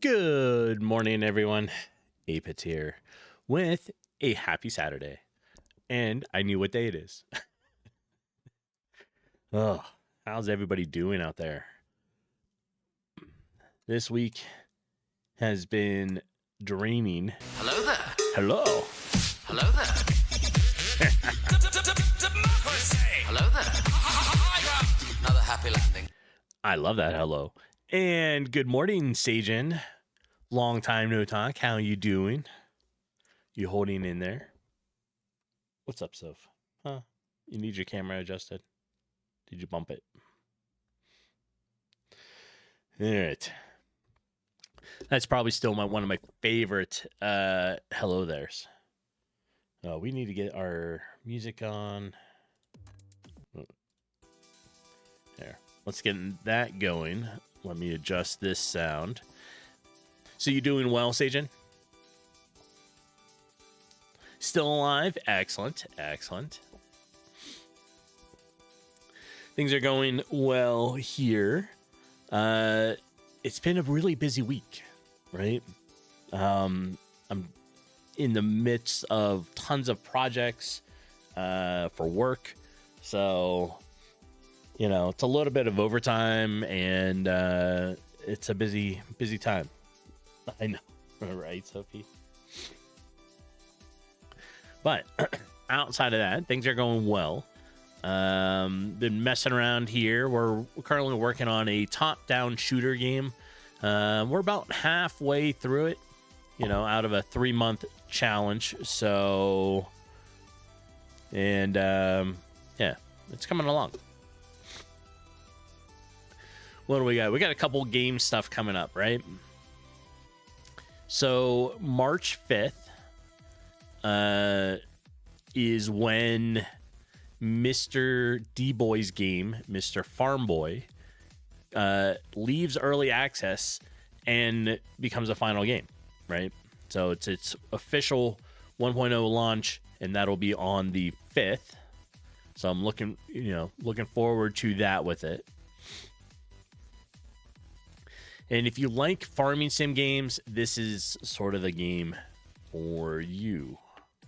Good morning, everyone. 8Bits here with a happy Saturday. And I knew what day it is. Oh, how's everybody doing out there? This week has been draining. Hello there. Hello. Hello there. Hello there. Another happy landing. I love that hello. And good morning, Sajin. Long time no talk. How you doing? You holding in there? What's up, Soph? Huh? You need your camera adjusted? Did you bump it? All right. That's probably still one of my favorite hello there's. Oh, we need to get our music on. There. Let's get that going. Let me adjust this sound. So you doing well, Sajin? Still alive? Excellent. Excellent. Things are going well here. It's been a really busy week, right? I'm in the midst of tons of projects for work. So, you know, it's a little bit of overtime and it's a busy time. I know, right, Sophie? But outside of that, things are going well. Been messing around here. We're currently working on a top-down shooter game. We're about halfway through it, you know, out of a 3-month challenge. So, and yeah, it's coming along. What do we got? We got a couple game stuff coming up, right? So March 5th is when Mr. D-Boy's game, Mr. Farm Boy, leaves early access and becomes a final game, right? So it's its official 1.0 launch, and that'll be on the 5th. So I'm looking forward to that with it. And if you like farming sim games, this is sort of the game for you.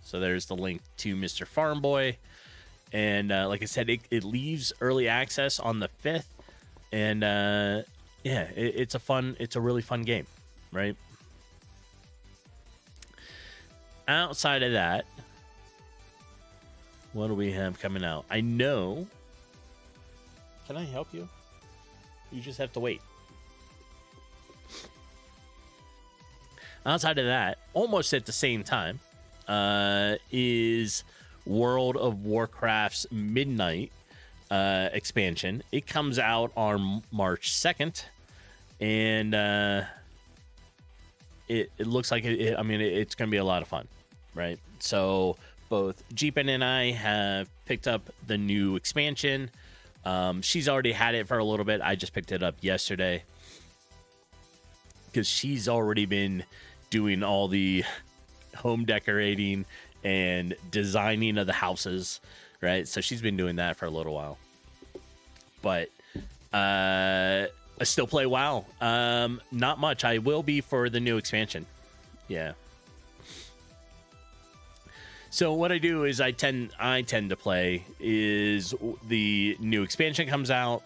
So there's the link to Mr. Farm Boy. And like I said, it leaves early access on the 5th. And yeah, it's a really fun game, right? Outside of that, what do we have coming out? I know. Can I help you? You just have to wait. Outside of that, almost at the same time, is World of Warcraft's Midnight expansion. It comes out on March 2nd, and it looks like it's going to be a lot of fun, right? So both Jeepin and I have picked up the new expansion. She's already had it for a little bit. I just picked it up yesterday because she's already been doing all the home decorating and designing of the houses, right? So she's been doing that for a little while. But I still play WoW. Not much. I will be for the new expansion. Yeah. So what I do is I tend to play is the new expansion comes out.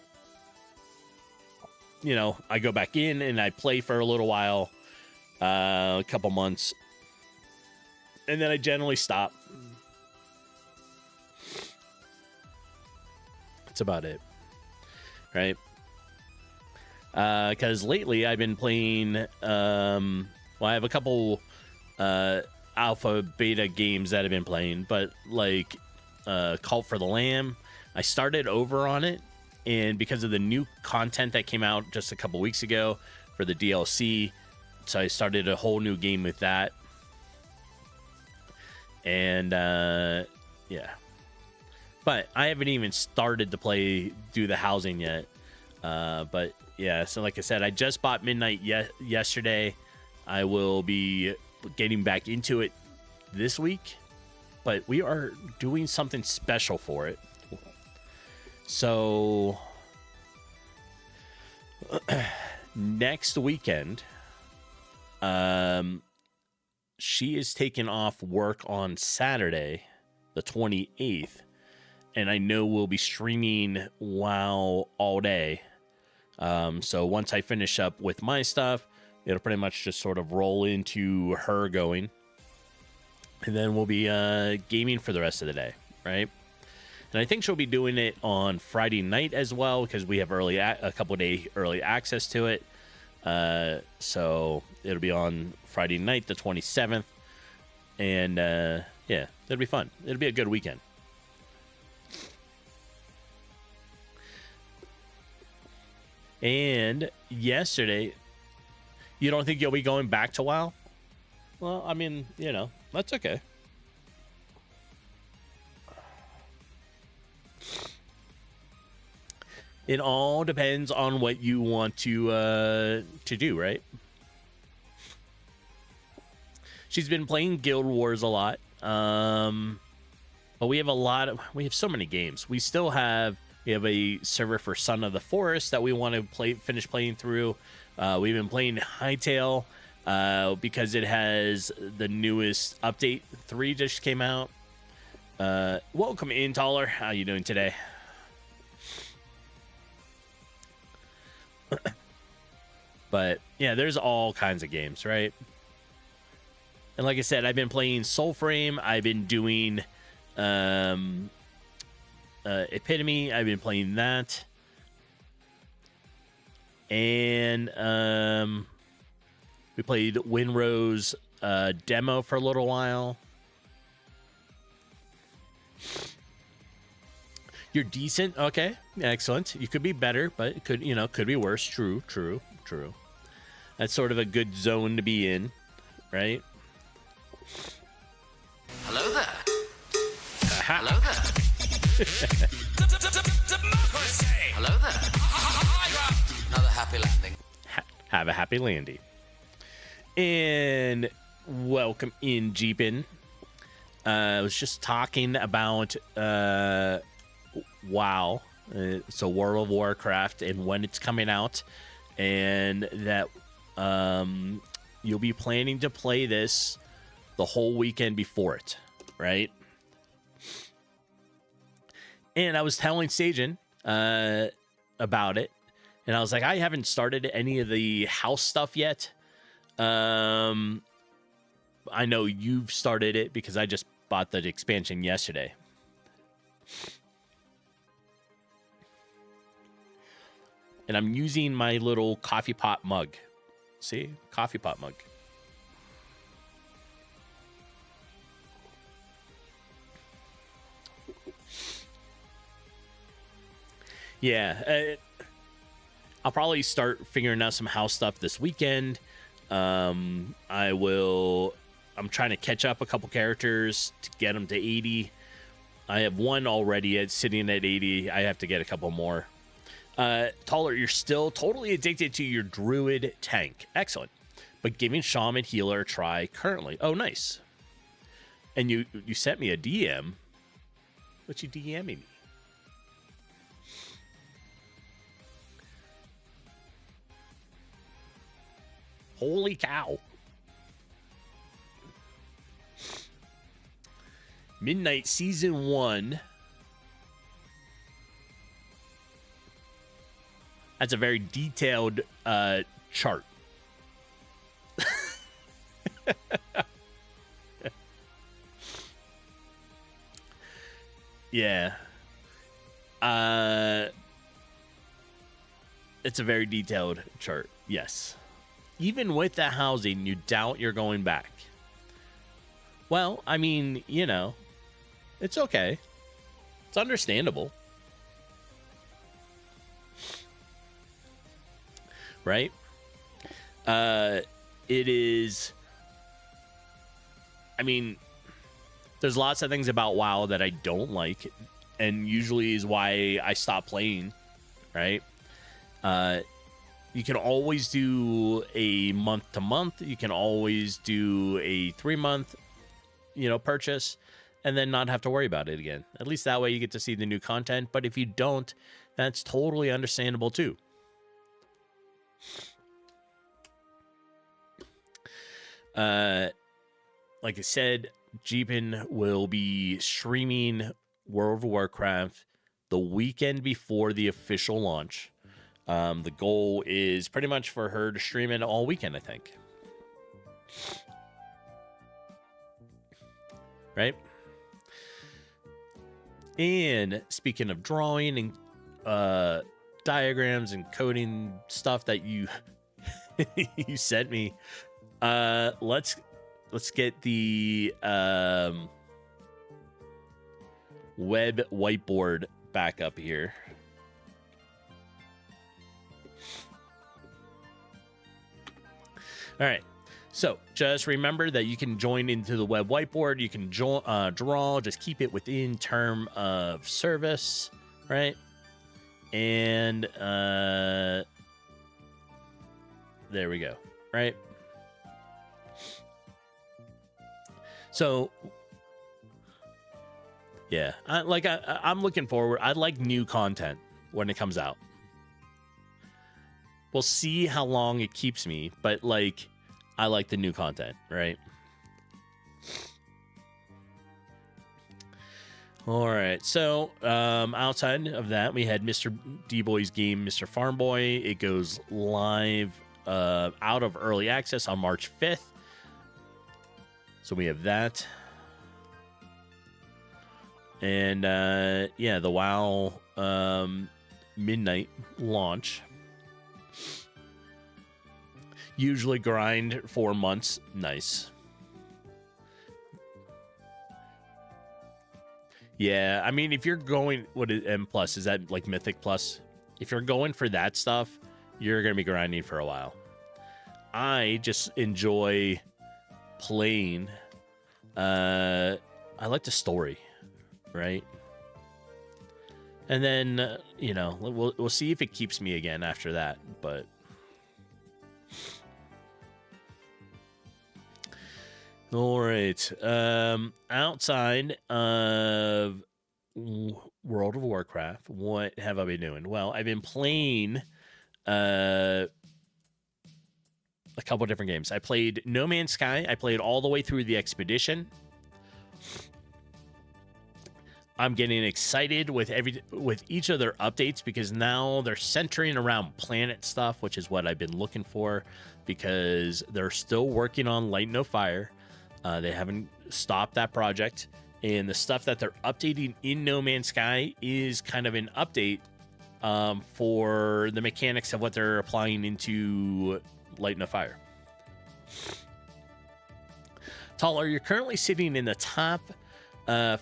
You know, I go back in and I play for a little while, a couple months, and then I generally stop. That's about it, right? Because lately I've been playing. I have a couple alpha beta games that I've been playing, but like Cult for the Lamb, I started over on it, and because of the new content that came out just a couple weeks ago for the DLC, so I started a whole new game with that. And yeah, but I haven't even started to do the housing yet. But yeah, so like I said, I just bought Midnight yesterday. I will be getting back into it this week, but we are doing something special for it. So next weekend, She is taking off work on Saturday, the 28th, and I know we'll be streaming WoW all day. So once I finish up with my stuff, it'll pretty much just sort of roll into her going, and then we'll be gaming for the rest of the day, right? And I think she'll be doing it on Friday night as well, because we have a couple day early access to it. So it'll be on Friday night, the 27th, and yeah, it'll be fun. It'll be a good weekend. And yesterday, you don't think you'll be going back to WoW? Well, I mean, you know, that's okay. It all depends on what you want to do, right? She's been playing Guild Wars a lot, but we have so many games. We have a server for Son of the Forest that we want to finish playing through. We've been playing Hytale because it has the newest update. 3 just came out. Welcome in, Taller. How you doing today? But yeah, there's all kinds of games, right? And like I said, I've been playing Soulframe. I've been doing Epitome. I've been playing that. And we played Winrow's demo for a little while. You're decent. Okay. Excellent. You could be better, but it could be worse. True. That's sort of a good zone to be in, right? Hello there. Aha. Hello there. Hello there. Another happy landing. Have a happy landing. And welcome in, Jeepin. I was just talking about WoW, so World of Warcraft, and when it's coming out, and that you'll be planning to play this the whole weekend before it, right? And I was telling Sagen about it, and I was like, I haven't started any of the house stuff yet. I know you've started it because I just bought the expansion yesterday. And I'm using my little coffee pot mug. See? Coffee pot mug. Yeah. I'll probably start figuring out some house stuff this weekend. I'm trying to catch up a couple characters to get them to 80. I have one already sitting at 80. I have to get a couple more. Taller, you're still totally addicted to your druid tank. Excellent. But giving shaman healer a try currently. Oh, nice. And you sent me a DM. What you DMing me? Holy cow. Midnight Season 1. That's a very detailed chart. Yeah. It's a very detailed chart. Yes. Even with the housing, you doubt you're going back. Well, I mean, it's okay. It's understandable. Right? It is... I mean, there's lots of things about WoW that I don't like, and usually is why I stop playing, right? You can always do a month-to-month. You can always do a 3-month, purchase, and then not have to worry about it again. At least that way you get to see the new content. But if you don't, that's totally understandable too. Like I said, Jeepin will be streaming World of Warcraft the weekend before the official launch. The goal is pretty much for her to stream it all weekend, I think. Right? And speaking of drawing and diagrams and coding stuff that you you sent me, let's get the web whiteboard back up here. All right. So just remember that you can join into the web whiteboard. You can draw, just keep it within term of service, right? And there we go, right? So yeah, I'm looking forward. I like new content when it comes out. We'll see how long it keeps me, but like, I like the new content, right? All right. So outside of that, we had Mr. D-Boy's game, Mr. Farm Boy. It goes live out of early access on March 5th. So we have that. And yeah, the WoW midnight launch. Usually grind 4 months. Nice. Yeah, I mean, if you're going, what is M plus? Is that like Mythic plus? If you're going for that stuff, you're going to be grinding for a while. I just enjoy playing. I like the story, right? And then, you know, we'll see if it keeps me again after that, but... All right. Outside of World of Warcraft, what have I been doing? Well, I've been playing a couple different games. I played No Man's Sky. I played all the way through the Expedition. I'm getting excited with each of their updates because now they're centering around planet stuff, which is what I've been looking for, because they're still working on Light No Fire. They haven't stopped that project, and the stuff that they're updating in No Man's Sky is kind of an update for the mechanics of what they're applying into Light No Fire. Taller, you're currently sitting in the top 5%,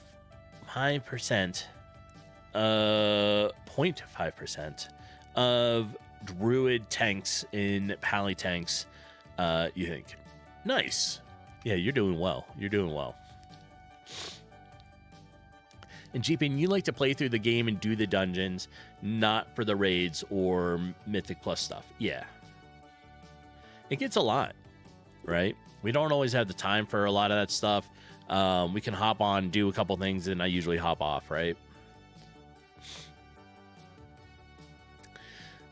0.5% of Druid tanks in Pally tanks. You think, nice. Yeah, you're doing well. You're doing well. And Jeepin, you like to play through the game and do the dungeons, not for the raids or Mythic Plus stuff. Yeah. It gets a lot, right? We don't always have the time for a lot of that stuff. We can hop on, do a couple things, and I usually hop off, right?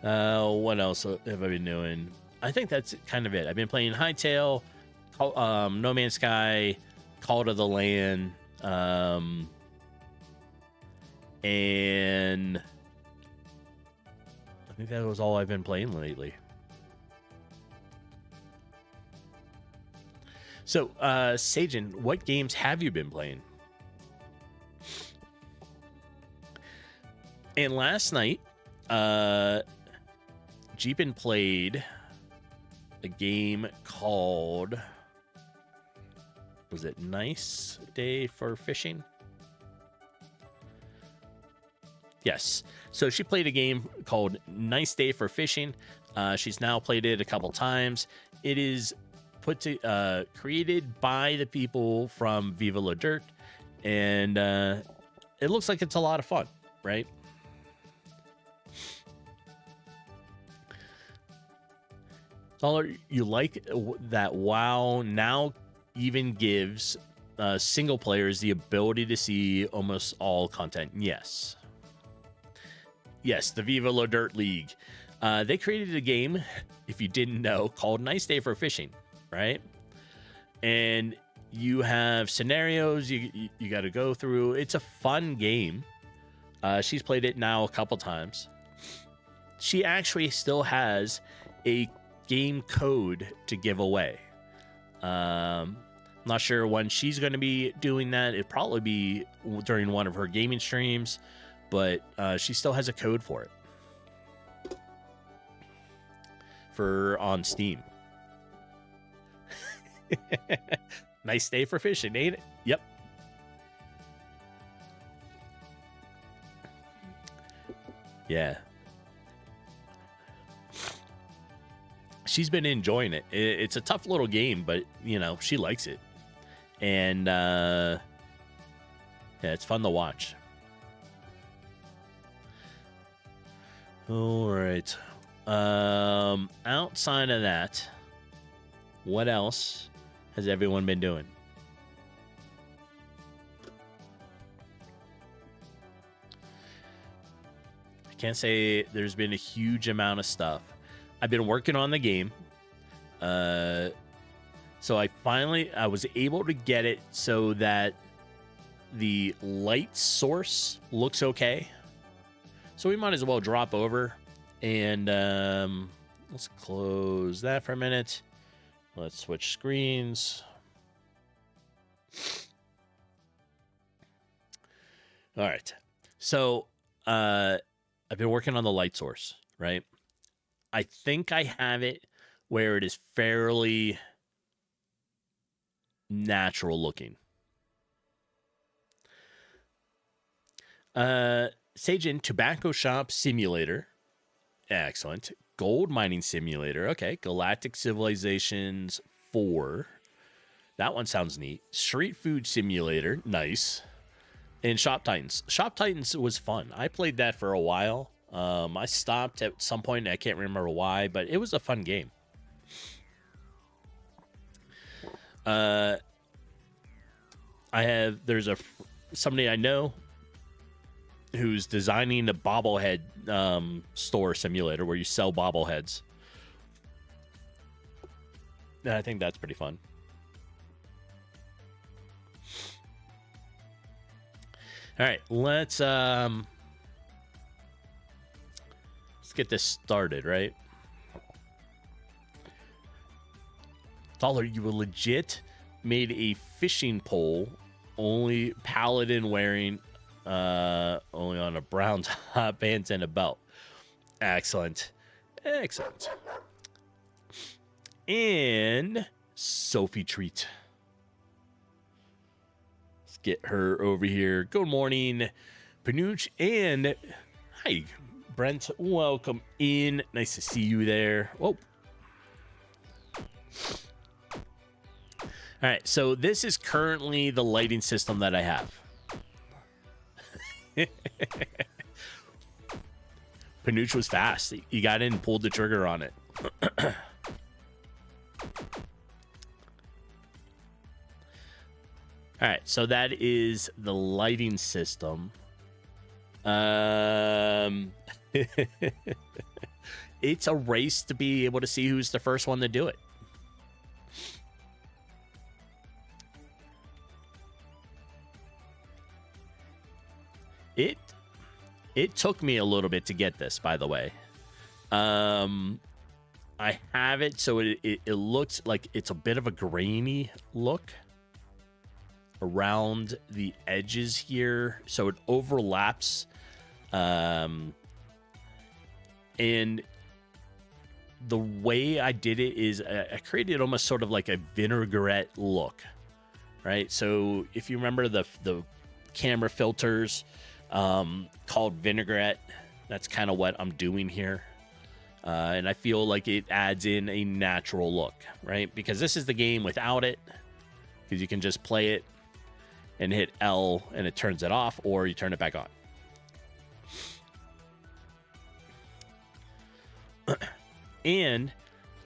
What else have I been doing? I think that's kind of it. I've been playing Hightail, No Man's Sky, Call to the Land, and I think that was all I've been playing lately. So, Sajin, what games have you been playing? And last night, Jeepin played a game called, was it Nice Day for Fishing? Yes. So she played a game called Nice Day for Fishing. She's now played it a couple times. It is created by the people from Viva La Dirt, and it looks like it's a lot of fun, right? Taller, you like that WoW now even gives single players the ability to see almost all content. Yes. Yes, the Viva La Dirt League. They created a game, if you didn't know, called Nice Day for Fishing, right? and you have scenarios you got to go through. It's a fun game. She's played it now a couple times. She actually still has a game code to give away. Not sure when she's going to be doing that. It'd probably be during one of her gaming streams, but she still has a code for it on Steam. Nice day for fishing, ain't it? Yep. Yeah. She's been enjoying it. It's a tough little game, but, you know, she likes it. And, yeah, it's fun to watch. All right. Outside of that, what else has everyone been doing? I can't say there's been a huge amount of stuff. I've been working on the game. So I was able to get it so that the light source looks okay. So we might as well drop over and let's close that for a minute. Let's switch screens. All right. So I've been working on the light source, right? I think I have it where it is fairly natural looking. Sajin, Tobacco Shop Simulator. Excellent. Gold Mining Simulator. Okay. Galactic Civilizations 4. That one sounds neat. Street Food Simulator. Nice. And Shop Titans. Shop Titans was fun. I played that for a while. I stopped at some point. I can't remember why, but it was a fun game. There's somebody I know who's designing a bobblehead store simulator where you sell bobbleheads. And I think that's pretty fun. All right, let's get this started, right? Dollar, you were legit made a fishing pole, only paladin wearing, only on a brown top, pants, and a belt. Excellent. Excellent. And Sophie Treat. Let's get her over here. Good morning, Panuch, and hi, Brent. Welcome in. Nice to see you there. Whoa. All right, so this is currently the lighting system that I have. Panuch was fast. He got in and pulled the trigger on it. All right, so that is the lighting system. It's a race to be able to see who's the first one to do it. It took me a little bit to get this, by the way. I have it so it looks like it's a bit of a grainy look around the edges here, so it overlaps. And the way I did it is I created almost sort of like a vinaigrette look, right? So if you remember the camera filters called vinaigrette, that's kind of what I'm doing here. And I feel like it adds in a natural look, right? Because this is the game without it, because you can just play it and hit L and it turns it off, or you turn it back on. And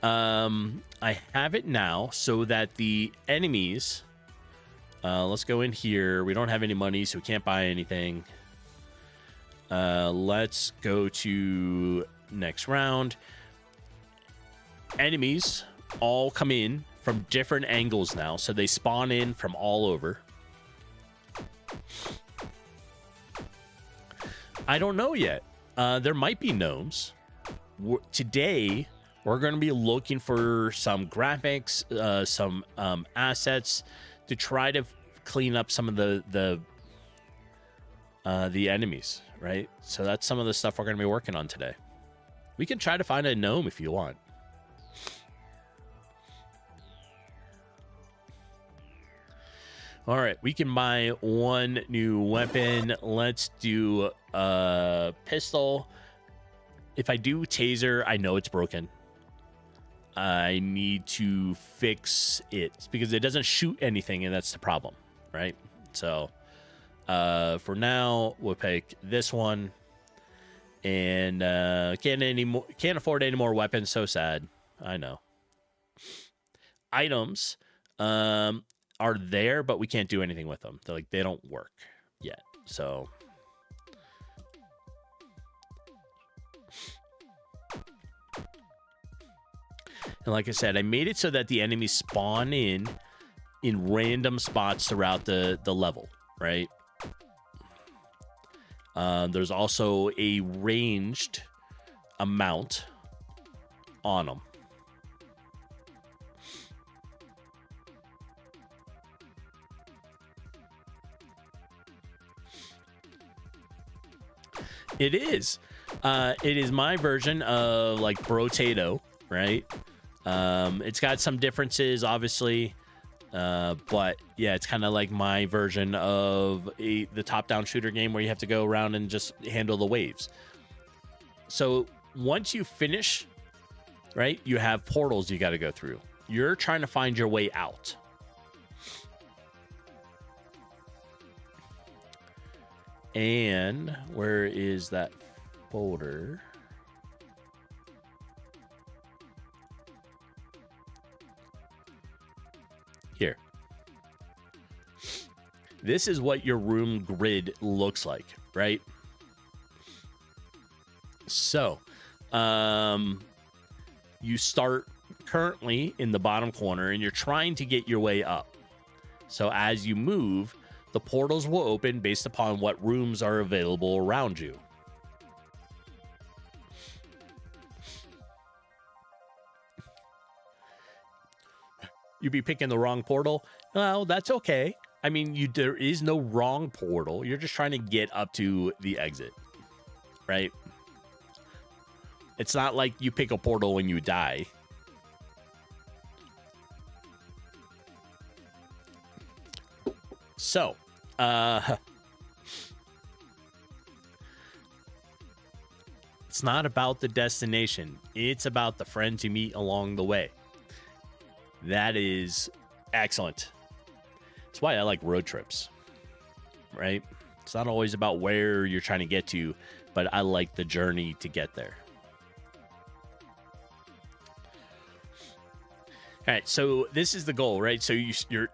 I have it now so that the enemies, let's go in here. We don't have any money, so we can't buy anything. Let's go to next round. Enemies all come in from different angles now, so they spawn in from all over. I don't know yet. There might be gnomes. Today, we're going to be looking for some graphics, some assets to try to clean up some of the enemies, right? So that's some of the stuff we're going to be working on today. We can try to find a gnome if you want. All right, we can buy one new weapon. Let's do a pistol. If I do taser, I know it's broken. I need to fix it because it doesn't shoot anything, and that's the problem, right? So for now, we'll pick this one, and can't afford any more weapons. So sad. I know. Items are there, but we can't do anything with them. They don't work yet. So and like I said, I made it so that the enemies spawn in random spots throughout the level, right? There's also a ranged amount on them. It is. It is my version of like Brotato, right? It's got some differences, obviously, but yeah, it's kind of like my version of the top-down shooter game where you have to go around and just handle the waves. So once you finish, right, you have portals you got to go through. You're trying to find your way out. And where is that folder? Here. This is what your room grid looks like, right? So, you start currently in the bottom corner and you're trying to get your way up. So as you move, the portals will open based upon what rooms are available around you. You'd be picking the wrong portal. Well, that's okay. I mean, there is no wrong portal. You're just trying to get up to the exit, right? It's not like you pick a portal when you die. So, it's not about the destination. It's about the friends you meet along the way. That is excellent. That's why I like road trips, right? It's not always about where you're trying to get to, but I like the journey to get there. All right, so this is the goal, right? So you're...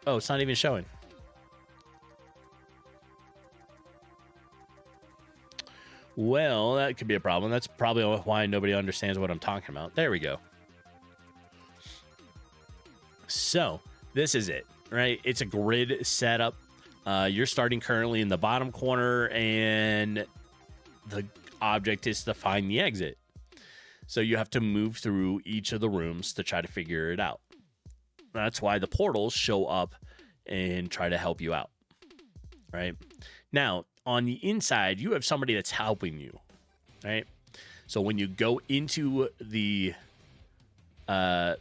Oh, it's not even showing. Well, that could be a problem. That's probably why nobody understands what I'm talking about. There we go. So this is it, right? It's a grid setup. You're starting currently in the bottom corner, and the object is to find the exit. So you have to move through each of the rooms to try to figure it out. That's why the portals show up and try to help you out, right? Now, on the inside, you have somebody that's helping you, right? So when you go into the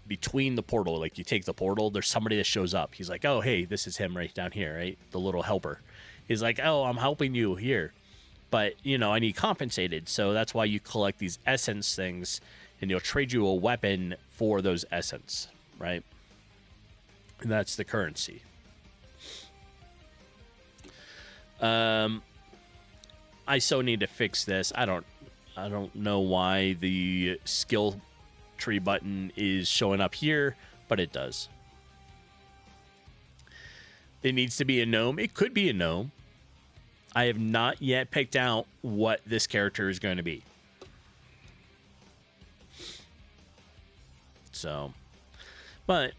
between the portal, like you take the portal, there's somebody that shows up. He's like, oh, hey, this is him right down here, right? The little helper. He's like, oh, I'm helping you here. But, you know, I need compensated. So that's why you collect these essence things, and he'll trade you a weapon for those essence, right? And that's the currency. I so need to fix this. I don't know why the skill tree button is showing up here, but it does. There needs to be a gnome. It could be a gnome. I have not yet picked out what this character is going to be. So But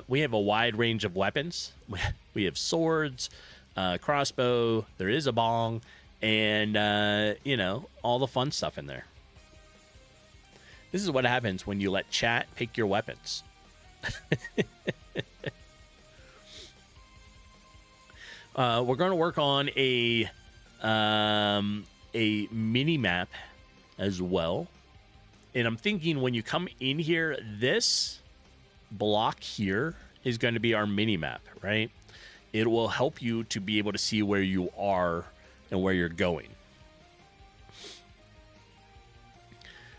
we have a wide range of weapons. We have swords, crossbow, there is a bong, and, you know, all the fun stuff in there. This is what happens when you let chat pick your weapons. We're going to work on a mini map as well. And I'm thinking when you come in here, this block here is going to be our mini map, right? It will help you to be able to see where you are and where you're going.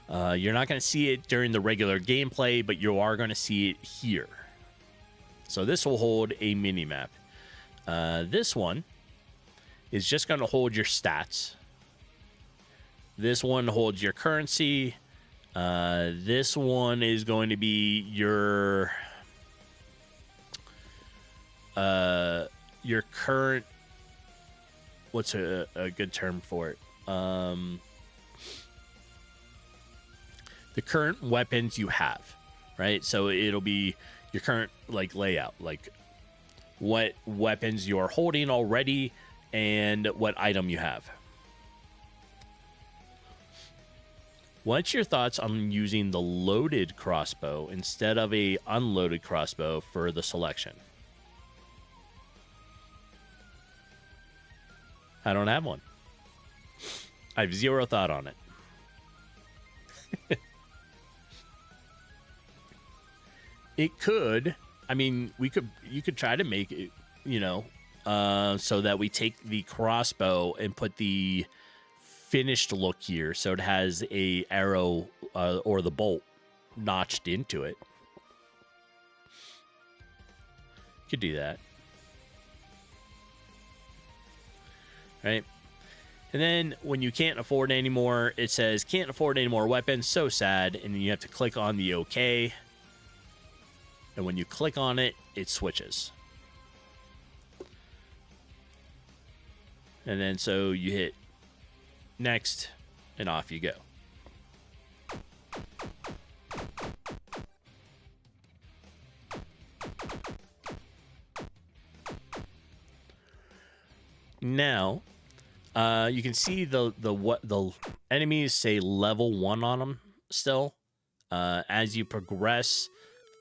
You're not going to see it during the regular gameplay, but you are going to see it here. So this will hold a mini map. This one is just going to hold your stats. This one holds your currency. This one is going to be your current. What's a good term for it? The current weapons you have, right? So it'll be your current like layout, like what weapons you are holding already and what item you have. What's your thoughts on using the loaded crossbow instead of a unloaded crossbow for the selection? I don't have one. I have zero thought on it. It could. I mean, you could try to make it, you know, so that we take the crossbow and put the finished look here, so it has a arrow or the bolt notched into it. Could do that, right? And then when you can't afford anymore, it says can't afford any more weapons. So sad, and then you have to click on the OK. And when you click on it, it switches. And then so you hit next, and off you go. Now, you can see the enemies say level 1 on them still. As you progress,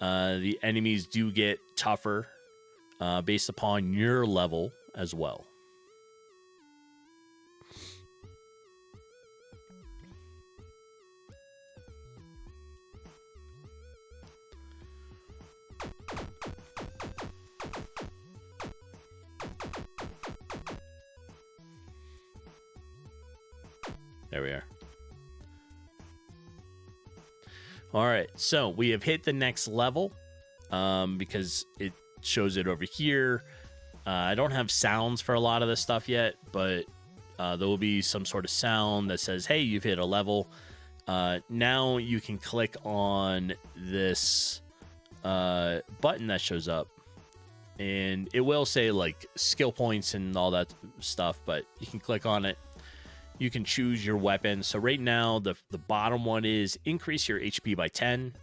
the enemies do get tougher based upon your level as well. There we are. All right, so we have hit the next level because it shows it over here. I don't have sounds for a lot of this stuff yet, but there will be some sort of sound that says, hey, you've hit a level. Now you can click on this button that shows up, and it will say like skill points and all that stuff, but you can click on it. You can choose your weapon. So right now, the bottom one is increase your HP by 10.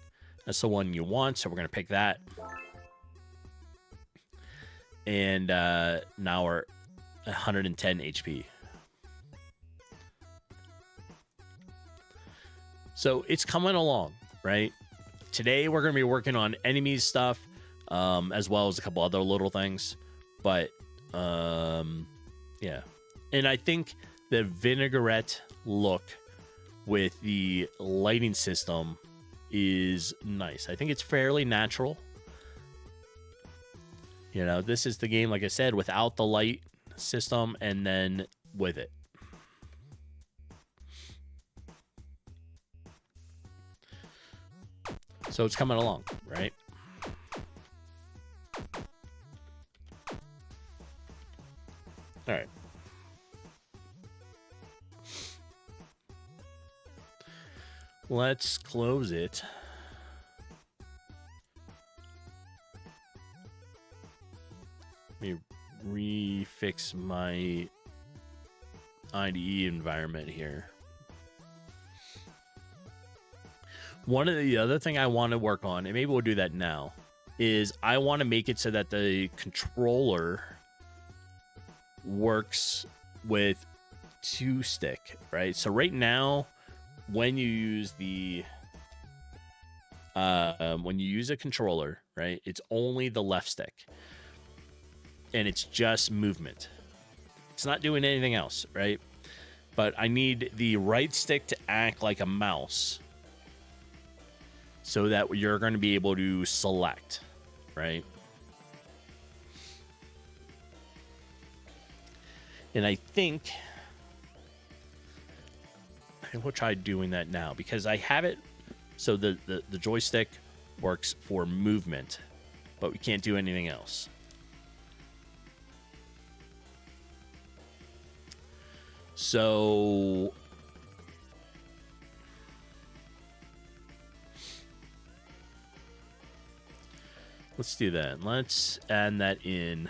That's the one you want, so we're going to pick that. And now we're 110 HP. So it's coming along, right? Today, we're going to be working on enemies stuff, as well as a couple other little things. But, yeah. And I think the vinaigrette look with the lighting system is nice. I think it's fairly natural. You know, this is the game, like I said, without the light system and then with it. So it's coming along, right? All right. Let's close it. Let me refix my IDE environment here. One of the other thing I want to work on, and maybe we'll do that now, is I want to make it so that the controller works with 2-stick, right? So right now, when you use the when you use a controller, right, it's only the left stick, and it's just movement. It's not doing anything else, right? But I need the right stick to act like a mouse, so that you're going to be able to select, right? And I think we'll try doing that now, because I have it so the joystick works for movement, but we can't do anything else. So let's do that. Let's add that in.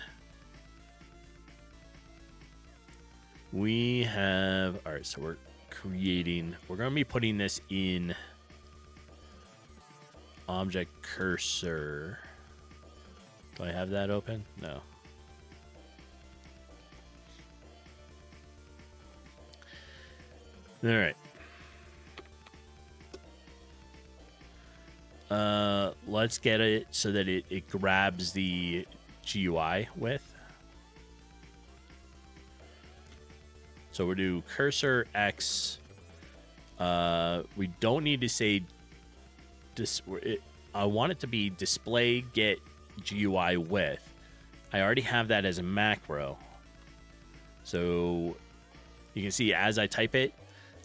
We have, all right, so we're going to be putting this in object cursor. Do I have that open? No. All right. Let's get it so that it grabs the GUI with. So we'll do cursor X. We don't need to say I want it to be display get GUI with. I already have that as a macro. So you can see as I type it,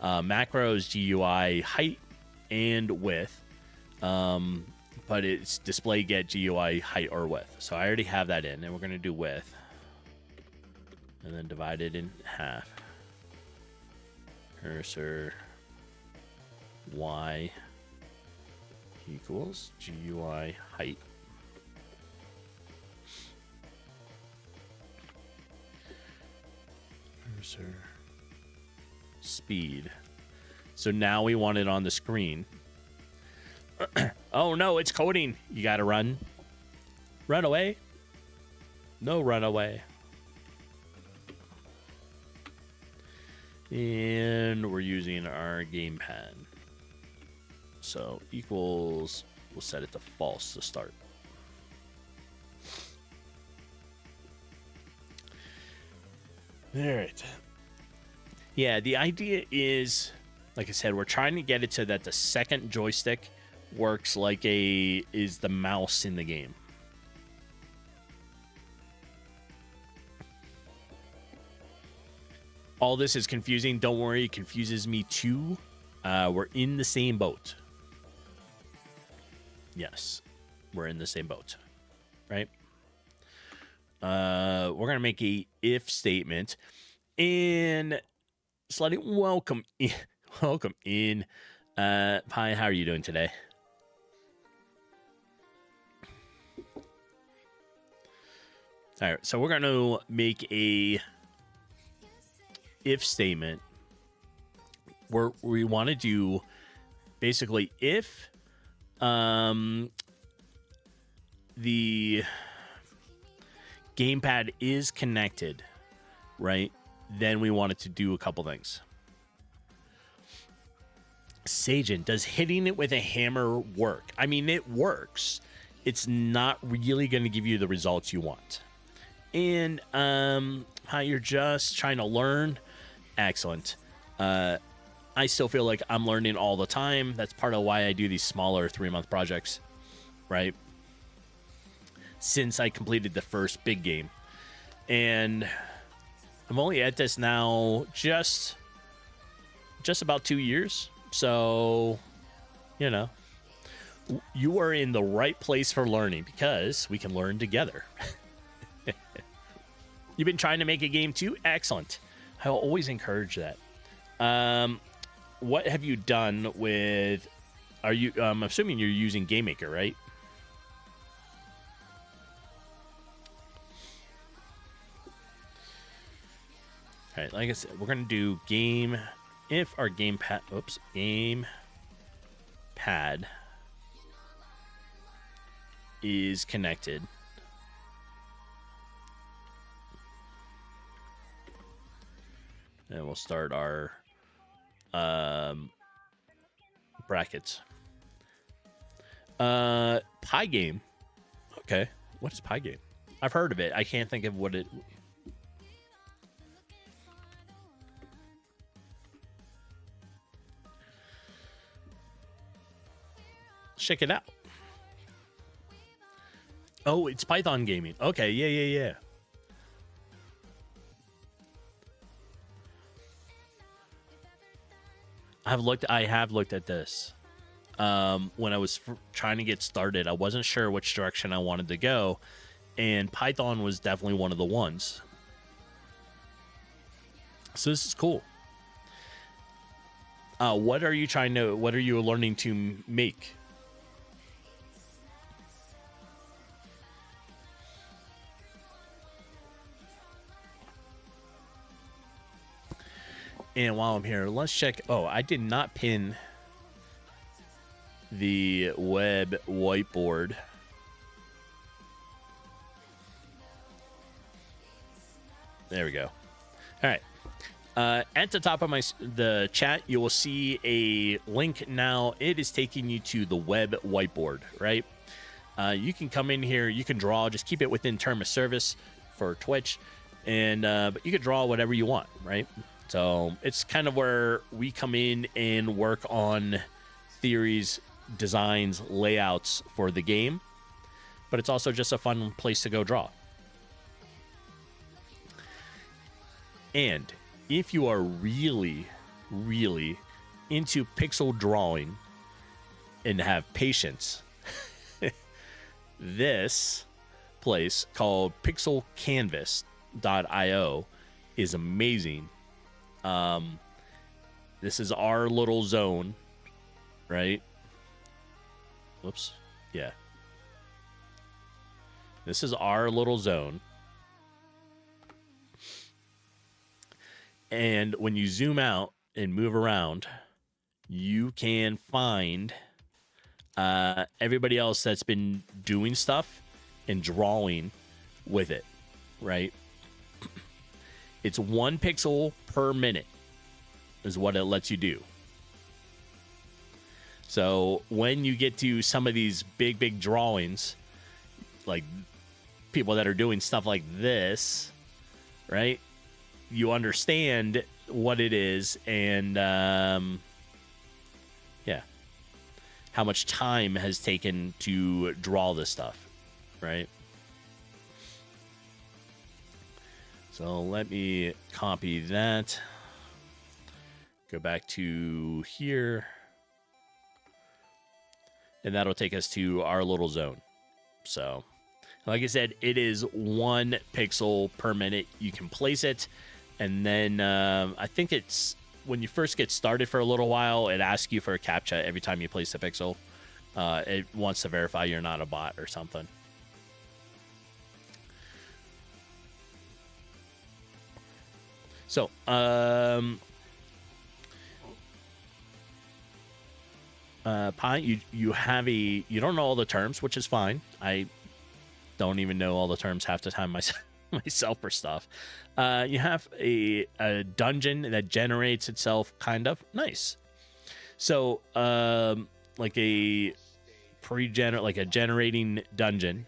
macro is GUI height and width. But it's display get GUI height or width. So I already have that in, and we're going to do width. And then divide it in half. Cursor Y equals GUI height. Cursor speed. So now we want it on the screen. Oh no, it's coding. You gotta run. Run away. No, run away. And we're using our gamepad. So equals, we'll set it to false to start. All right. Yeah, the idea is, like I said, we're trying to get it so that the second joystick works like is the mouse in the game. All this is confusing. Don't worry, it confuses me too. We're in the same boat. Yes, we're in the same boat, right? We're gonna make a if statement, and Slutty, welcome in. Welcome in. Hi, how are you doing today? All right, so we're gonna make a if statement where we want to do basically if the gamepad is connected, right? Then we want it to do a couple things. Sajin, does hitting it with a hammer work? I mean, it works. It's not really going to give you the results you want. And how you're just trying to learn. Excellent. I still feel like I'm learning all the time. That's part of why I do these smaller 3-month projects, right? Since I completed the first big game. And I'm only at this now just about 2 years. So, you know, you are in the right place for learning because we can learn together. You've been trying to make a game too? Excellent. I will always encourage that. What have you done with... Are you? I'm assuming you're using GameMaker, right? All right, like I said, we're going to do game... If our gamepad... Oops. Gamepad pad is connected. And we'll start our brackets. Pygame. Okay. What is Pygame? I've heard of it. I can't think of what it... Check it out. Oh, it's Python gaming. Okay, yeah. I have looked at this. When I was trying to get started, I wasn't sure which direction I wanted to go, and Python was definitely one of the ones. So this is cool. What are you learning to make? And while I'm here, let's check. Oh, I did not pin the web whiteboard. There we go. All right. At the top of the chat, you will see a link now. It is taking you to the web whiteboard, right? You can come in here. You can draw. Just keep it within term of service for Twitch. And but you can draw whatever you want, right? So it's kind of where we come in and work on theories, designs, layouts for the game. But it's also just a fun place to go draw. And if you are really, really into pixel drawing and have patience, this place called pixelcanvas.io is amazing. This is our little zone, right? Whoops. Yeah. This is our little zone. And when you zoom out and move around, you can find everybody else that's been doing stuff and drawing with it, right? It's 1 pixel per minute is what it lets you do. So when you get to some of these big drawings, like people that are doing stuff like this, right? You understand what it is and, yeah, how much time has taken to draw this stuff, right? So let me copy that. Go back to here. And that'll take us to our little zone. So, like I said, it is 1 pixel per minute. You can place it. And then I think it's when you first get started for a little while, it asks you for a CAPTCHA every time you place a pixel. It wants to verify you're not a bot or something. So, Pi, you have you don't know all the terms, which is fine. I don't even know all the terms half the time myself for stuff. You have a dungeon that generates itself, kind of nice. So, like a generating dungeon,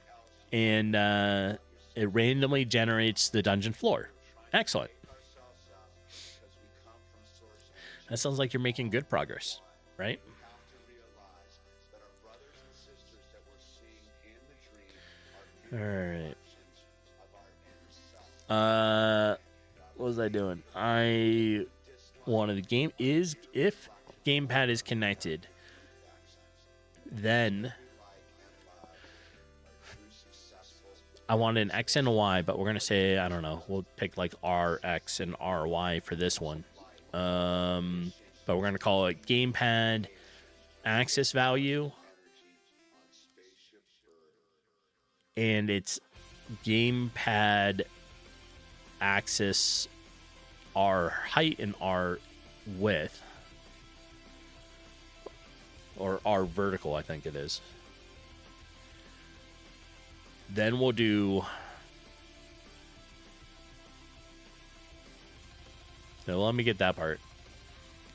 and it randomly generates the dungeon floor. Excellent. That sounds like you're making good progress, right? All right. What was I doing? I wanted the game is if gamepad is connected, then I wanted an X and a Y, but we're gonna say, I don't know, we'll pick like RX and RY for this one. But we're gonna call it gamepad axis value, and it's gamepad axis R height and R width. or R vertical, I think it is. Then we'll do... No, let me get that part.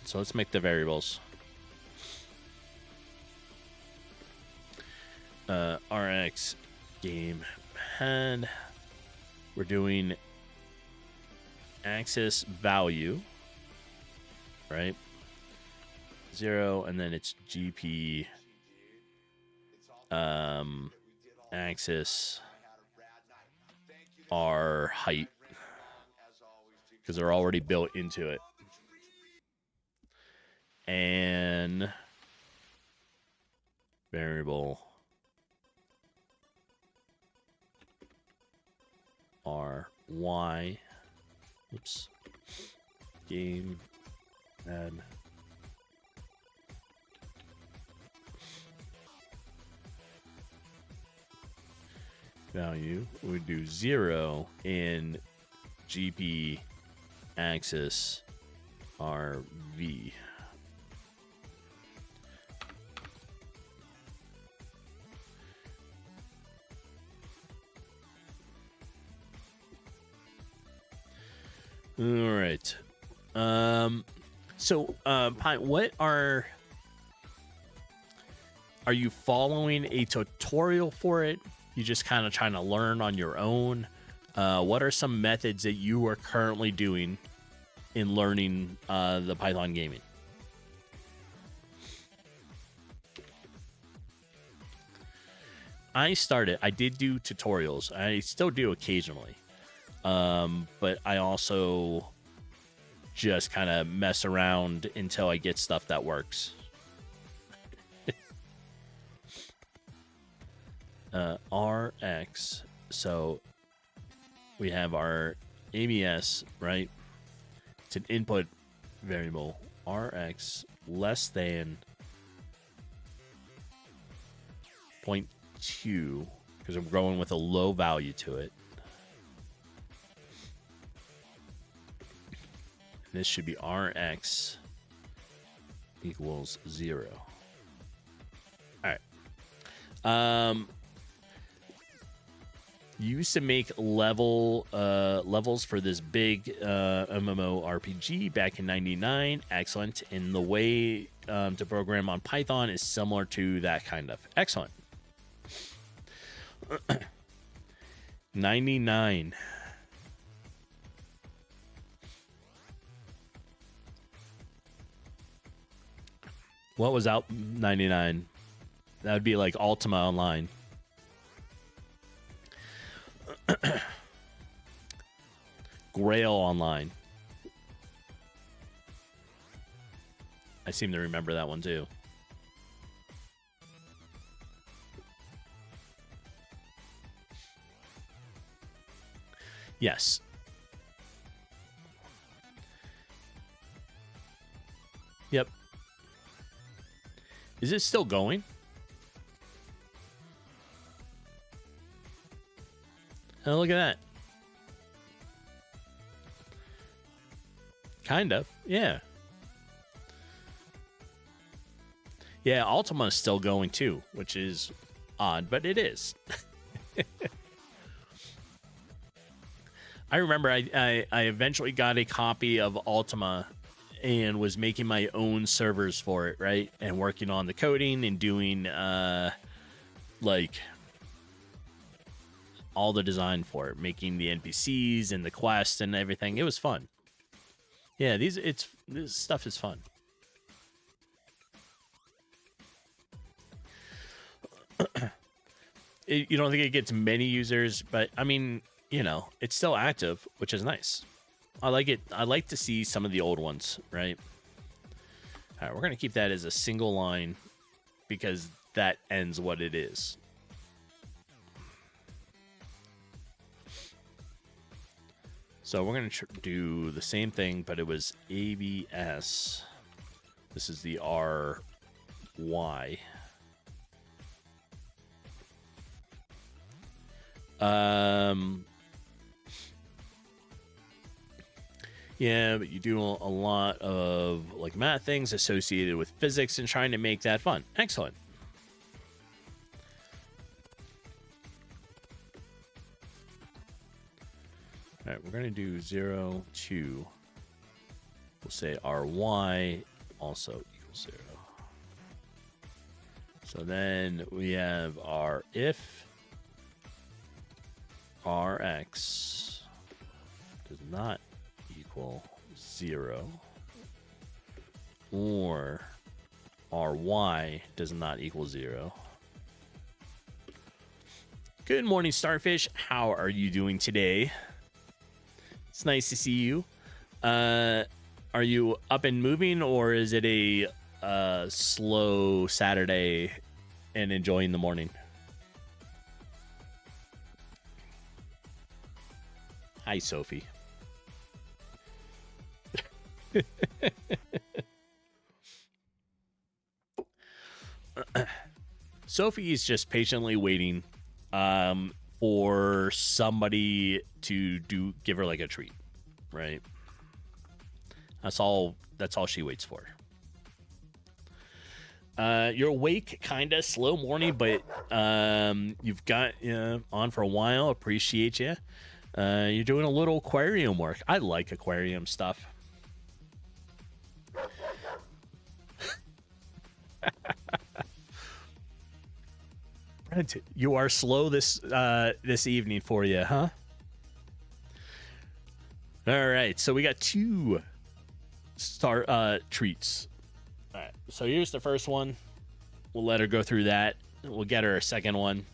So let's make the variables. RX game pad. We're doing axis value, right? 0, and then it's GP axis R height, because they're already built into it. And variable R Y. Oops. Game add. Value. We do 0 in GP axis RV. All right. So, Pi, what are you following a tutorial for it? You just kind of trying to learn on your own? What are some methods that you are currently doing in learning the Python gaming? I did do tutorials. I still do occasionally. But I also just kind of mess around until I get stuff that works. RX. So we have our ABS, right? It's an input variable. RX less than 0.2, because I'm going with a low value to it. This should be RX equals 0. All right. Used to make levels for this big MMORPG back in '99. Excellent. And the way to program on Python is similar to that kind of. Excellent. 99. What was out 99? That would be like Ultima Online. Grail Online. I seem to remember that one too. Yes. Yep. Is it still going? Oh, look at that. Kind of, yeah. Yeah, Ultima is still going too, which is odd, but it is. I remember I eventually got a copy of Ultima and was making my own servers for it, right? And working on the coding and doing like all the design for it, making the NPCs and the quests and everything. It was fun. Yeah, this stuff is fun. You don't think it gets many users, but I mean, you know, it's still active, which is nice. I like it. I like to see some of the old ones, right? All right, we're going to keep that as a single line because that ends what it is. So we're going to do the same thing, but it was ABS. This is the RY. Yeah, but you do a lot of like math things associated with physics and trying to make that fun. Excellent. All right, we're going to do 0, 2. We'll say our y also equals 0. So then we have our if Rx does not equal 0 or Ry does not equal 0. Good morning, Starfish. How are you doing today? It's nice to see you. Are you up and moving, or is it a slow Saturday and enjoying the morning? Hi, Sophie. Sophie is just patiently waiting for somebody to give her like a treat, right? That's all she waits for. You're awake, kinda slow morning, but you've got on for a while. Appreciate you. You're doing a little aquarium work. I like aquarium stuff. Brent, you are slow this evening for you, huh? All right, so we got 2 treats. All right, so here's the first one. We'll let her go through that. We'll get her a second one.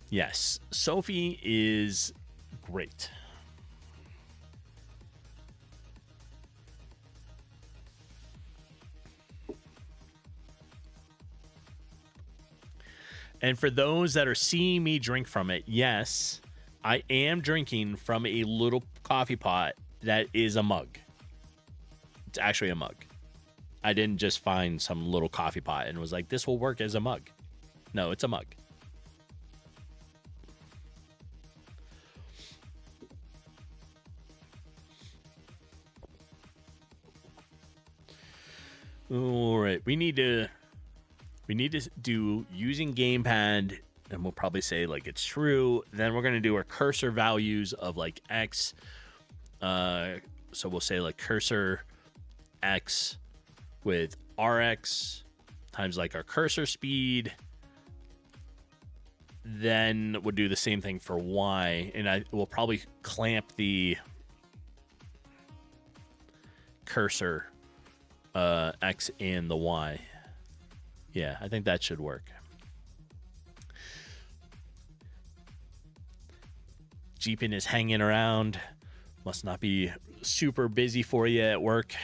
Yes, Sophie is great. And for those that are seeing me drink from it, yes, I am drinking from a little coffee pot that is a mug. It's actually a mug. I didn't just find some little coffee pot and was like, this will work as a mug. No, it's a mug. All right, we need to do using gamepad, and we'll probably say like it's true. Then we're gonna do our cursor values of like x. So we'll say like cursor x with rx times like our cursor speed. Then we'll do the same thing for y, and I will probably clamp the cursor x and the y. Yeah, I think that should work. Jeepin is hanging around. Must not be super busy for you at work.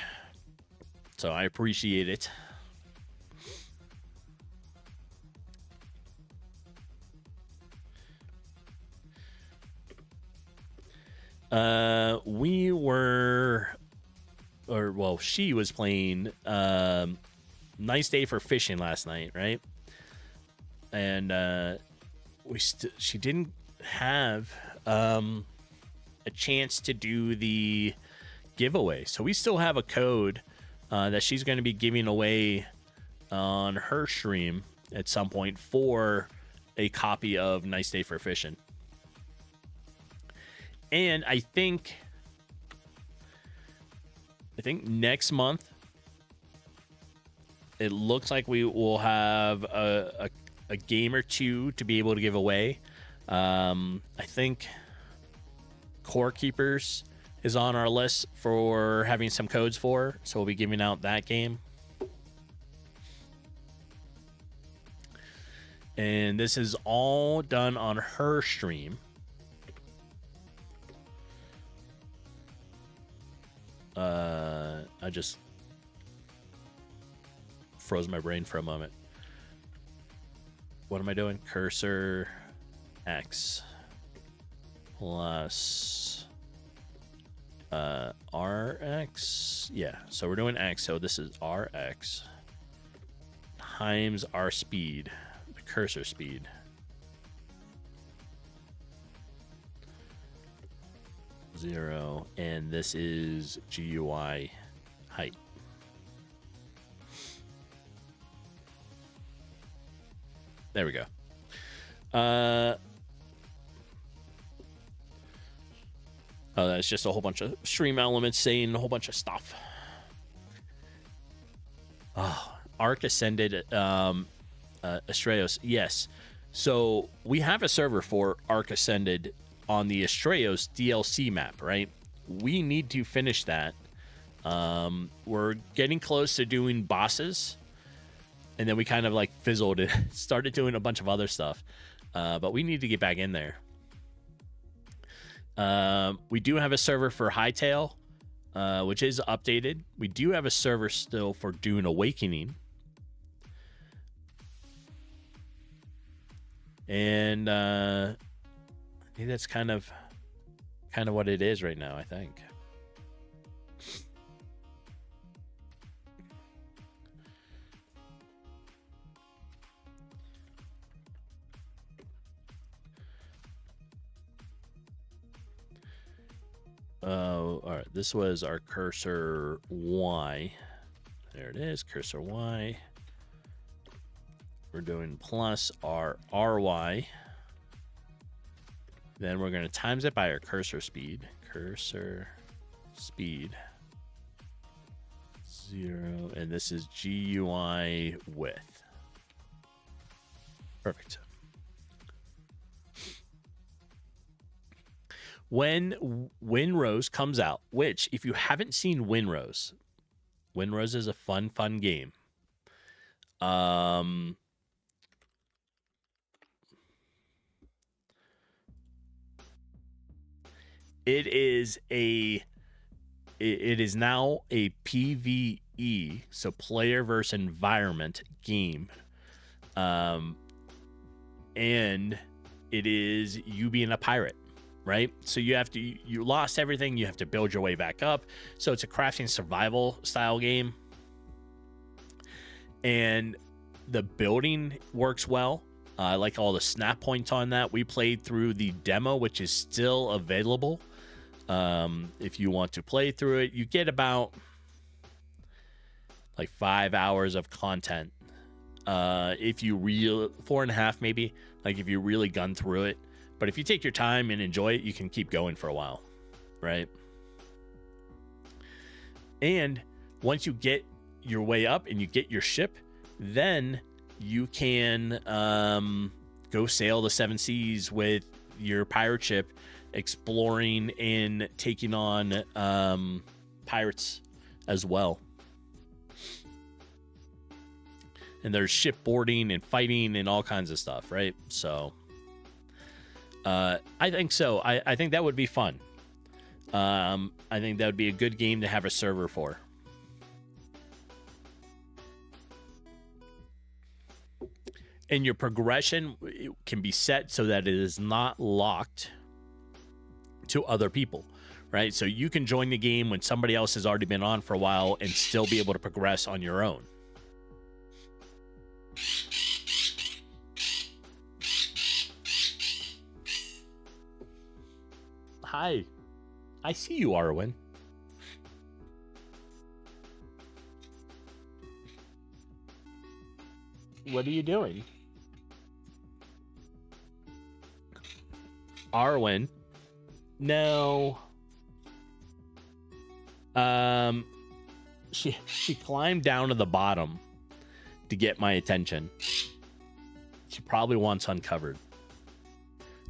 So I appreciate it. She was playing Nice Day for Fishing last night, right? And she didn't have a chance to do the giveaway, so we still have a code that she's going to be giving away on her stream at some point for a copy of Nice Day for Fishing. And I think next month it looks like we will have a game or two to be able to give away. I think Core Keepers is on our list for having some codes for, so we'll be giving out that game. And this is all done on her stream. I just froze my brain for a moment. What am I doing? Cursor X plus RX. Yeah, so we're doing X, so this is RX times our speed, the cursor speed. 0, and this is GUI height. There we go. Oh, that's just a whole bunch of stream elements saying a whole bunch of stuff. Oh, Arc Ascended Astraeos. Yes. So we have a server for Arc Ascended on the Astraeos DLC map, right? We need to finish that. We're getting close to doing bosses. And then we kind of like fizzled and started doing a bunch of other stuff. But we need to get back in there. We do have a server for Hightail, which is updated. We do have a server still for Dune Awakening. And I think that's kind of what it is right now, I think. All right, this was our cursor Y. There it is, cursor Y. We're doing plus our RY. Then we're going to times it by our cursor speed. Cursor speed 0, and this is GUI width. Perfect. When Windrose comes out, which if you haven't seen Windrose is a fun game. It is now a PvE, so player versus environment game. And it is you being a pirate, right? So you lost everything, you have to build your way back up. So it's a crafting survival style game. And the building works well. I like all the snap points on that. We played through the demo, which is still available. If you want to play through it, you get about like 5 hours of content. If you 4.5 maybe, like if you really gun through it. But if you take your time and enjoy it, you can keep going for a while, right? And once you get your way up and you get your ship, then you can go sail the 7 seas with your pirate ship, exploring and taking on pirates as well. And there's shipboarding and fighting and all kinds of stuff, right? So I think so. I think that would be fun. I think that would be a good game to have a server for. And your progression can be set so that it is not locked to other people, right? So you can join the game when somebody else has already been on for a while and still be able to progress on your own. Hi. I see you, Arwen. What are you doing? Arwen. No. She climbed down to the bottom to get my attention. She probably wants uncovered.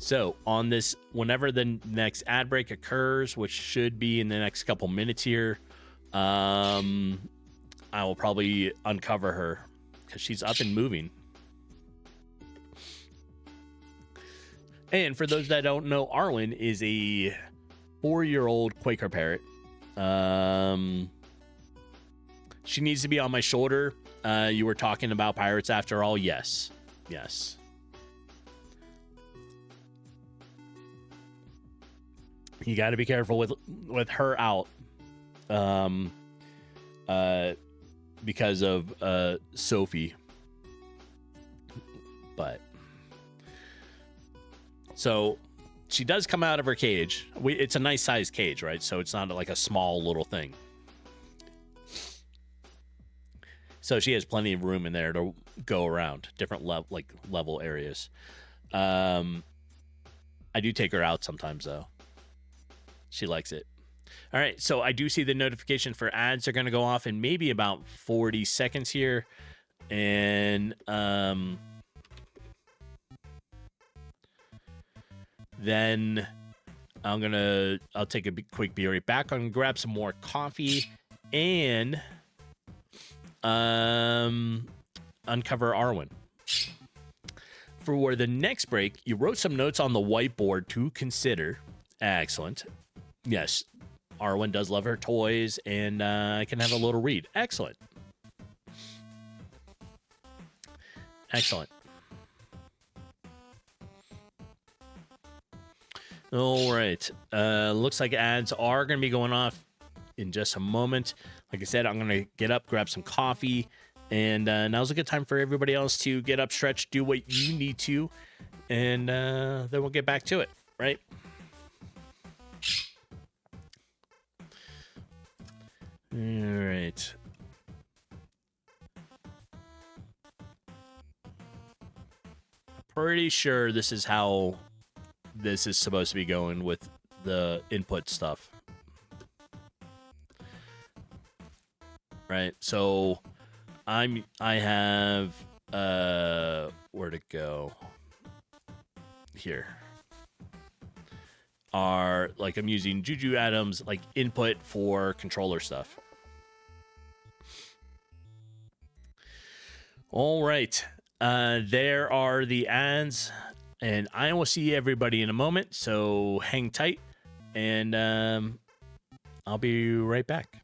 So on this, whenever the next ad break occurs, which should be in the next couple minutes here, I will probably uncover her because she's up and moving. And for those that don't know, Arwen is a 4-year-old Quaker parrot. She needs to be on my shoulder. You were talking about pirates after all. Yes. You got to be careful with her out. Because of Sophie. But so she does come out of her cage. It's a nice sized cage, right? So it's not like a small little thing. So she has plenty of room in there to go around different level areas. I do take her out sometimes though. She likes it. All right, so I do see the notification for ads are going to go off in maybe about 40 seconds here, and then I'll take a quick be right back. I'm gonna grab some more coffee and uncover Arwen. For the next break, you wrote some notes on the whiteboard to consider. Excellent. Yes, Arwen does love her toys, and I can have a little read. Excellent. Excellent. All right. Looks like ads are going to be going off in just a moment. Like I said, I'm going to get up, grab some coffee, and now's a good time for everybody else to get up, stretch, do what you need to, and then we'll get back to it, right? All right. Pretty sure this is how this is supposed to be going with the input stuff. Right? So I have where to go here. Are like I'm using Juju Adams like input for controller stuff. All right. There are the ads, and I will see everybody in a moment, so hang tight, and I'll be right back.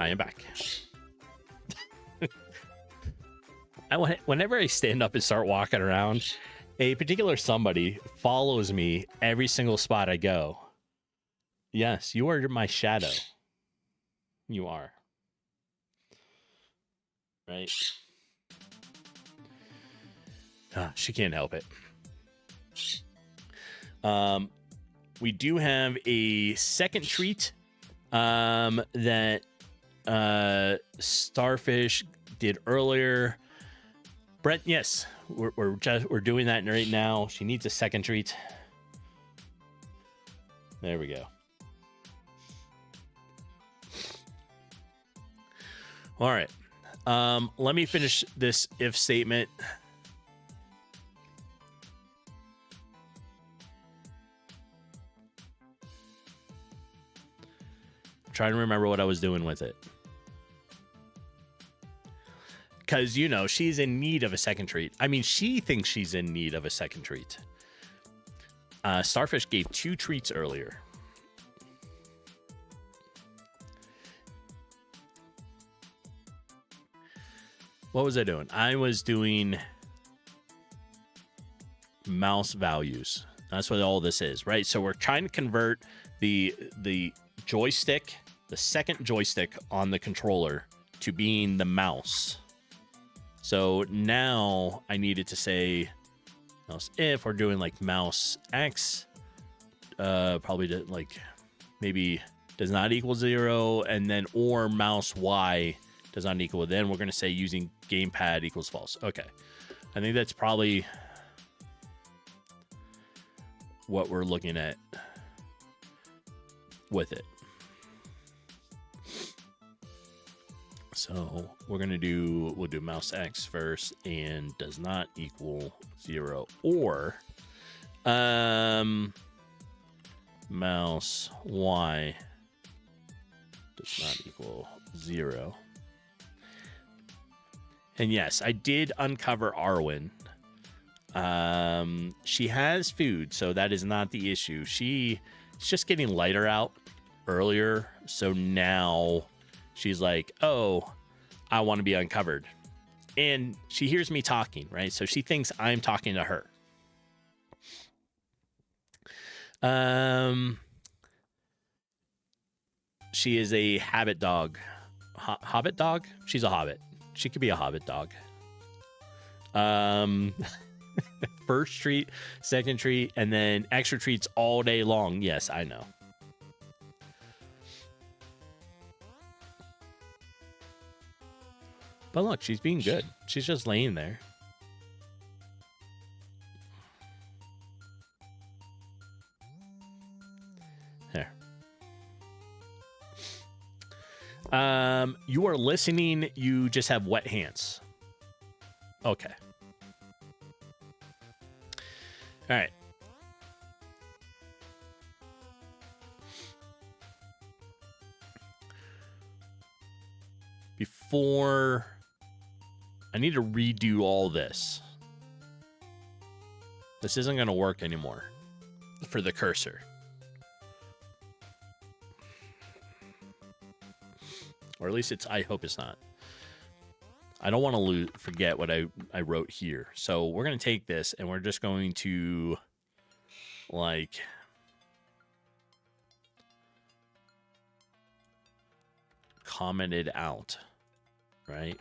I am back. Whenever I stand up and start walking around, a particular somebody follows me every single spot I go. Yes, you are my shadow. You are. Right? She can't help it. We do have a second treat that Starfish did earlier. Brent, yes, we're doing that right now. She needs a second treat. There we go. All right. Let me finish this if statement. I'm trying to remember what I was doing with it. Because, you know, she's in need of a second treat. I mean, she thinks she's in need of a second treat. Starfish gave 2 treats earlier. What was I doing? I was doing mouse values. That's what all this is, right? So we're trying to convert the joystick, the second joystick on the controller, to being the mouse. So now I needed to say mouse if we're doing like mouse X, probably like maybe does not equal 0, and then or mouse Y does not equal. Then we're going to say using gamepad equals false. Okay, I think that's probably what we're looking at with it. So we'll do mouse X first and does not equal 0, or mouse Y does not equal 0. And yes, I did uncover Arwen. She has food, so that is not the issue. She's just getting lighter out earlier, so now she's like, oh, I want to be uncovered. And she hears me talking, right? So she thinks I'm talking to her. She is a habit dog. Hobbit dog? She's a hobbit. She could be a hobbit dog. First treat, second treat, and then extra treats all day long. Yes, I know. But look, she's being good. She's just laying there. There. You are listening. You just have wet hands. Okay. All right. Before I need to redo all this. This isn't going to work anymore for the cursor. Or at least I hope it's not. I don't want to forget what I wrote here. So we're going to take this and we're just going to like comment it out, right?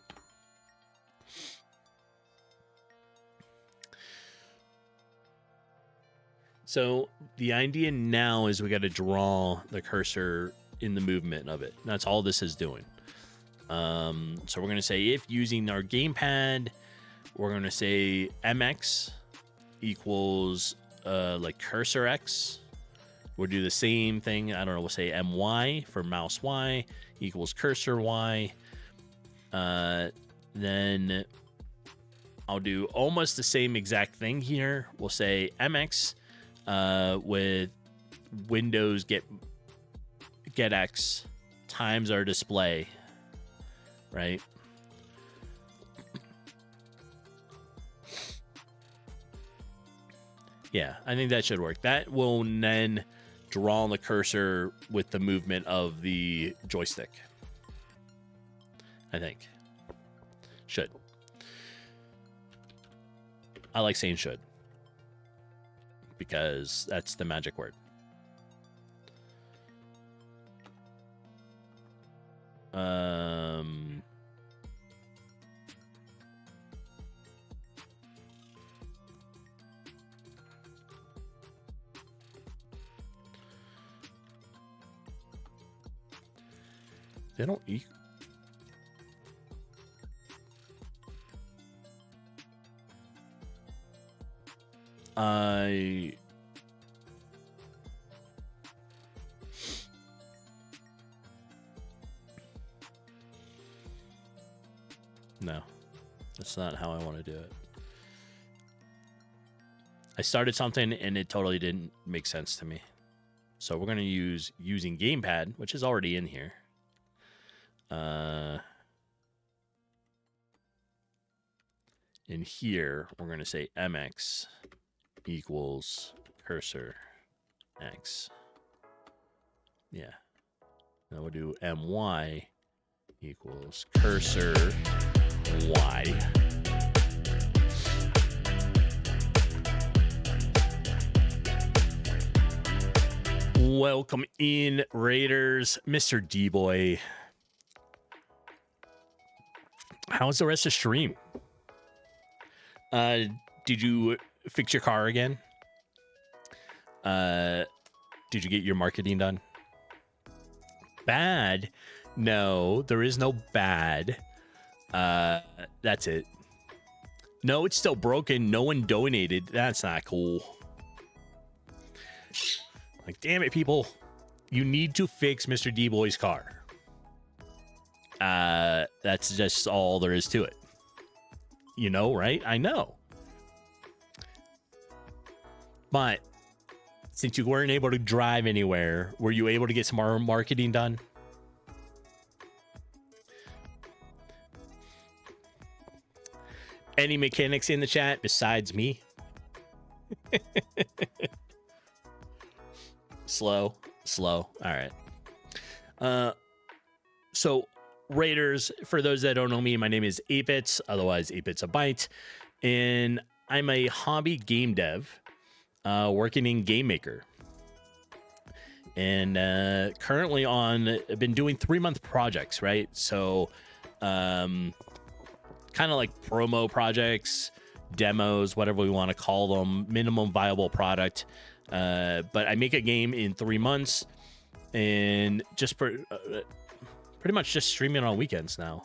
So the idea now is we got to draw the cursor in the movement of it. That's all this is doing. So we're going to say if using our gamepad, we're going to say MX equals like cursor X. We'll do the same thing. I don't know. We'll say MY for mouse Y equals cursor Y. Then I'll do almost the same exact thing here. We'll say MX with Windows get X times our display, right? Yeah, I think that should work. That will then draw on the cursor with the movement of the joystick. I think. Should. I like saying should. Because that's the magic word. They don't eat. No, that's not how I want to do it. I started something and it totally didn't make sense to me. So we're going to use using gamepad, which is already in here. In here, we're going to say mx equals cursor x. Yeah. Now we'll do my equals cursor y. Welcome in, Raiders. Mr. D-Boy. How's the rest of the stream? Did you fix your car again? Did you get your marketing done? Bad? No, there is no bad. That's it. No, it's still broken. No one donated. That's not cool. Like, damn it, people. You need to fix Mr. D-Boy's car. That's just all there is to it. You know, right? I know. But since you weren't able to drive anywhere, were you able to get some more marketing done? Any mechanics in the chat besides me? Slow. All right. So Raiders, for those that don't know me, my name is 8bits, otherwise 8BitsaByte, and I'm a hobby game dev working in GameMaker. And currently I've been doing 3-month projects, right? So kind of like promo projects, demos, whatever we want to call them, minimum viable product. But I make a game in 3 months and just pretty much just streaming on weekends now.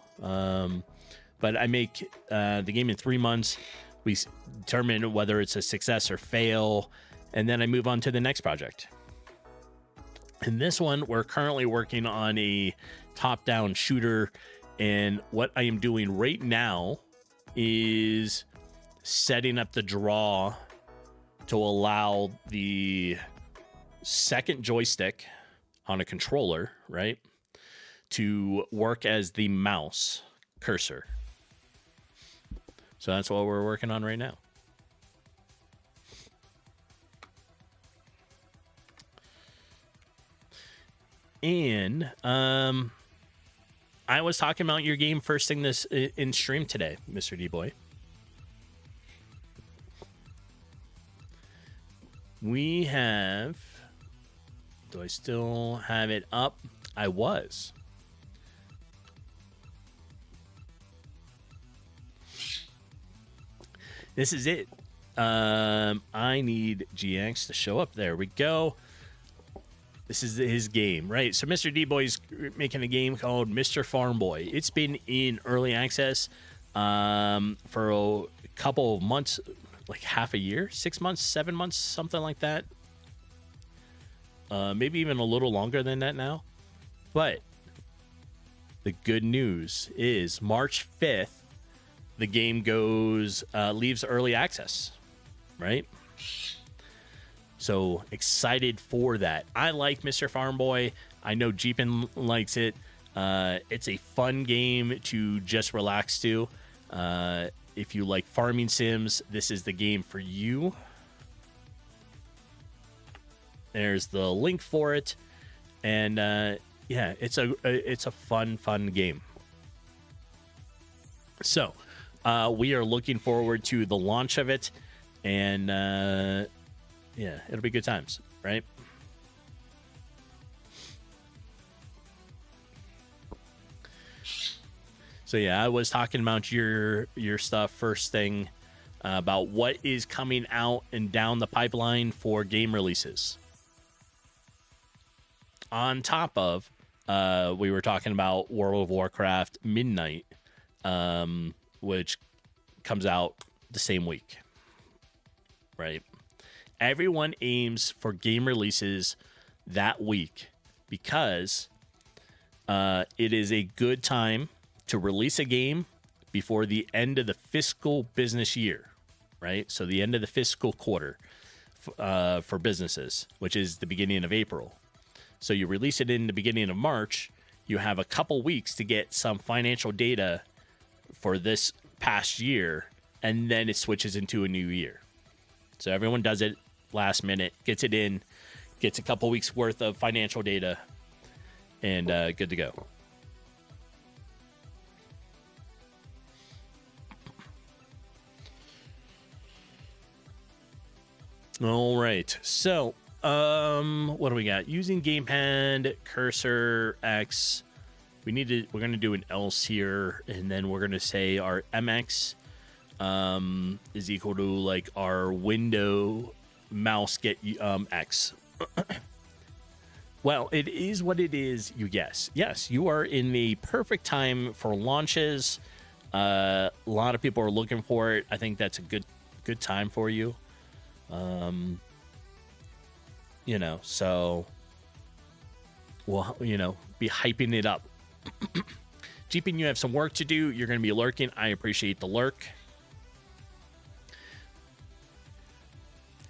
But I make the game in 3 months. We determine whether it's a success or fail, and then I move on to the next project. In this one, we're currently working on a top-down shooter, and what I am doing right now is setting up the draw to allow the second joystick on a controller, right, to work as the mouse cursor. So that's what we're working on right now. And I was talking about your game first thing this in stream today, Mr. D-Boy. We have... Do I still have it up? I was. This is it. I need GX to show up. There we go. This is his game, right? So Mr. D-Boy's making a game called Mr. Farm Boy. It's been in early access for a couple of months, like half a year, 6 months, 7 months, something like that. Maybe even a little longer than that now. But the good news is March 5th, the game leaves early access, right? So excited for that. I like Mr. Farm Boy. I know Jeepin likes it. It's a fun game to just relax to. If you like farming sims, this is the game for you. There's the link for it. And yeah, it's a fun game. So we are looking forward to the launch of it, and yeah, it'll be good times, right? So yeah, I was talking about your stuff first thing about what is coming out and down the pipeline for game releases. On top of, we were talking about World of Warcraft Midnight, which comes out the same week, right? Everyone aims for game releases that week because it is a good time to release a game before the end of the fiscal business year, right? So the end of the fiscal quarter for businesses, which is the beginning of April. So you release it in the beginning of March, you have a couple weeks to get some financial data for this past year, and then it switches into a new year. So everyone does it last minute, gets it in, gets a couple weeks worth of financial data, and good to go. All right. So, what do we got? Using gamepad, cursor, X. We're going to do an else here, and then we're going to say our MX is equal to like our window mouse get X. Well, it is what it is, you guess. Yes, you are in the perfect time for launches. A lot of people are looking for it. I think that's a good time for you. So we'll, be hyping it up. Jeeping, you have some work to do. You're going to be lurking. I appreciate the lurk.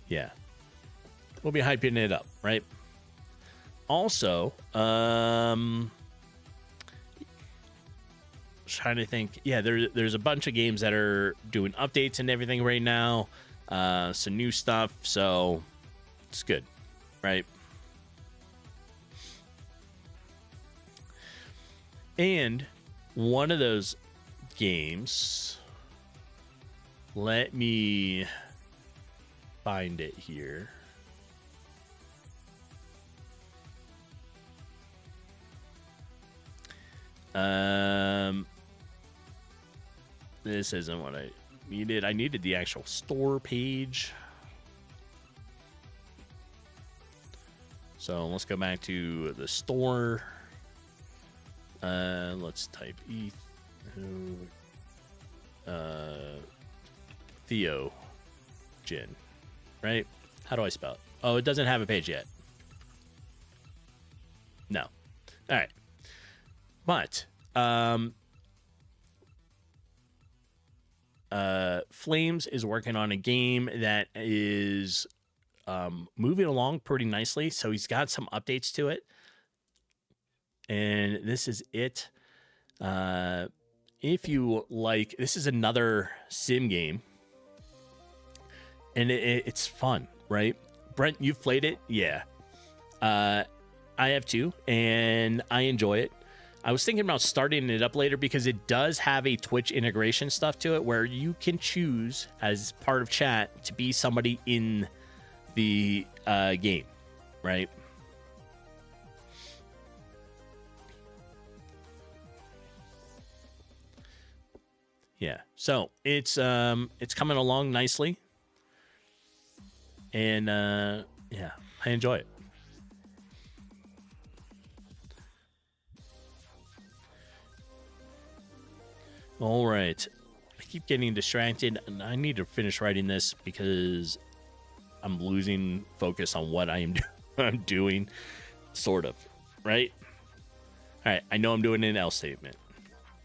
Yeah. We'll be hyping it up, right? Also, trying to think. Yeah, there's a bunch of games that are doing updates and everything right now. Some new stuff, so it's good, right? And one of those games, let me find it here. This isn't what I needed. I needed the actual store page. So let's go back to the store. Let's type Theo Jin, right? How do I spell it? Oh, it doesn't have a page yet. No. All right. But Flames is working on a game that is moving along pretty nicely. So he's got some updates to it. And this is it. If you like, this is another sim game. And it's fun, right? Brent, you've played it? Yeah. I have too, and I enjoy it. I was thinking about starting it up later because it does have a Twitch integration stuff to it where you can choose as part of chat to be somebody in the game, right? Yeah, so it's coming along nicely, and yeah, I enjoy it. All right, I keep getting distracted, and I need to finish writing this because I'm losing focus on what I'm doing, sort of, right? All right, I know I'm doing an else statement,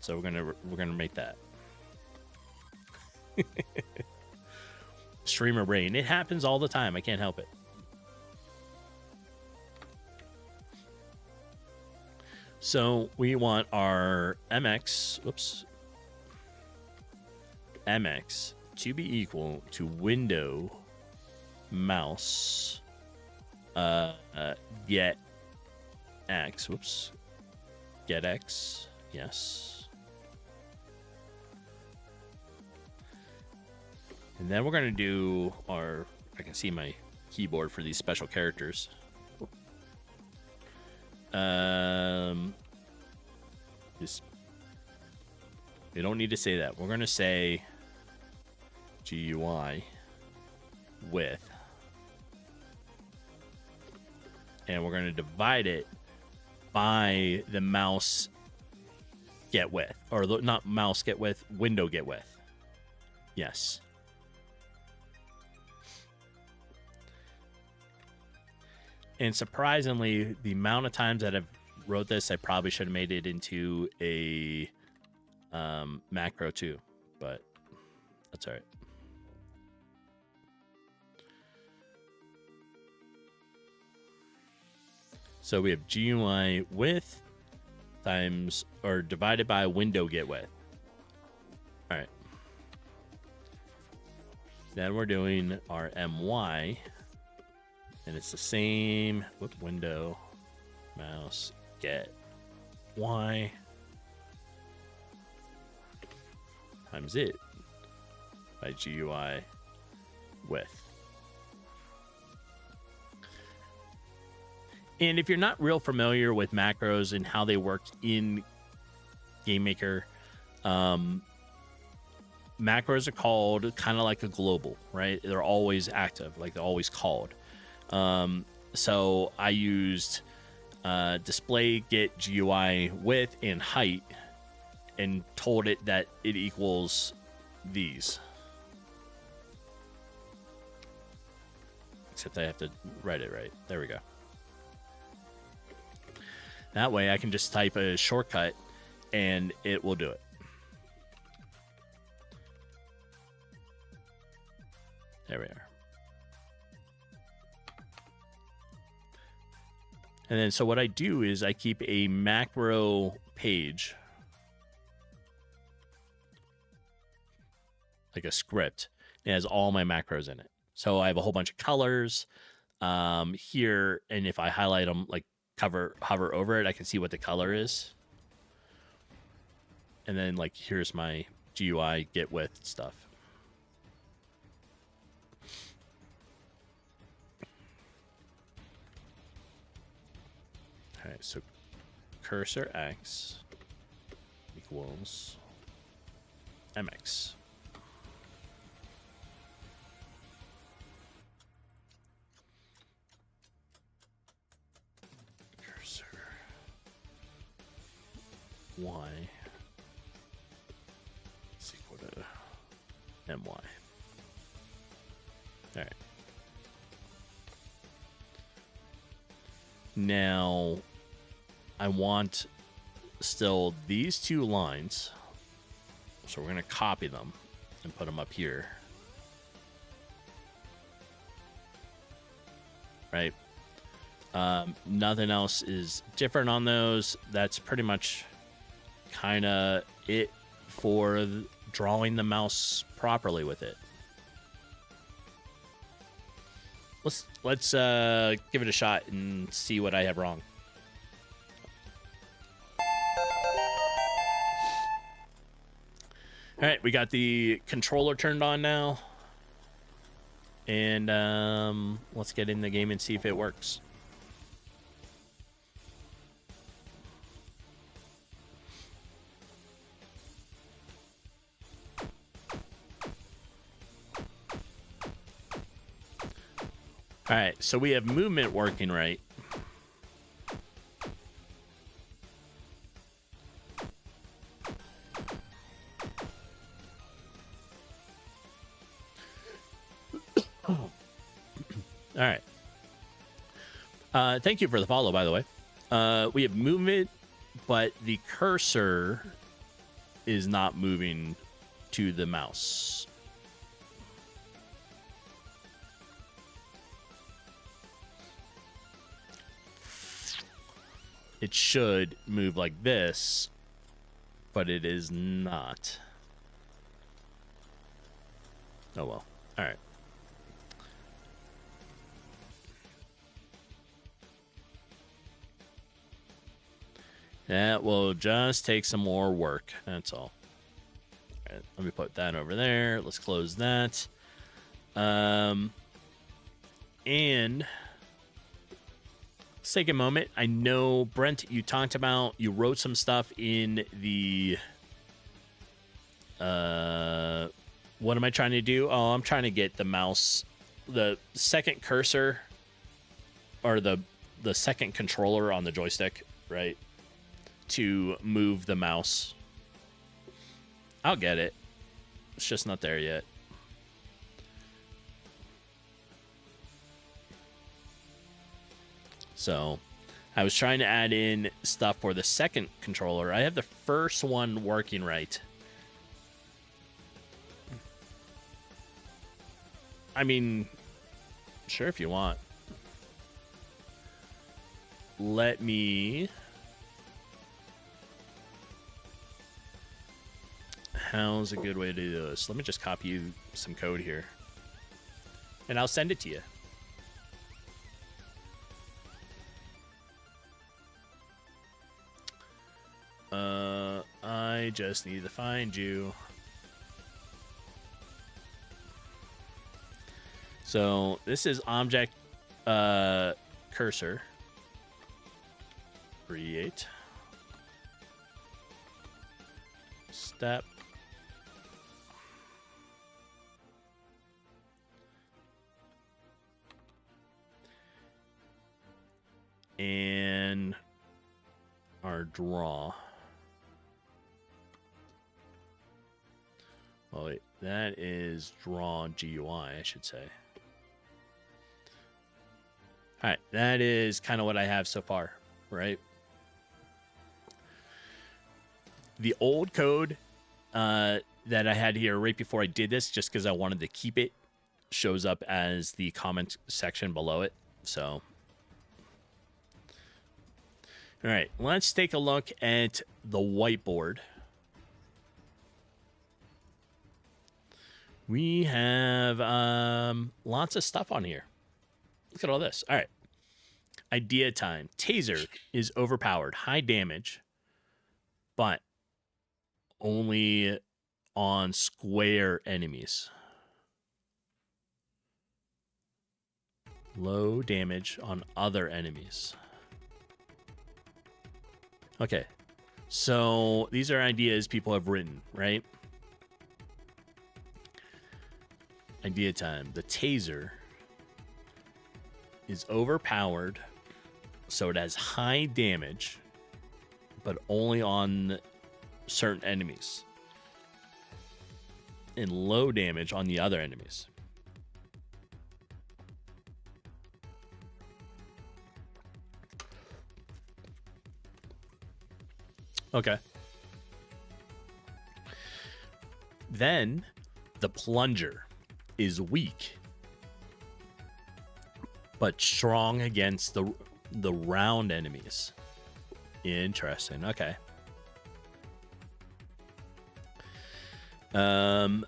so we're gonna make that. Streamer brain. It happens all the time. I can't help it. So we want our MX to be equal to window mouse get X. Get X. Yes. And then we're going to do our, I can see my keyboard for these special characters. Just, we don't need to say that. We're going to say GUI width. And we're going to divide it by the mouse get width, or not mouse get width, window get width. Yes. And surprisingly, the amount of times that I've wrote this, I probably should have made it into a macro too, but that's all right. So we have GUI width times, or divided by window get width. All right. Then we're doing our MY, and it's the same with window, mouse, get Y times it by GUI width. And if you're not real familiar with macros and how they work in GameMaker, macros are called kind of like a global, right? They're always active, like they're always called. So I used display get GUI width and height and told it that it equals these. Except I have to write it right. There we go. That way I can just type a shortcut and it will do it. There we are. And then so what I do is I keep a macro page, like a script. It has all my macros in it. So I have a whole bunch of colors here, and if I highlight them, like hover over it, I can see what the color is. And then like here's my GUI get width stuff. All right, so cursor X equals MX. Cursor Y is equal to MY. All right. Now I want still these two lines, so we're going to copy them and put them up here. Right? Nothing else is different on those. That's pretty much kind of it for drawing the mouse properly with it. Let's give it a shot and see what I have wrong. All right, we got the controller turned on now. And let's get in the game and see if it works. All right, so we have movement working right. All right. Thank you for the follow, by the way. We have movement, but the cursor is not moving to the mouse. It should move like this, but it is not. Oh, well. All right. That will just take some more work. That's all. All right, let me put that over there. Let's close that. And let's take a moment. I know, Brent, you talked about, you wrote some stuff in the, what am I trying to do? Oh, I'm trying to get the mouse, the second cursor, or the second controller on the joystick, right, to move the mouse. I'll get it. It's just not there yet. So I was trying to add in stuff for the second controller. I have the first one working right. I mean, sure, if you want. Let me... How's a good way to do this? Let me just copy you some code here. And I'll send it to you. I just need to find you. So this is object cursor. Create. Step. And our draw. Oh, wait, that is draw GUI, I should say. All right, that is kind of what I have so far, right? The old code that I had here right before I did this, just because I wanted to keep it, shows up as the comment section below it. So, all right, let's take a look at the whiteboard. We have lots of stuff on here. Look at all this. All right. Idea time. Taser is overpowered. High damage, but only on square enemies. Low damage on other enemies. Okay. So these are ideas people have written, right? Idea time. The taser is overpowered, so it has high damage, but only on certain enemies, and low damage on the other enemies. Okay. Then the plunger is weak, but strong against the round enemies. Interesting. Okay. The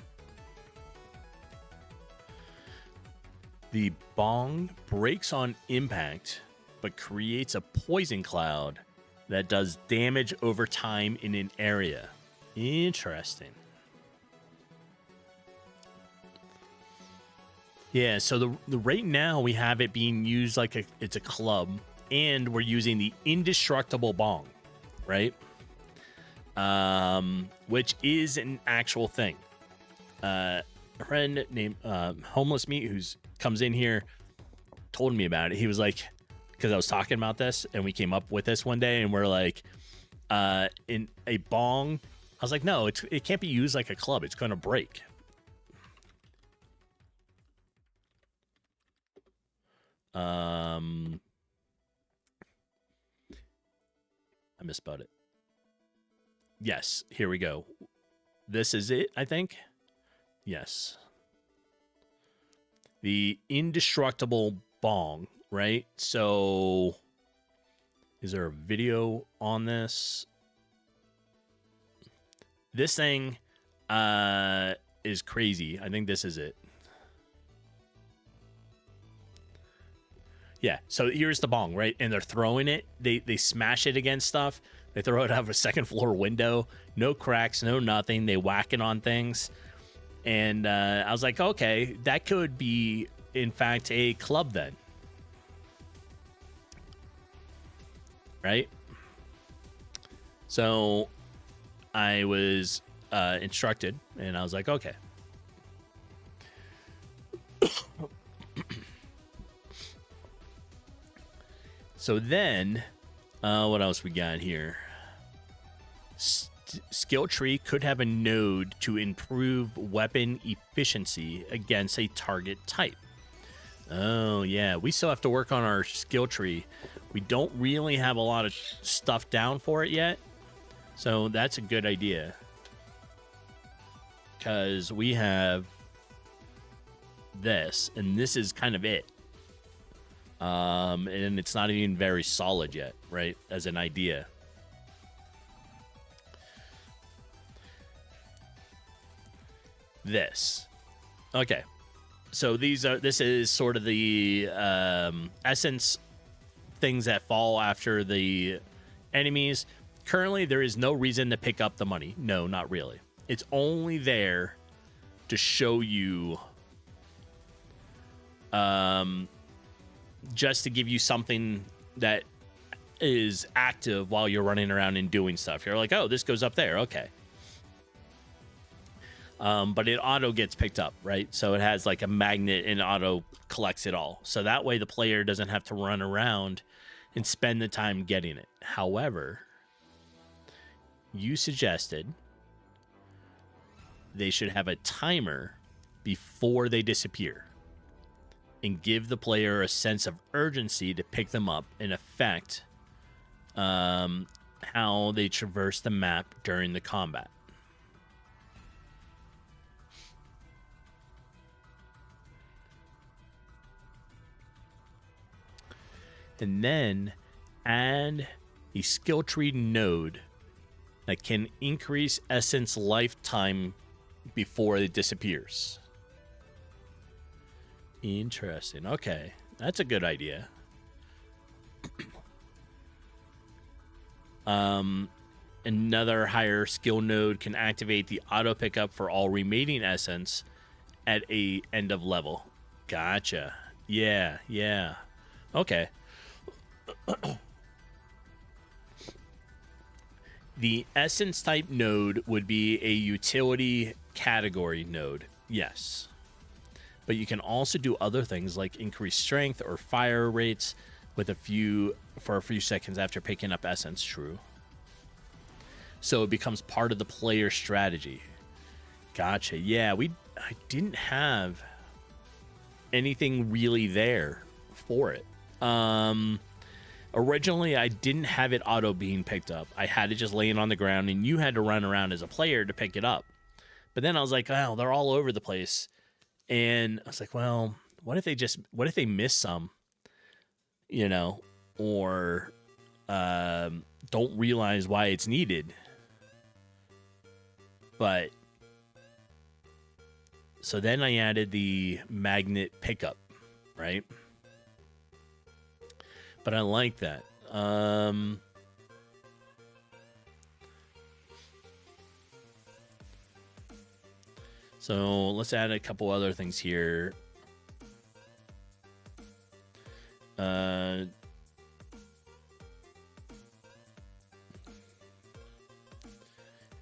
bong breaks on impact, but creates a poison cloud that does damage over time in an area. Interesting. Yeah, so the right now we have it being used like it's a club, and we're using the indestructible bong, right? Which is an actual thing. A friend named Homeless Meat, who's comes in here, told me about it. He was like, because I was talking about this, and we came up with this one day, and we're like, in a bong. I was like, no, it can't be used like a club. It's going to break. I misspelled it. Yes, here we go. This is it, I think. Yes. The indestructible bong, right? So, is there a video on this? This thing is crazy. I think this is it. Yeah, so here's the bong, right? And they're throwing it. They smash it against stuff. They throw it out of a second floor window. No cracks, no nothing. They whack it on things. And I was like, okay, that could be, in fact, a club then. Right? So I was instructed, and I was like, okay. So then, what else we got here? Skill tree could have a node to improve weapon efficiency against a target type. Oh, yeah. We still have to work on our skill tree. We don't really have a lot of stuff down for it yet. So that's a good idea. Because we have this, and this is kind of it. And it's not even very solid yet, right? As an idea. This. Okay. So this is sort of the essence things that fall after the enemies. Currently, there is no reason to pick up the money. No, not really. It's only there to show you, just to give you something that is active while you're running around and doing stuff. You're like, oh, this goes up there. Okay. But it auto gets picked up, right? So it has like a magnet and auto collects it all. So that way the player doesn't have to run around and spend the time getting it. However, you suggested they should have a timer before they disappear and give the player a sense of urgency to pick them up and affect how they traverse the map during the combat. And then add a skill tree node that can increase essence lifetime before it disappears. Interesting. Okay, that's a good idea. Another higher skill node can activate the auto pickup for all remaining essence at a end of level. Gotcha. Yeah. Okay. The essence type node would be a utility category node. Yes. But you can also do other things like increase strength or fire rates for a few seconds after picking up essence. True. So it becomes part of the player strategy. Gotcha. Yeah, I didn't have anything really there for it. Originally, I didn't have it auto being picked up. I had it just laying on the ground, and you had to run around as a player to pick it up. But then I was like, oh, they're all over the place. And I was like, well, what if they miss some, or don't realize why it's needed. But so then I added the magnet pickup, right? But I like that. So let's add a couple other things here.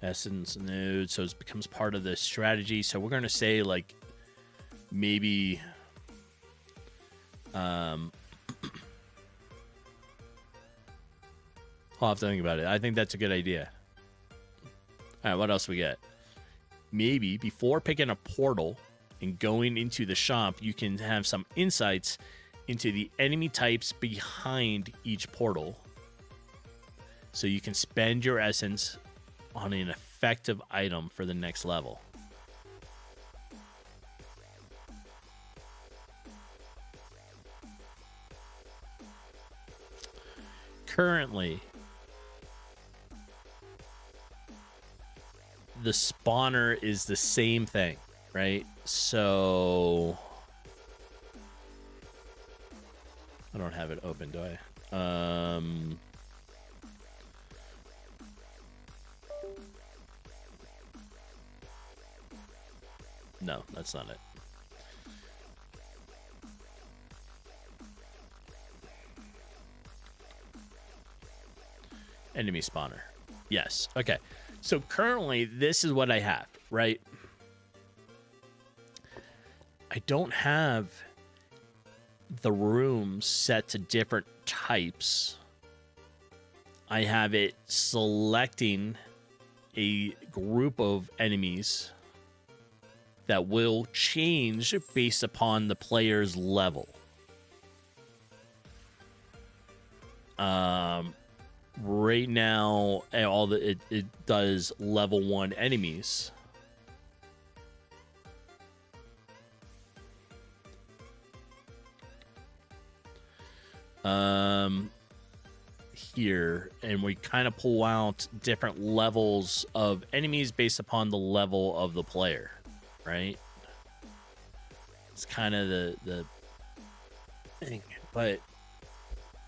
Essence node, so it becomes part of the strategy. So we're going to say like maybe I'll have to think about it. I think that's a good idea. All right, what else we got? Maybe before picking a portal and going into the shop, you can have some insights into the enemy types behind each portal. So you can spend your essence on an effective item for the next level. Currently, the spawner is the same thing, right? So I don't have it open, do I? No, that's not it. Enemy spawner. Yes. Okay. So currently, this is what I have, right? I don't have the rooms set to different types. I have it selecting a group of enemies that will change based upon the player's level. Right now, it does level 1 enemies. Here, and we kind of pull out different levels of enemies based upon the level of the player, right? It's kind of the thing, but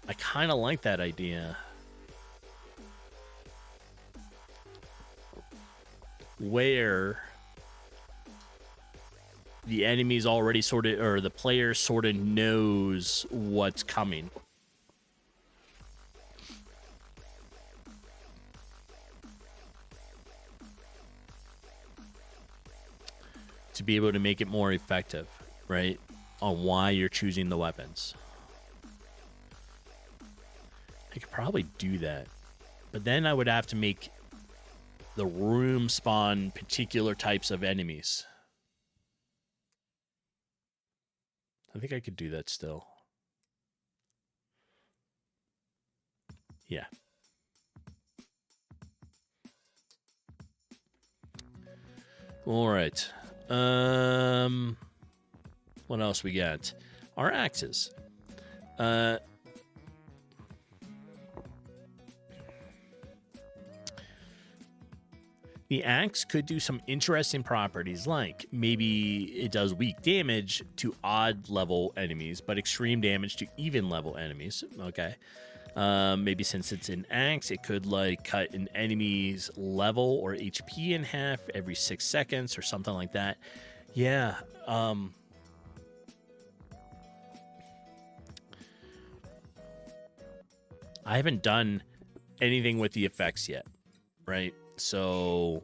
I kind of like that idea. Where the enemy's already sort of, or the player sort of knows what's coming. To be able to make it more effective, right? On why you're choosing the weapons. I could probably do that. But then I would have to make the room spawn particular types of enemies. I think I could do that still. Yeah. All right. What else we got? Our axes. The axe could do some interesting properties, like maybe it does weak damage to odd level enemies, but extreme damage to even level enemies. Okay. Maybe since it's an axe, it could like cut an enemy's level or HP in half every 6 seconds or something like that. Yeah. I haven't done anything with the effects yet, right? So,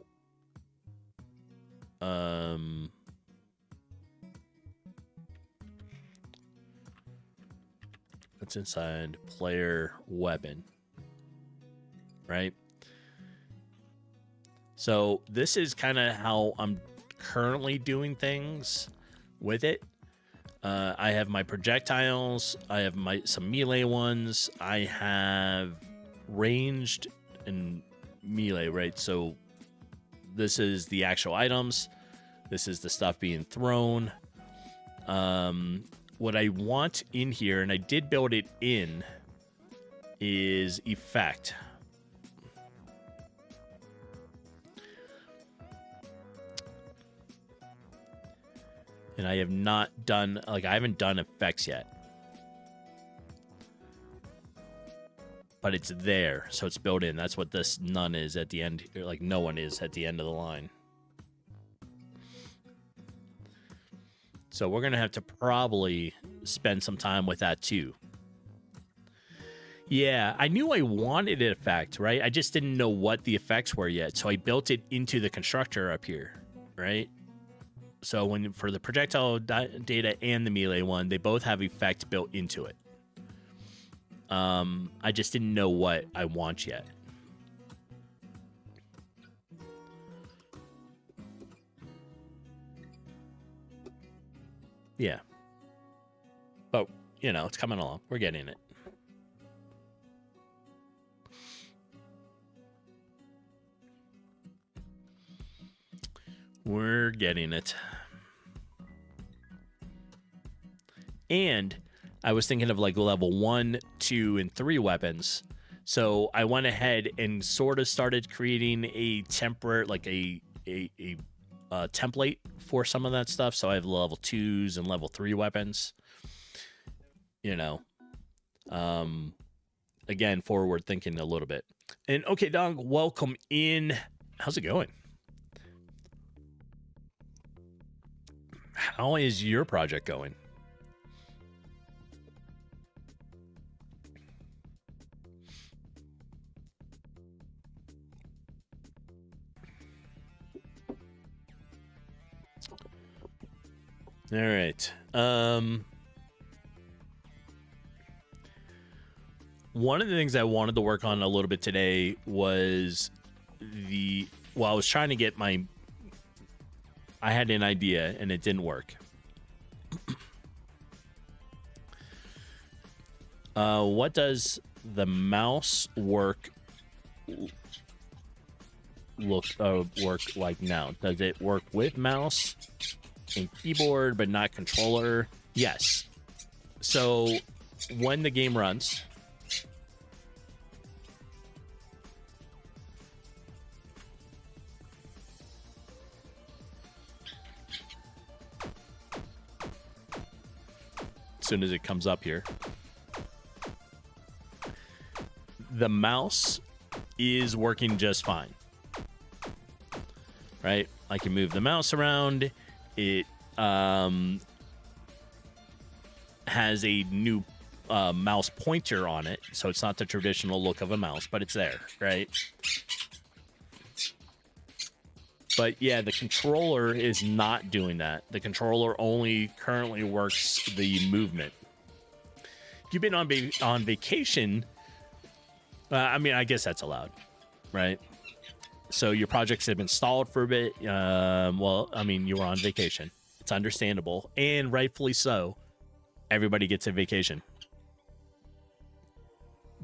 what's inside player weapon, right? So this is kind of how I'm currently doing things with it. I have my projectiles. I have some melee ones. I have ranged and melee, right? So this is the actual items. This is the stuff being thrown. What I want in here, and I did build it in, is effect. And I have not done, like, I haven't done effects yet. But it's there, so it's built in. That's what this none is at the end, like no one is at the end of the line. So we're going to have to probably spend some time with that too. Yeah, I knew I wanted an effect, right? I just didn't know what the effects were yet. So I built it into the constructor up here, right? So for the projectile data and the melee one, they both have effect built into it. I just didn't know what I want yet. Yeah. But, you know, it's coming along. We're getting it. We're getting it. And I was thinking of like level 1, 2, and 3 weapons. So I went ahead and sort of started creating a template, like a template for some of that stuff. So I have level 2s and level 3 weapons. You know, again, forward thinking a little bit. And okay, dog, welcome in. How's it going? How is your project going? All right. One of the things I wanted to work on a little bit today was I was trying to get I had an idea and it didn't work. What does the mouse work like now? Does it work with mouse and keyboard but not controller? Yes. So when the game runs, as soon as it comes up here, the mouse is working just fine, right? I can move the mouse around. It has a new mouse pointer on it, so it's not the traditional look of a mouse, but it's there, right? But yeah, the controller is not doing that. The controller only currently works the movement. If you've been on vacation, I mean, I guess that's allowed, right? So your projects have been stalled for a bit. Well, I mean, you were on vacation. It's understandable, and rightfully so. Everybody gets a vacation.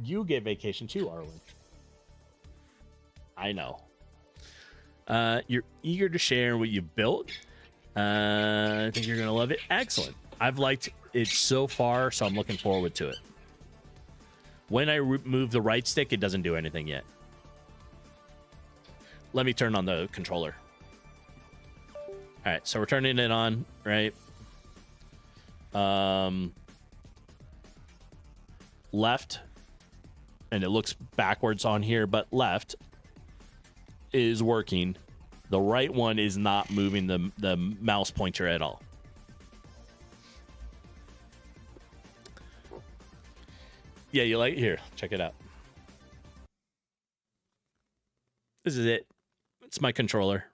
You get vacation too, Arlen. I know. You're eager to share what you built. I think you're going to love it. Excellent. I've liked it so far, so I'm looking forward to it. When I move the right stick, it doesn't do anything yet. Let me turn on the controller. All right, so we're turning it on, right? Left, and it looks backwards on here, but left is working. The right one is not moving the mouse pointer at all. Yeah, you like it? Here, check it out. This is it. It's my controller.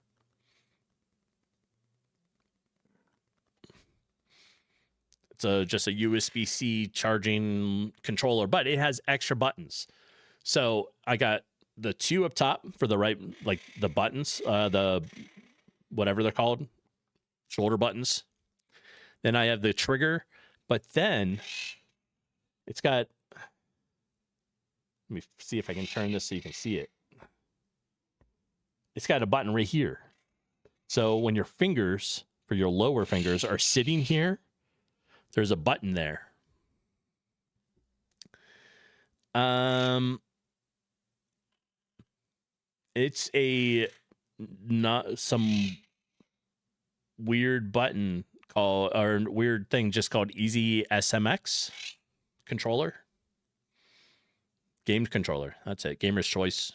It's just a USB-C charging controller, but it has extra buttons. So I got the two up top for the right, like the buttons, the whatever they're called, shoulder buttons. Then I have the trigger, but then it's got, let me see if I can turn this so you can see it. It's got a button right here. So when your fingers, for your lower fingers, are sitting here, there's a button there. It's not some weird button called, or weird thing just called Easy SMX controller. Game controller. That's it. Gamer's choice.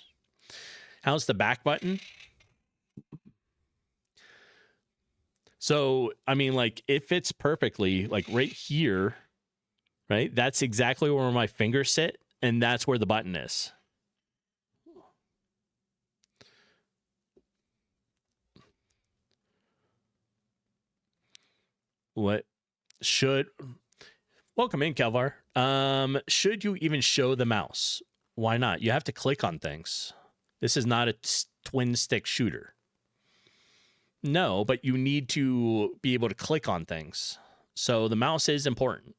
How's the back button? So, I mean, like, it fits perfectly, like right here, right? That's exactly where my fingers sit, and that's where the button is. What should... Welcome in, Kelvar. Should you even show the mouse? Why not? You have to click on things. This is not a twin stick shooter. No, but you need to be able to click on things. So the mouse is important.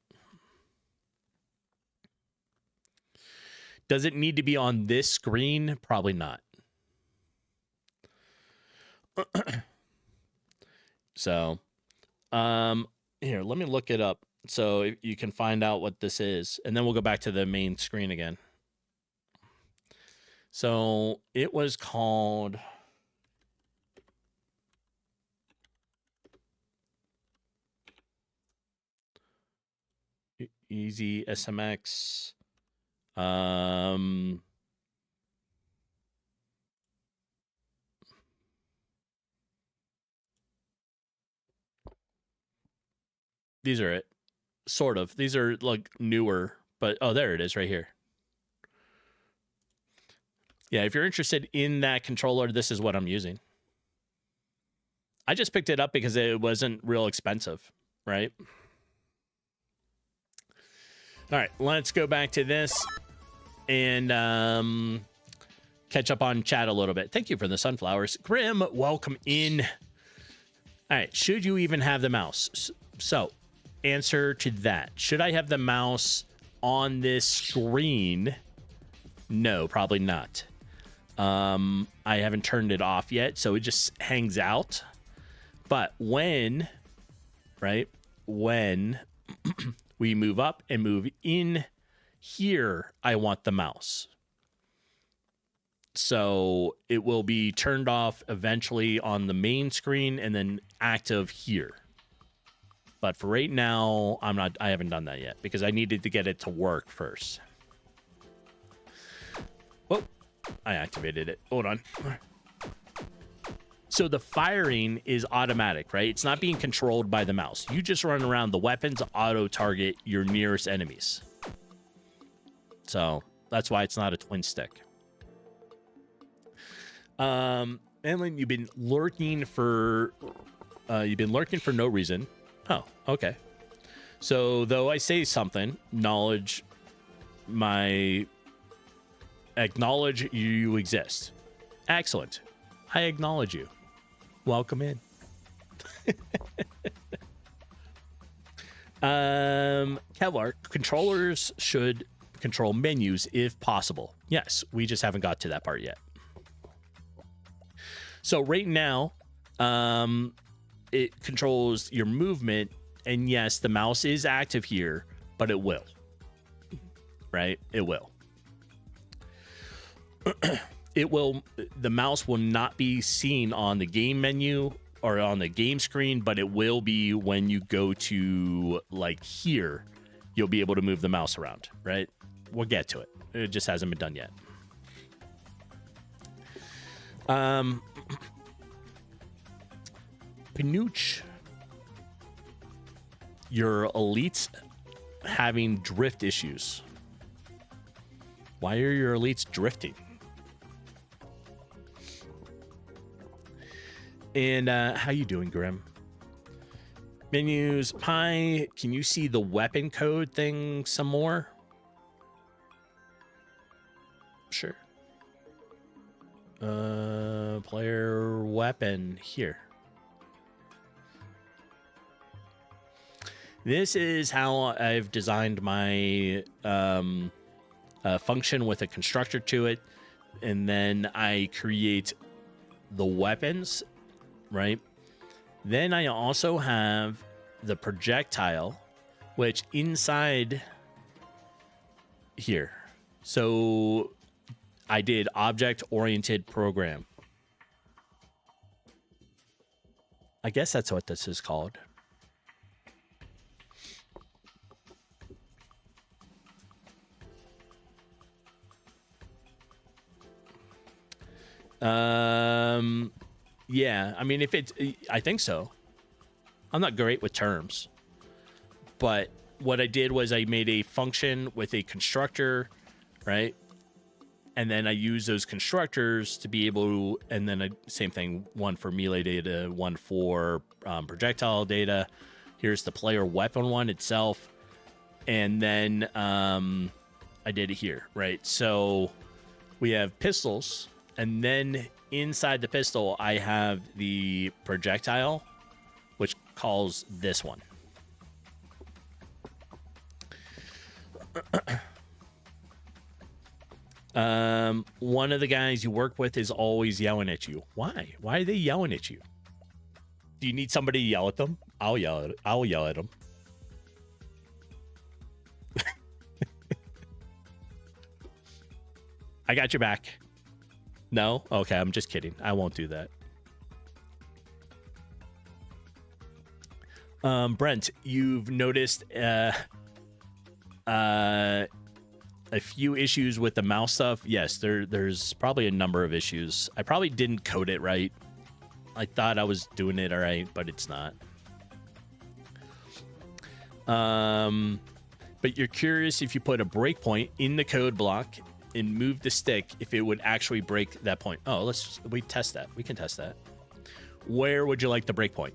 Does it need to be on this screen? Probably not. So, here, let me look it up so you can find out what this is, and then we'll go back to the main screen again. So it was called... Easy SMX. These are it. Sort of. These are like newer, but oh, there it is right here. Yeah, if you're interested in that controller, this is what I'm using. I just picked it up because it wasn't real expensive, right? All right, let's go back to this and catch up on chat a little bit. Thank you for the sunflowers. Grim, welcome in. All right, should you even have the mouse? So, answer to that. Should I have the mouse on this screen? No, probably not. I haven't turned it off yet, so it just hangs out. But when, right, when we move up and move in here, I want the mouse. So it will be turned off eventually on the main screen and then active here. But for right now, I haven't done that yet because I needed to get it to work first. Oh, I activated it. Hold on. So the firing is automatic, right? It's not being controlled by the mouse. You just run around. The weapons auto-target your nearest enemies. So that's why it's not a twin stick. Anlin, you've been lurking for no reason. Oh, okay. So though I say something, acknowledge you exist. Excellent. I acknowledge you. Welcome in. Kevlar, controllers should control menus if possible. Yes, we just haven't got to that part yet. So right now, it controls your movement, and yes, the mouse is active here, but it will. Right? It will. The mouse will not be seen on the game menu or on the game screen, but it will be when you go to like here, you'll be able to move the mouse around, right? We'll get to it. It just hasn't been done yet. Pinooch, your elites having drift issues. Why are your elites drifting? And how you doing, Grim? Menus, Pi, can you see the weapon code thing some more? Sure. Player weapon here. This is how I've designed my function with a constructor to it. And then I create the weapons, right? Then I also have the projectile, which inside here. So I did object-oriented program. I guess that's what this is called. Yeah, I mean, I think so. I'm not great with terms, but what I did was I made a function with a constructor, right? And then I use those constructors to be able to, and then same thing, one for melee data, one for projectile data. Here's the player weapon one itself. And then I did it here, right? So we have pistols, and then inside the pistol, I have the projectile, which calls this one. One of the guys you work with is always yelling at you. Why? Why are they yelling at you? Do you need somebody to yell at them? I'll yell at them. I got your back. No? Okay, I'm just kidding. I won't do that. Brent, you've noticed a few issues with the mouse stuff. Yes, there's probably a number of issues. I probably didn't code it right. I thought I was doing it all right, but it's not. But you're curious if you put a breakpoint in the code block and move the stick, if it would actually break that point. Oh, we test that. We can test that. Where would you like the breakpoint?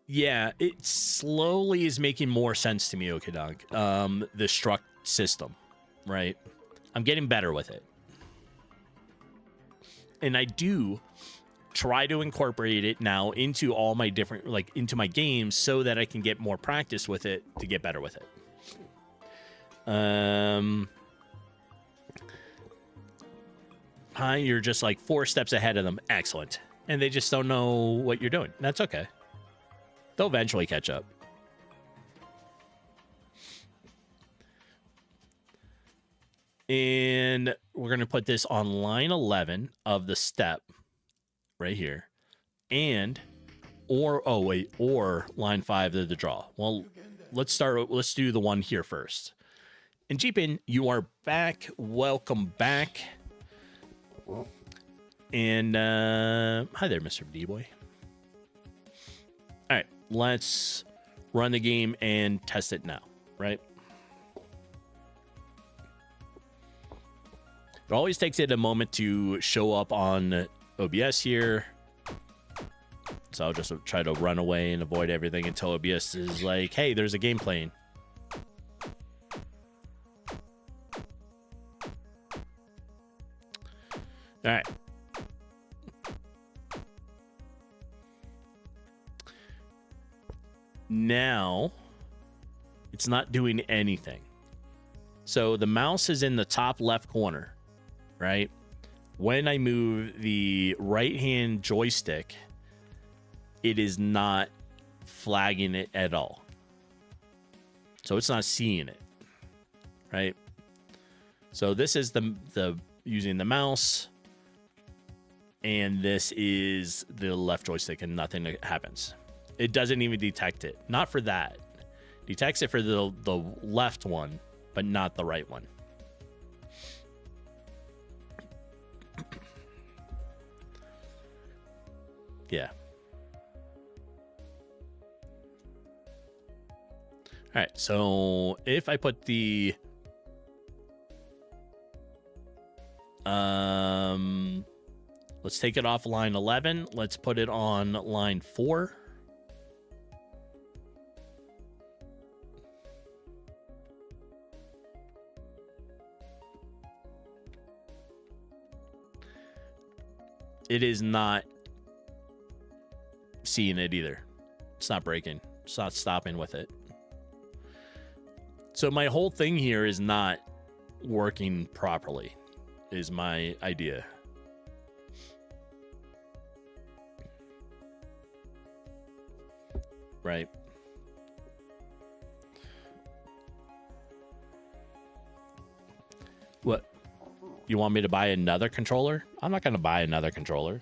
Yeah, it slowly is making more sense to me, Okidog. The struct system, right? I'm getting better with it. And I do try to incorporate it now into all my different, like, into my games so that I can get more practice with it to get better with it. Hi, you're just like 4 steps ahead of them. Excellent. And they just don't know what you're doing. That's okay. They'll eventually catch up. And we're going to put this on line 11 of the step right here. Or line 5 of the draw. Well, let's do the one here first. And Jeepin, you are back. Welcome back. And hi there, Mr. D-Boy. All right, let's run the game and test it now, right? It always takes it a moment to show up on OBS here. So I'll just try to run away and avoid everything until OBS is like, hey, there's a game playing. All right. Now, it's not doing anything. So the mouse is in the top left corner, right? When I move the right-hand joystick, it is not flagging it at all. So it's not seeing it, right? So this is the using the mouse, and this is the left joystick, and nothing happens. It doesn't even detect it. Not for that. Detects it for the left one, but not the right one. Yeah. All right, so if I put the let's take it off line 11. Let's put it on line 4. It is not seeing it either. It's not breaking. It's not stopping with it. So my whole thing here is not working properly, is my idea. Right. What? You want me to buy another controller? I'm not going to buy another controller.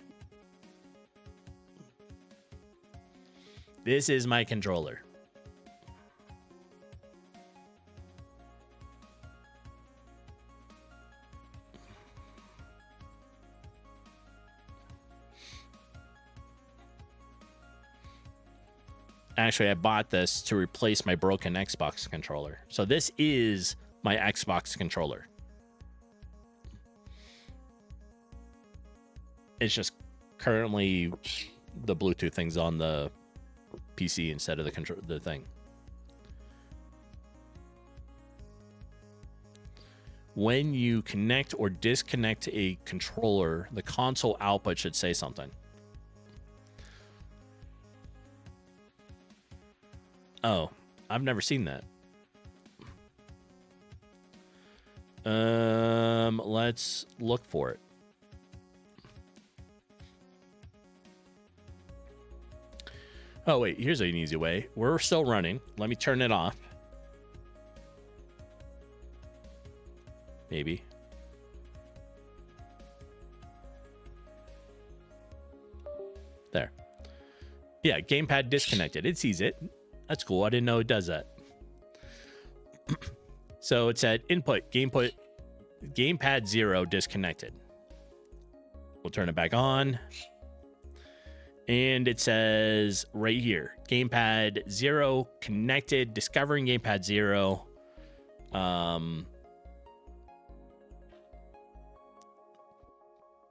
This is my controller. Actually, I bought this to replace my broken Xbox controller. So this is my Xbox controller. It's just currently the Bluetooth thing's on the PC instead of the thing. When you connect or disconnect a controller, the console output should say something. Oh, I've never seen that. Let's look for it. Oh, wait, here's an easy way. We're still running. Let me turn it off. Maybe. There. Yeah, gamepad disconnected. It sees it. That's cool. I didn't know it does that. So it said input, gamepad 0 disconnected. We'll turn it back on. And it says right here, Gamepad 0 connected, discovering Gamepad 0.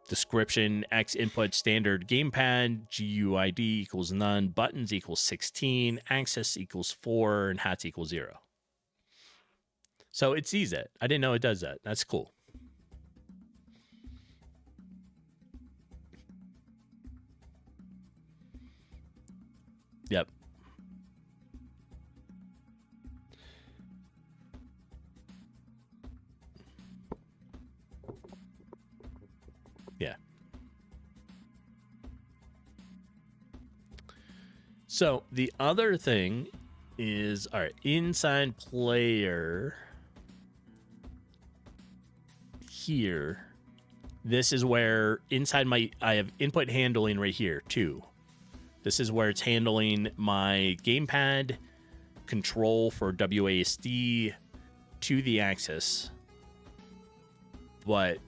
Description, X input standard gamepad, GUID equals none, buttons equals 16, axis equals 4, and hats equals 0. So it sees it. I didn't know it does that. That's cool. Yep. Yeah. So the other thing is, all right, inside player here. This is where inside I have input handling right here too. This is where it's handling my gamepad control for WASD to the axis. But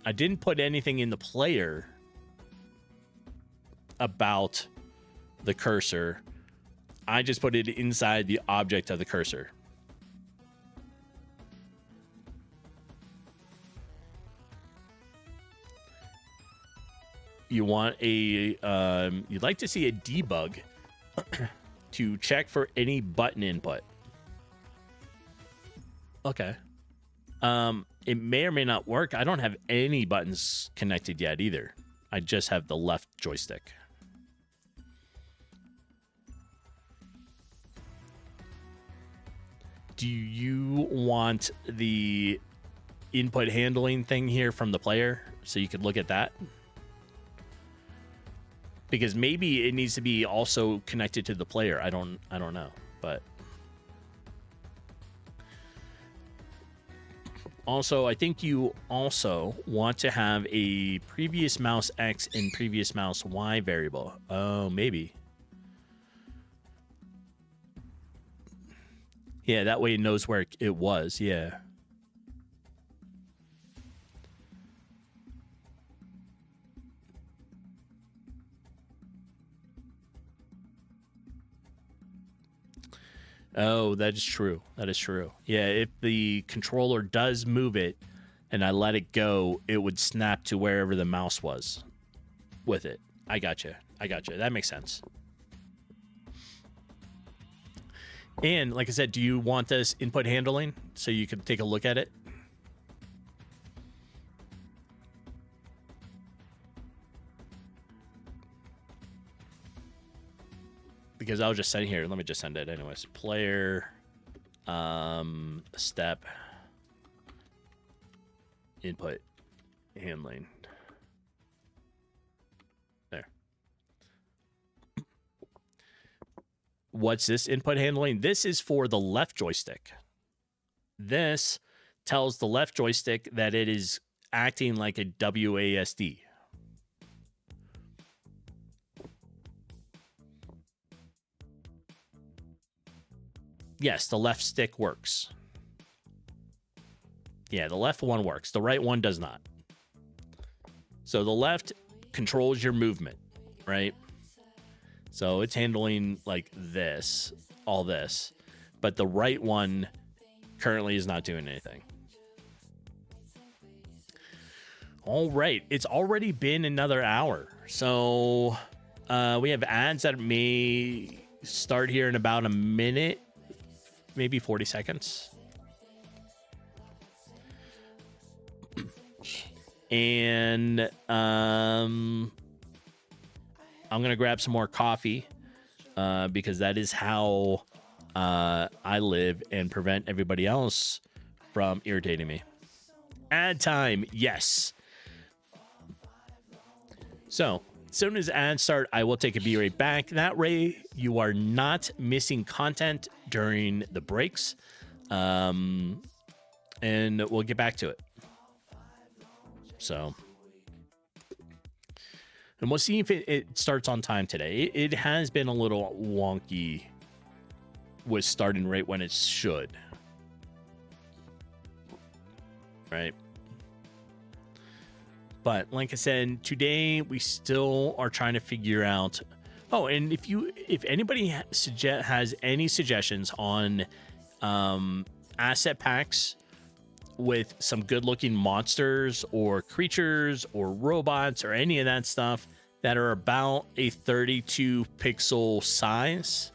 I didn't put anything in the player about the cursor. I just put it inside the object of the cursor. You want a, you'd like to see a debug to check for any button input. Okay. It may or may not work. I don't have any buttons connected yet either. I just have the left joystick. Do you want the input handling thing here from the player so you could look at that? Because maybe it needs to be also connected to the player. I don't know, but also I think you also want to have a previous mouse X and previous mouse Y variable. Oh, maybe. Yeah, that way it knows where it was. Yeah. Oh, that is true. That is true. Yeah, if the controller does move it and I let it go, it would snap to wherever the mouse was with it. I gotcha. That makes sense. And like I said, do you want this input handling so you can take a look at it? Because I'll just send here. Let me just send it anyways. Player, step, input handling. There. What's this input handling? This is for the left joystick. This tells the left joystick that it is acting like a WASD. Yes, the left stick works. Yeah, the left one works. The right one does not. So the left controls your movement, right? So it's handling like this, all this. But the right one currently is not doing anything. All right. It's already been another hour. So we have ads that may start here in about a minute. Maybe 40 seconds. And I'm going to grab some more coffee because that is how I live and prevent everybody else from irritating me. Ad time. Yes. So as soon as ads start, I will take a be right back. That way you are not missing content during the breaks. And we'll get back to it. So, and we'll see if it starts on time today. It has been a little wonky with starting right when it should. Right. But like I said, today we still are trying to figure out. Oh, and if anybody has any suggestions on asset packs with some good looking monsters or creatures or robots or any of that stuff that are about a 32 pixel size,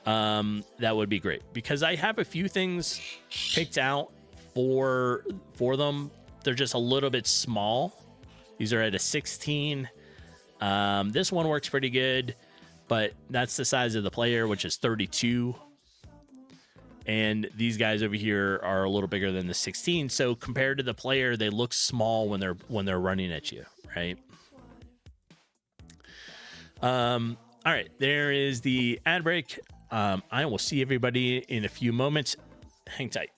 that would be great, because I have a few things picked out for them. They're just a little bit small. These are at a 16. This one works pretty good, but that's the size of the player, which is 32. And these guys over here are a little bigger than the 16. So compared to the player, they look small when they're running at you, right? All right, there is the ad break. I will see everybody in a few moments. Hang tight.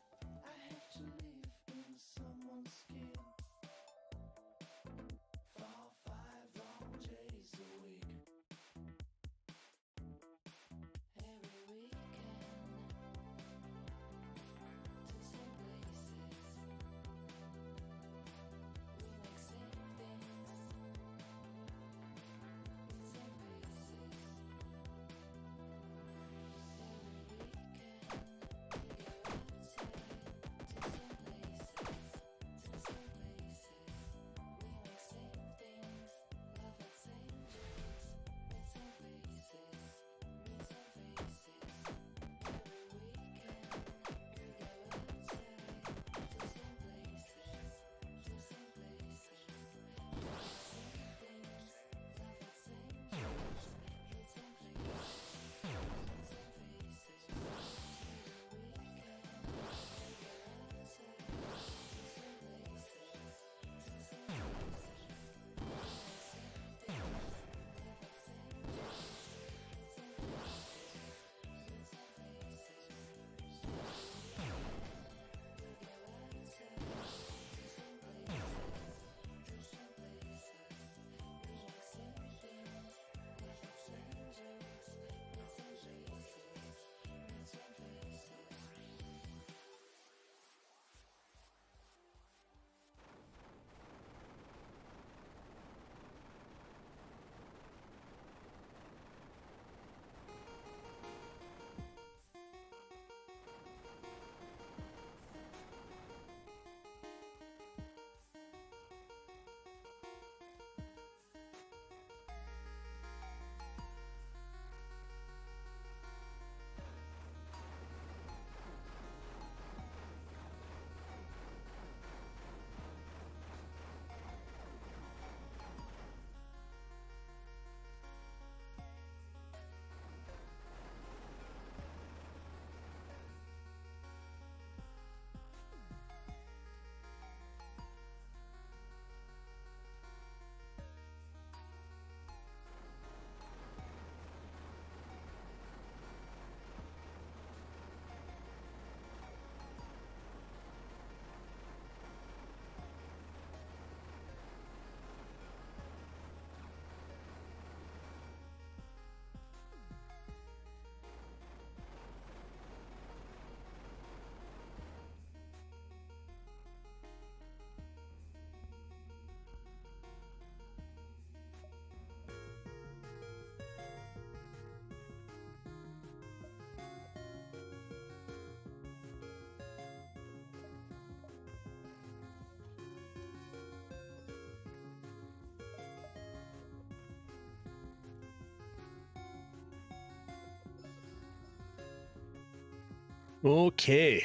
Okay,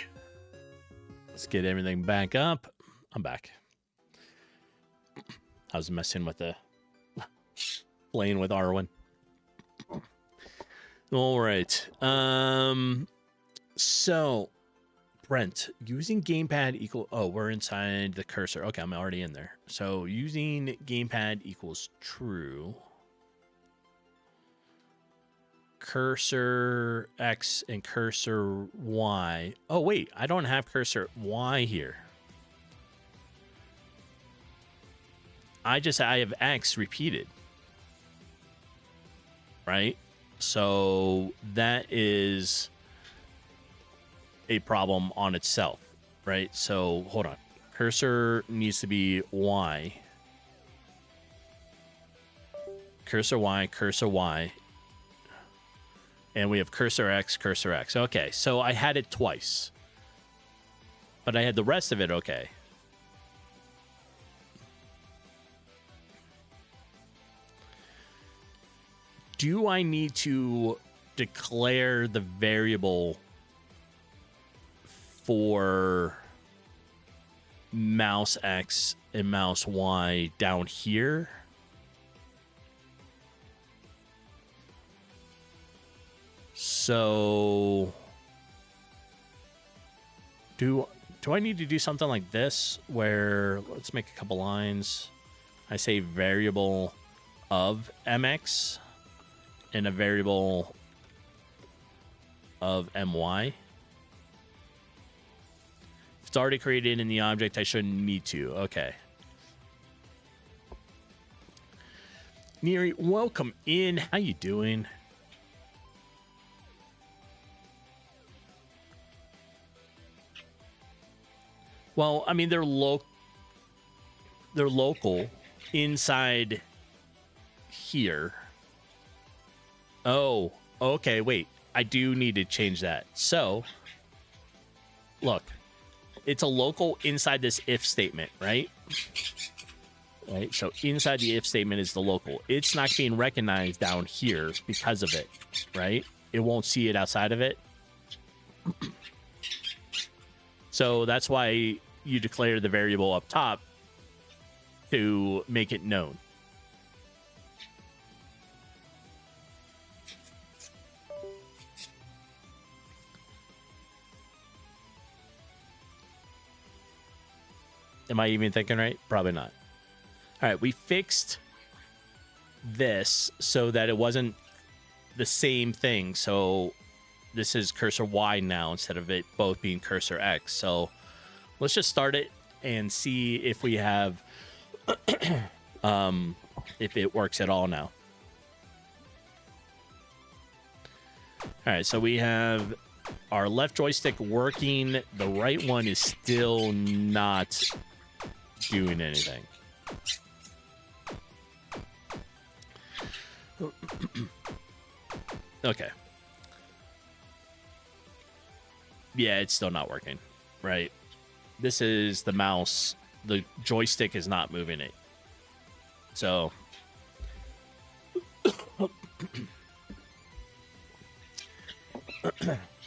let's get everything back up. I'm back. I was messing with the playing with Arwen. All right. So Brent, using gamepad equal. Oh, we're inside the cursor. Okay, I'm already in there. So using gamepad equals true. Cursor X and cursor Y. Oh, wait, I don't have cursor Y here. I have X repeated. Right? So that is a problem on itself, right? So hold on. Cursor needs to be Y. Cursor Y, cursor Y. And we have cursor X, cursor X. Okay, so I had it twice. But I had the rest of it okay. Do I need to declare the variable for mouse X and mouse Y down here? So do I need to do something like this where let's make a couple lines. I say variable of MX and a variable of MY. If it's already created in the object, I shouldn't need to. Okay. Neri, welcome in. How you doing? Well, I mean, they're local inside here. Oh, okay, wait. I do need to change that. So, look. It's a local inside this if statement, right? Right, so inside the if statement is the local. It's not being recognized down here because of it, right? It won't see it outside of it. So that's why you declare the variable up top to make it known. Am I even thinking right? Probably not. All right, we fixed this so that it wasn't the same thing. So this is cursor Y now instead of it both being cursor X. So let's just start it and see if we have, if it works at all now. All right, so we have our left joystick working. The right one is still not doing anything. Okay. Yeah, it's still not working. Right. This is the mouse. The joystick is not moving it. So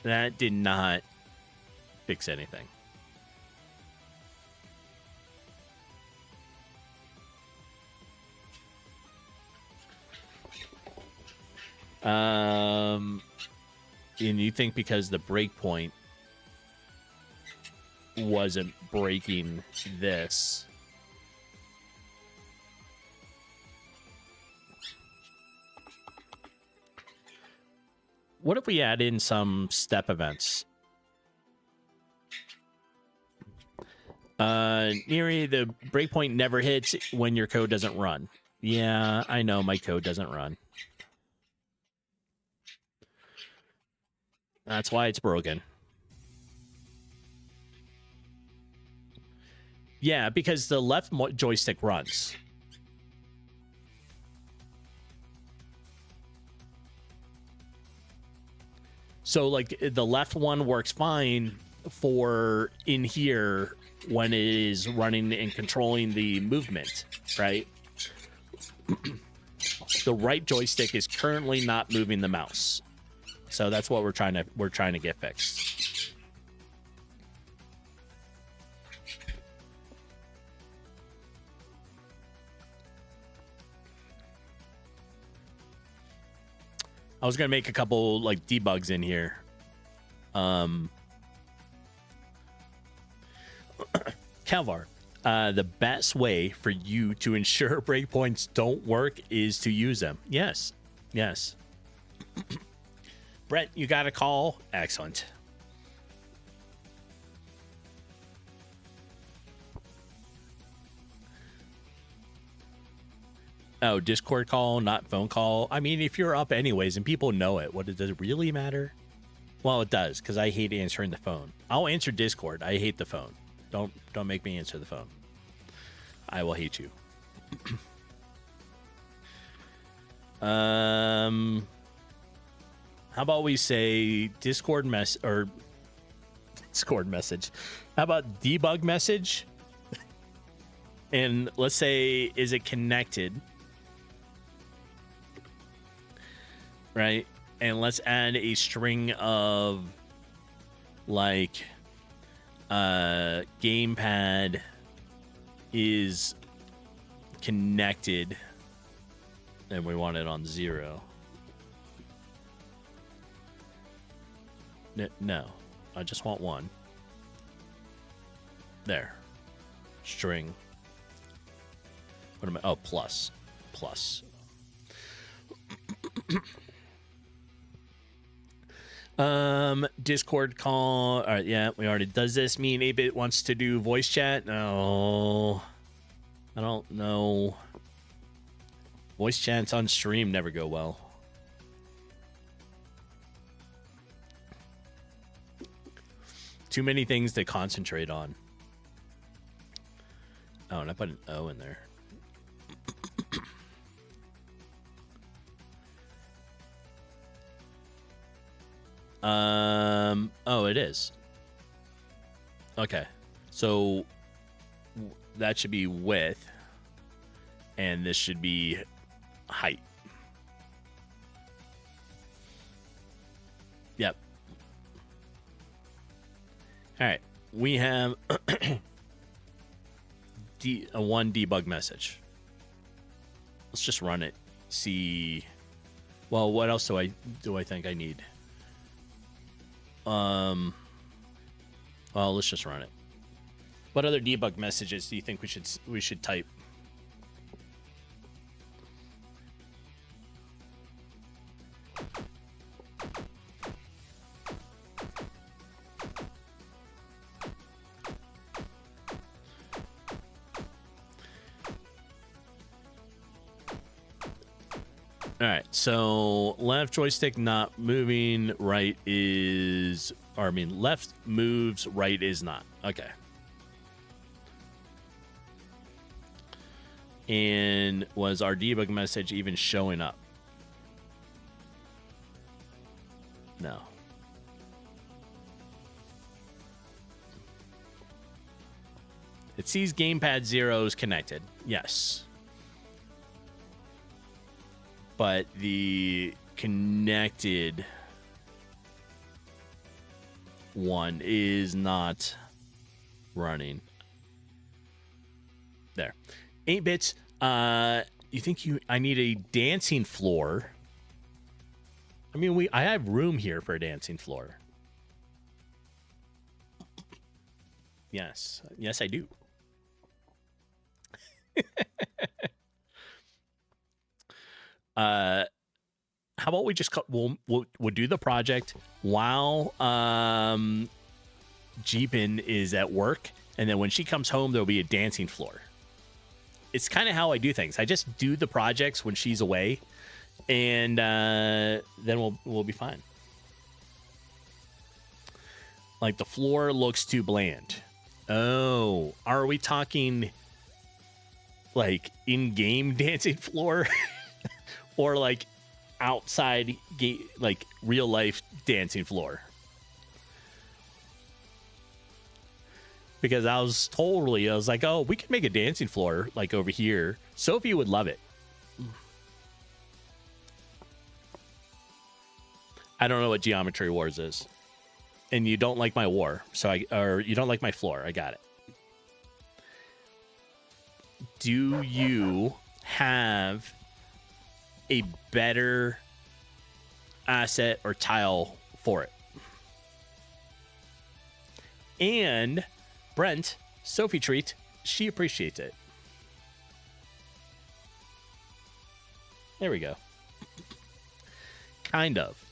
that did not fix anything. And you think because the breakpoint wasn't breaking this. What if we add in some step events? Neri, the breakpoint never hits when your code doesn't run. Yeah, I know my code doesn't run. That's why it's broken. Yeah, because the left joystick runs. So, like, the left one works fine for in here when it is running and controlling the movement, right? The right joystick is currently not moving the mouse. So that's what we're trying to get fixed. I was gonna make a couple like debugs in here. Calvar, the best way for you to ensure breakpoints don't work is to use them. Yes. Yes. Brett, you got a call? Excellent. Oh, Discord call, not phone call. I mean, if you're up anyways and people know it, does it really matter? Well, it does, because I hate answering the phone. I'll answer Discord. I hate the phone. Don't make me answer the phone. I will hate you. How about we say Discord message? How about debug message? And let's say, is it connected? Right? And let's add a string of like gamepad is connected, and we want it on 0. No, I just want 1. There. String. What am I? Oh, plus. Discord call. All right, yeah, we already. Does this mean 8-Bit wants to do voice chat? No, I don't know. Voice chats on stream never go well. Too many things to concentrate on. Oh, and I put an O in there. Oh, it is. Okay. So that should be width, and this should be height. Yep. All right. We have one debug message. Let's just run it. See. Well, what else do I think I need? Well, let's just run it. What other debug messages do you think we should type? All right, so left joystick not moving, right is, or I mean, left moves, right is not. Okay. And was our debug message even showing up? No. It sees gamepad 0 is connected. Yes. But the connected one is not running. There. 8-Bits, you think I need a dancing floor? I mean, I have room here for a dancing floor. Yes. Yes, I do. How about we just we'll do the project while Jeepin is at work, and then when she comes home, there'll be a dancing floor. It's kind of how I do things. I just do the projects when she's away, and then we'll be fine. Like the floor looks too bland. Oh, are we talking like in-game dancing floor? Or like outside, like real life dancing floor? Because I was like, oh, we could make a dancing floor like over here. Sophie would love it. I don't know what Geometry Wars is. And you don't like my war, or you don't like my floor. I got it. Do you have a better asset or tile for it? And Brent, Sophie treat, she appreciates it. There we go. Kind of.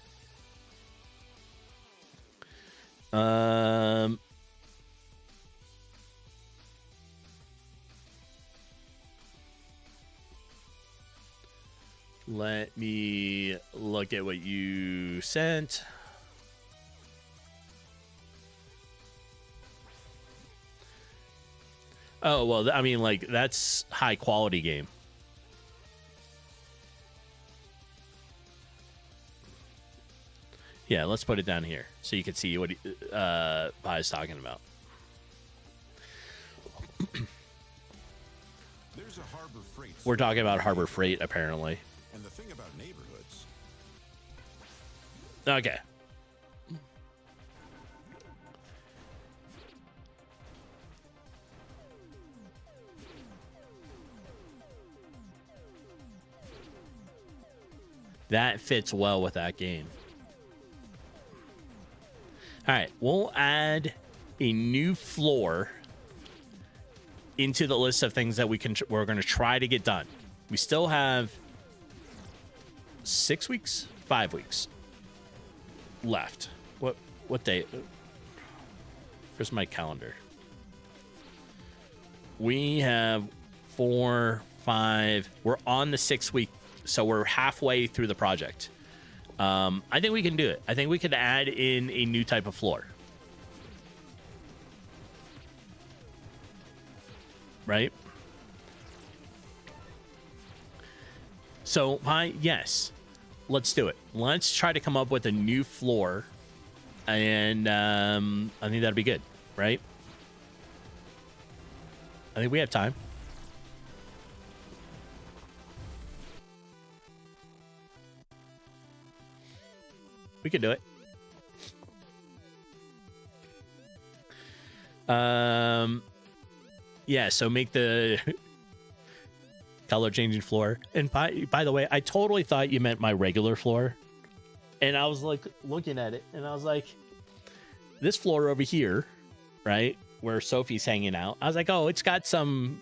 Let me look at what you sent. Oh, well, I mean, like, that's high quality game. Yeah, let's put it down here so you can see what Pi is talking about. There's a Harbor Freight. We're talking about Harbor Freight, apparently. And the thing about neighborhoods. Okay. That fits well with that game. All right, we'll add a new floor into the list of things that we're going to try to get done. We still have 6 weeks, 5 weeks left. What day? Here's my calendar. We have 4, 5. We're on the 6th week, so we're halfway through the project. I think we can do it. I think we could add in a new type of floor. Right? So, yes, let's do it. Let's try to come up with a new floor, and I think that'd be good, right? I think we have time. We can do it. Yeah, so make the color changing floor. And by the way, I totally thought you meant my regular floor. And I was like looking at it and I was like, this floor over here, right, where Sophie's hanging out. I was like, oh, it's got some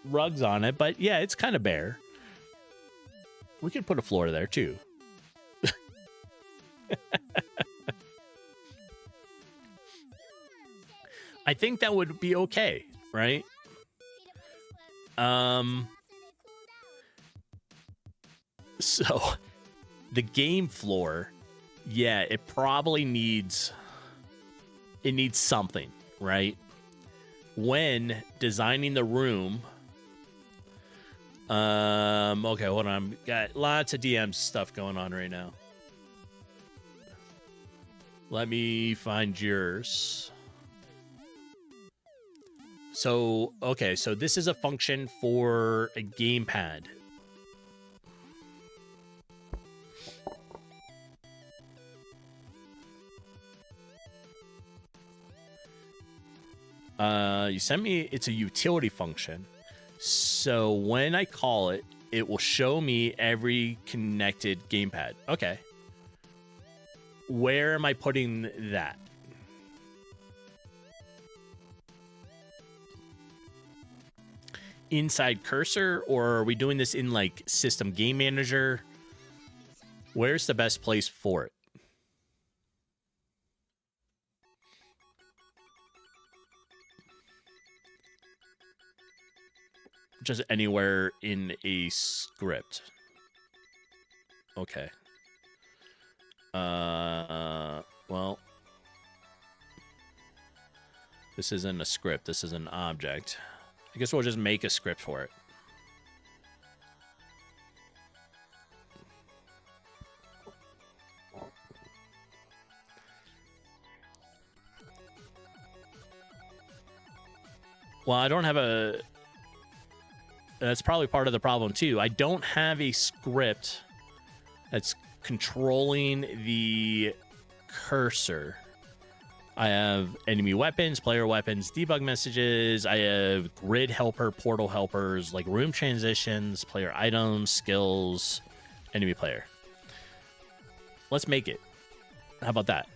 rugs on it, but yeah, it's kind of bare. We could put a floor there too. I think that would be okay, right? So the game floor, yeah, it probably needs something, right? When designing the room, okay, hold on. Got lots of DM stuff going on right now. Let me find yours. So, okay, so this is a function for a gamepad. You sent me, it's a utility function. So when I call it, it will show me every connected gamepad. Okay. Where am I putting that? Inside cursor, or are we doing this in like system game manager? Where's the best place for it? Just anywhere in a script. Okay. Well, this isn't a script. This is an object. I guess we'll just make a script for it. Well, I don't have a... That's probably part of the problem, too. I don't have a script that's controlling the cursor. I have enemy weapons, player weapons, debug messages. I have grid helper, portal helpers, like room transitions, player items, skills, enemy player. Let's make it. How about that?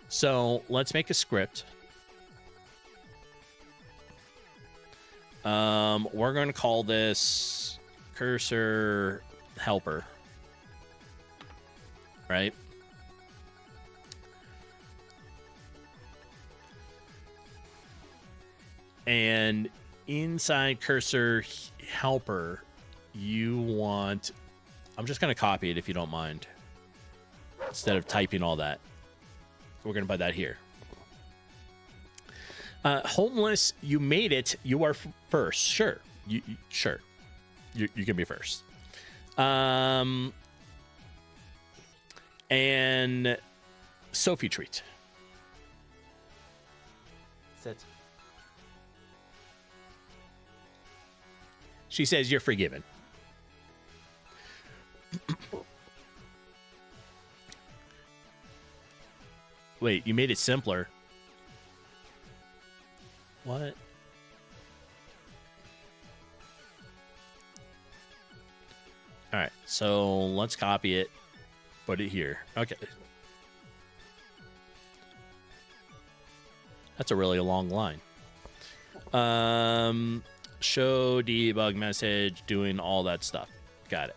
So let's make a script. We're going to call this cursor helper. Right? And inside cursor helper, you want... I'm just going to copy it if you don't mind. Instead of typing all that. We're going to put that here. Homeless, you made it. You are first. Sure. Sure. You can be first. And Sophie treat. Sit. She says you're forgiven. Wait, you made it simpler. What? All right, so let's copy it, put it here. Okay. That's a really long line. Show debug message, doing all that stuff. Got it.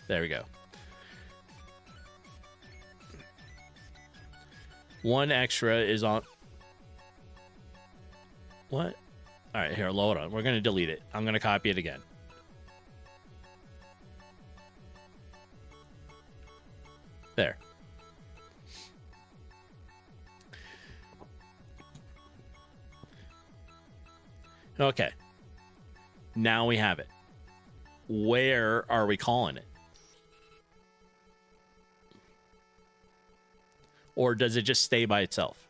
There we go. One extra is on. What? All right, here, load on. We're going to delete it. I'm going to copy it again. There. Okay. Now we have it. Where are we calling it? Or does it just stay by itself?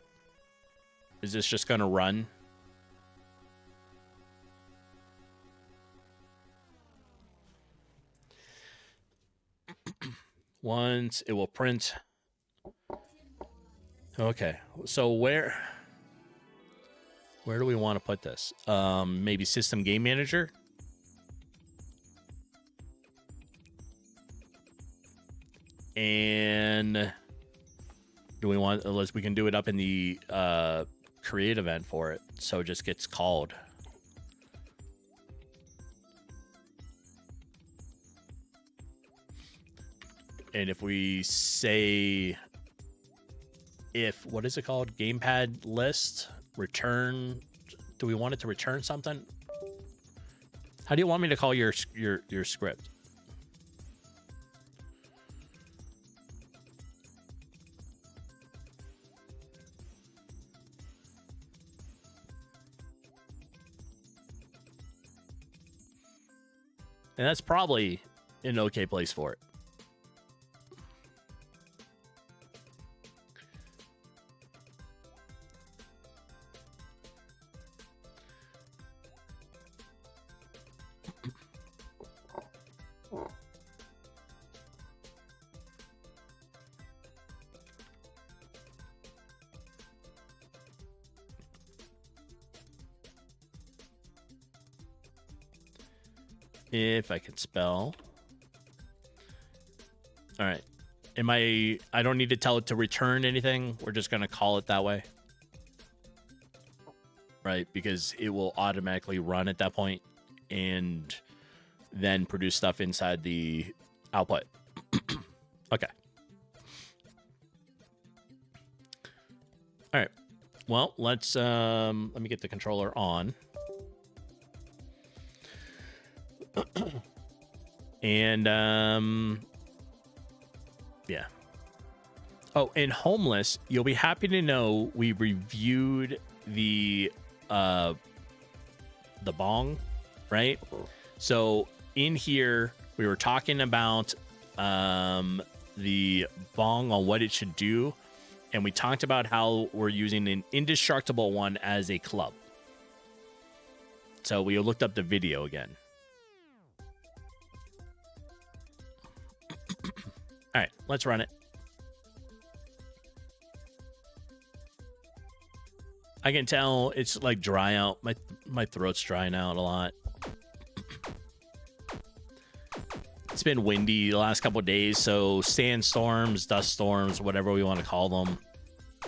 Is this just going to run? Once it will print. Okay, so where do we want to put this? Maybe System Game Manager? And do we want, unless we can do it up in the create event for it, so it just gets called. And if we say, if, what is it called? Gamepad list, return, do we want it to return something? How do you want me to call your script? And that's probably an okay place for it. If I could spell. All right. I don't need to tell it to return anything. We're just going to call it that way. Right? Because it will automatically run at that point and then produce stuff inside the output. Okay. All right. Well, let's let me get the controller on. And yeah. Oh, and Homeless, you'll be happy to know we reviewed the bong, right? So in here we were talking about the bong on what it should do, and we talked about how we're using an indestructible one as a club. So we looked up the video again. All right, let's run it. I can tell it's like dry out. My throat's drying out a lot. It's been windy the last couple of days, so sandstorms, dust storms, whatever we want to call them,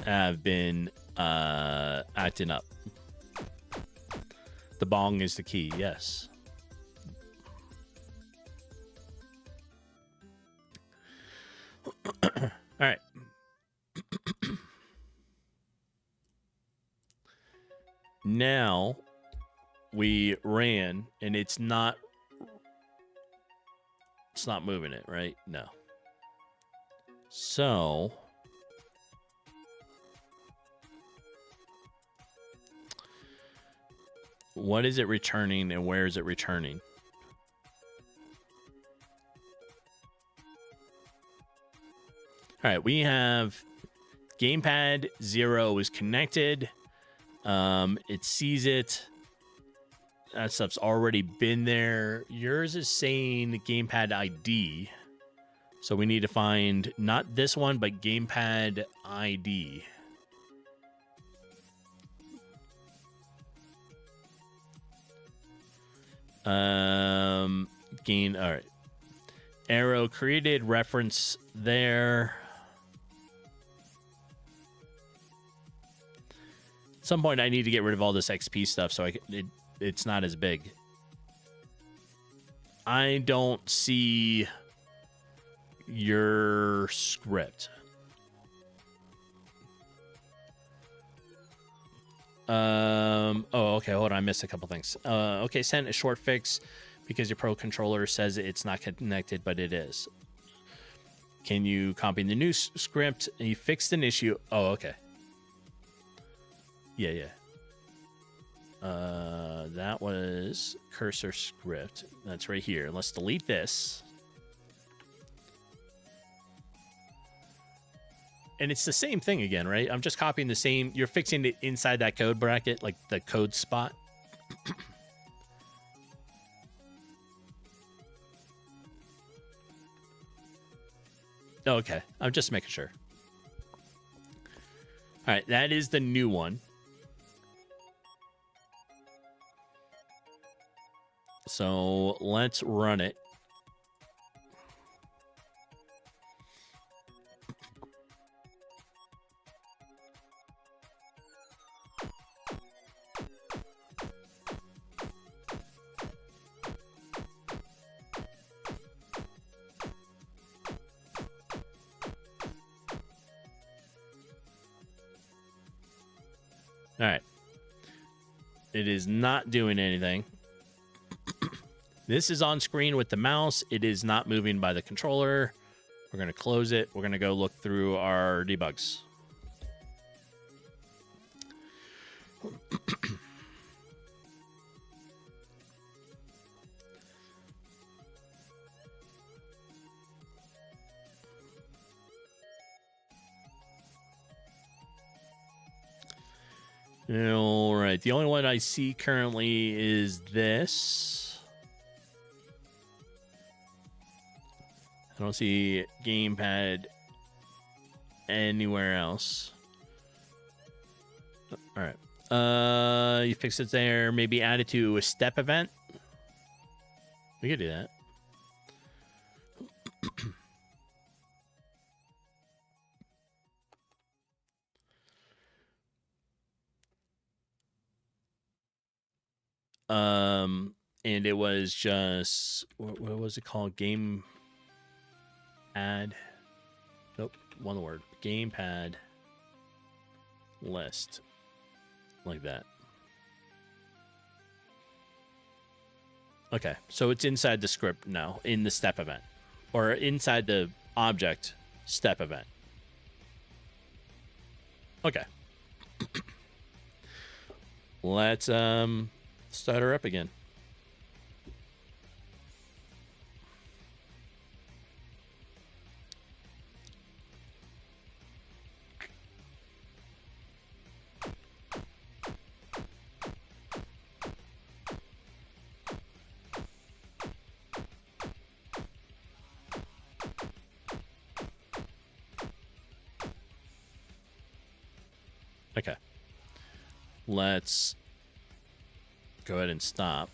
have been acting up. The bong is the key, yes. All right. Now we ran, and it's not moving it, right? No. So What is it returning and where is it returning? All right, we have gamepad 0 is connected. It sees it. That stuff's already been there. Yours is saying gamepad ID. So we need to find not this one, but gamepad ID. Gain. All right. Arrow created reference there. At some point, I need to get rid of all this XP stuff so it's not as big. I don't see your script. Oh, okay. Hold on. I missed a couple things. Okay. Send a short fix because your pro controller says it's not connected, but it is. Can you copy the new script? You fixed an issue. Oh, okay. Yeah. That was cursor script. That's right here. Let's delete this. And it's the same thing again, right? I'm just copying the same. You're fixing it inside that code bracket, like the code spot. Okay. I'm just making sure. All right. That is the new one. So let's run it. All right. It is not doing anything. This is on screen with the mouse. It is not moving by the controller. We're going to close it. We're going to go look through our debugs. All right. The only one I see currently is this. I don't see gamepad anywhere else. All right. You fix it there. Maybe add it to a step event. We could do that. And it was just what was it called? Game add. Nope, one word. Gamepad list. Like that. Okay, so it's inside the script now, in the step event. Or inside the object step event. Okay. Let's start her up again. Okay. Let's go ahead and stop.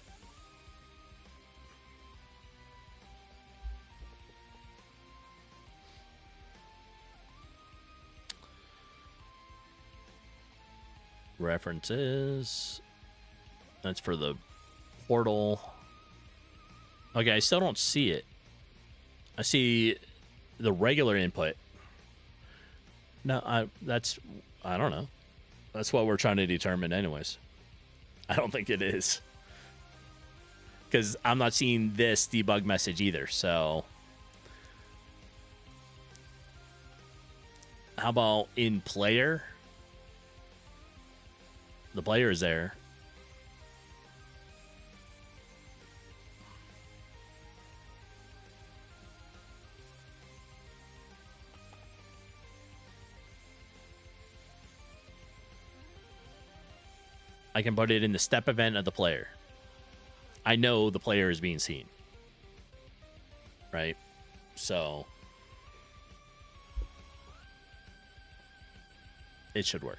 References. That's for the portal. Okay, I still don't see it. I see the regular input. No, I don't know. That's what we're trying to determine anyways. I don't think it is. Because I'm not seeing this debug message either, so... How about in player? The player is there. I can put it in the step event of the player. I know the player is being seen. Right? So it should work.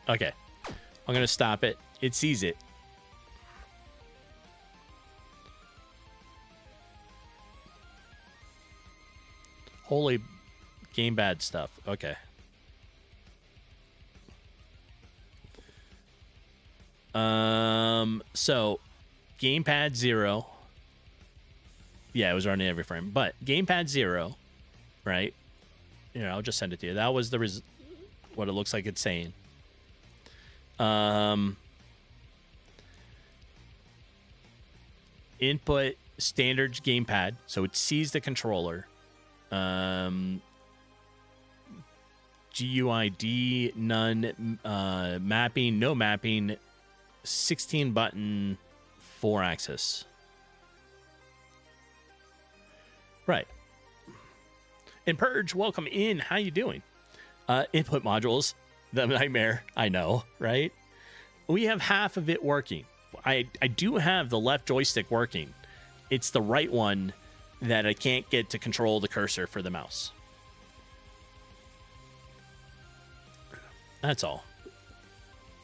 Okay. I'm going to stop it. It sees it. Holy game bad stuff. Okay. So gamepad 0. Yeah, it was running every frame. But gamepad 0, right? Here, I'll just send it to you. That was the what it looks like it's saying. Input standard gamepad, so it sees the controller. GUID none, mapping, no mapping, 16 button, 4 axis. Right. And Purge, welcome in. How you doing? Input modules, the nightmare. I know, right? We have half of it working. I do have the left joystick working. It's the right one that I can't get to control the cursor for the mouse. That's all.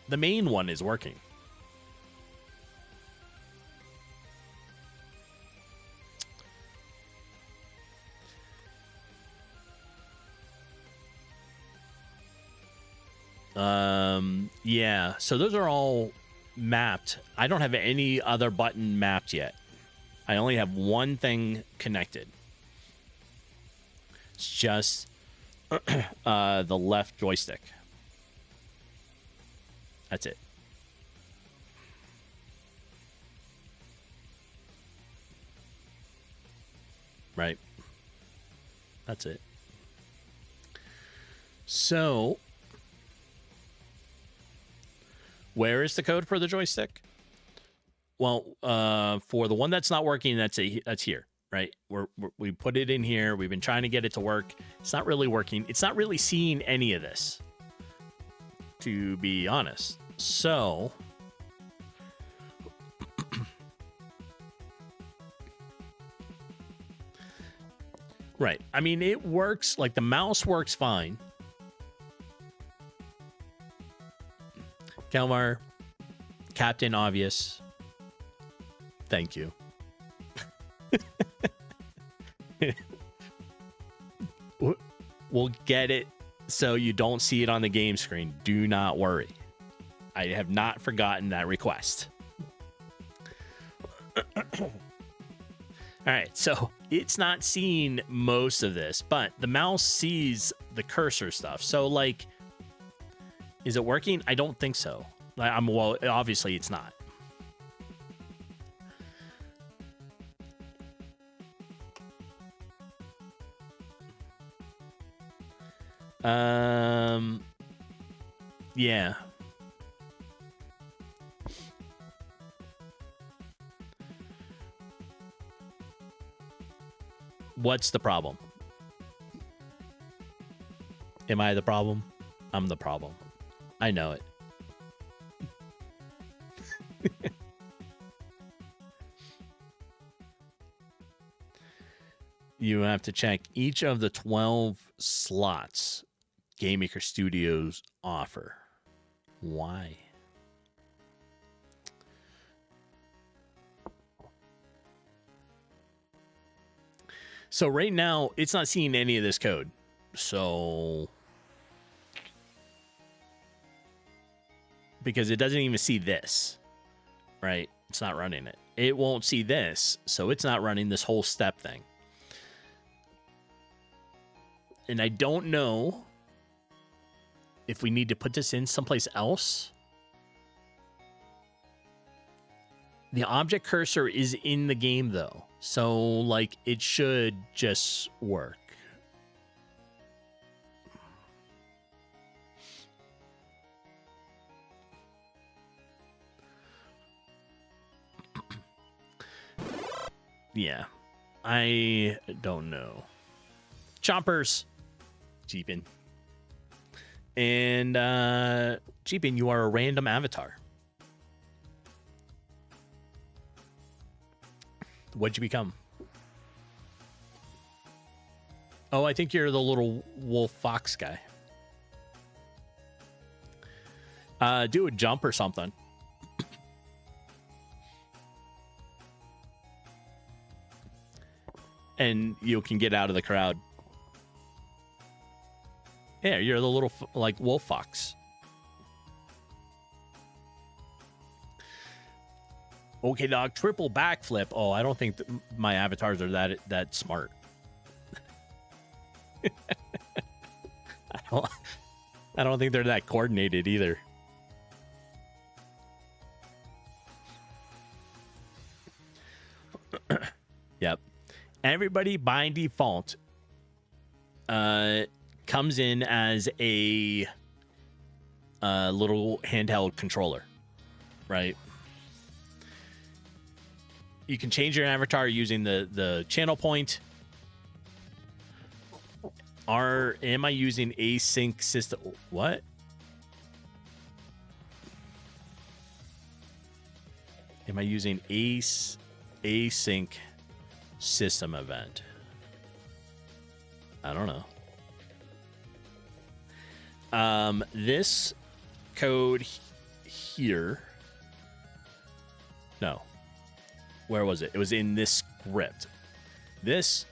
The main one is working. Yeah, so those are all mapped. I don't have any other button mapped yet. I only have one thing connected. It's just the left joystick. That's it. Right. That's it. So, where is the code for the joystick? Well, for the one that's not working, that's here, right? We put it in here. We've been trying to get it to work. It's not really working. It's not really seeing any of this, to be honest. So, right. I mean, it works. Like, the mouse works fine. Kalmar, Captain Obvious. Thank you. We'll get it so you don't see it on the game screen. Do not worry. I have not forgotten that request. All right, so it's not seeing most of this, but the mouse sees the cursor stuff. So, like, is it working? I don't think so. Well, obviously it's not. Yeah. What's the problem? Am I the problem? I'm the problem. I know it. You have to check each of the 12 slots GameMaker Studios offer. Why? So right now, it's not seeing any of this code. So, because it doesn't even see this, right? It's not running it. It won't see this, so it's not running this whole step thing. And I don't know if we need to put this in someplace else. The object cursor is in the game, though. So, like, it should just work. Yeah. I don't know. Chompers. Jeepin. And Jeepin, you are a random avatar. What'd you become? Oh, I think you're the little wolf fox guy. Do a jump or something. And you can get out of the crowd. Yeah, you're the little, like, wolf fox. Okay, dog, triple backflip. Oh, I don't think my avatars are that smart. I don't think they're that coordinated either. Yep. Everybody by default comes in as a little handheld controller, right? You can change your avatar using the channel point. Am I using async system? What? Am I using async system event? I don't know. This code here. No. Where was it? It was in this script. This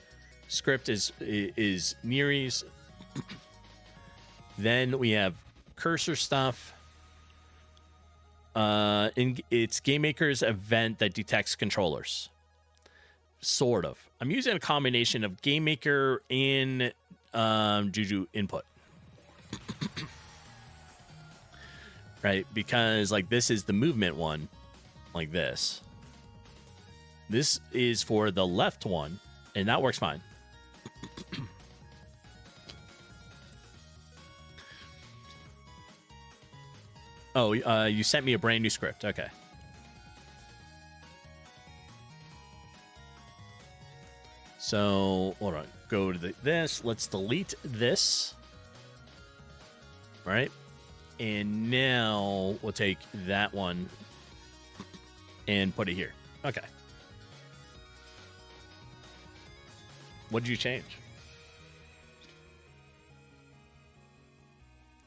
script is Neri's. Then we have cursor stuff. It's GameMaker's event that detects controllers. Sort of. I'm using a combination of GameMaker and Juju input. Right? Because like this is the movement one, like this. This is for the left one, and that works fine. Oh, you sent me a brand new script. Okay. So, hold on. Go to this. Let's delete this. All right. And now we'll take that one and put it here. Okay. What did you change?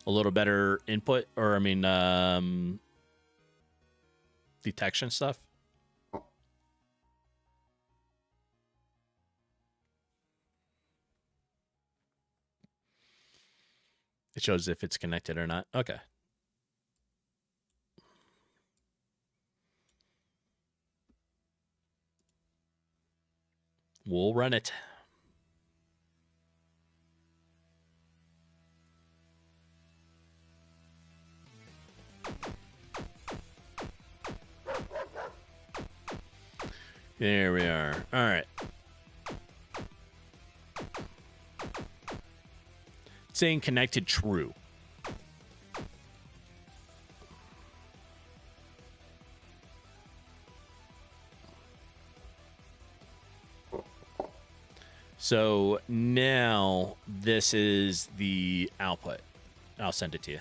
A little better input, or I mean, detection stuff. It shows if it's connected or not. Okay. We'll run it. There we are. All right. It's saying connected true. So now this is the output. I'll send it to you.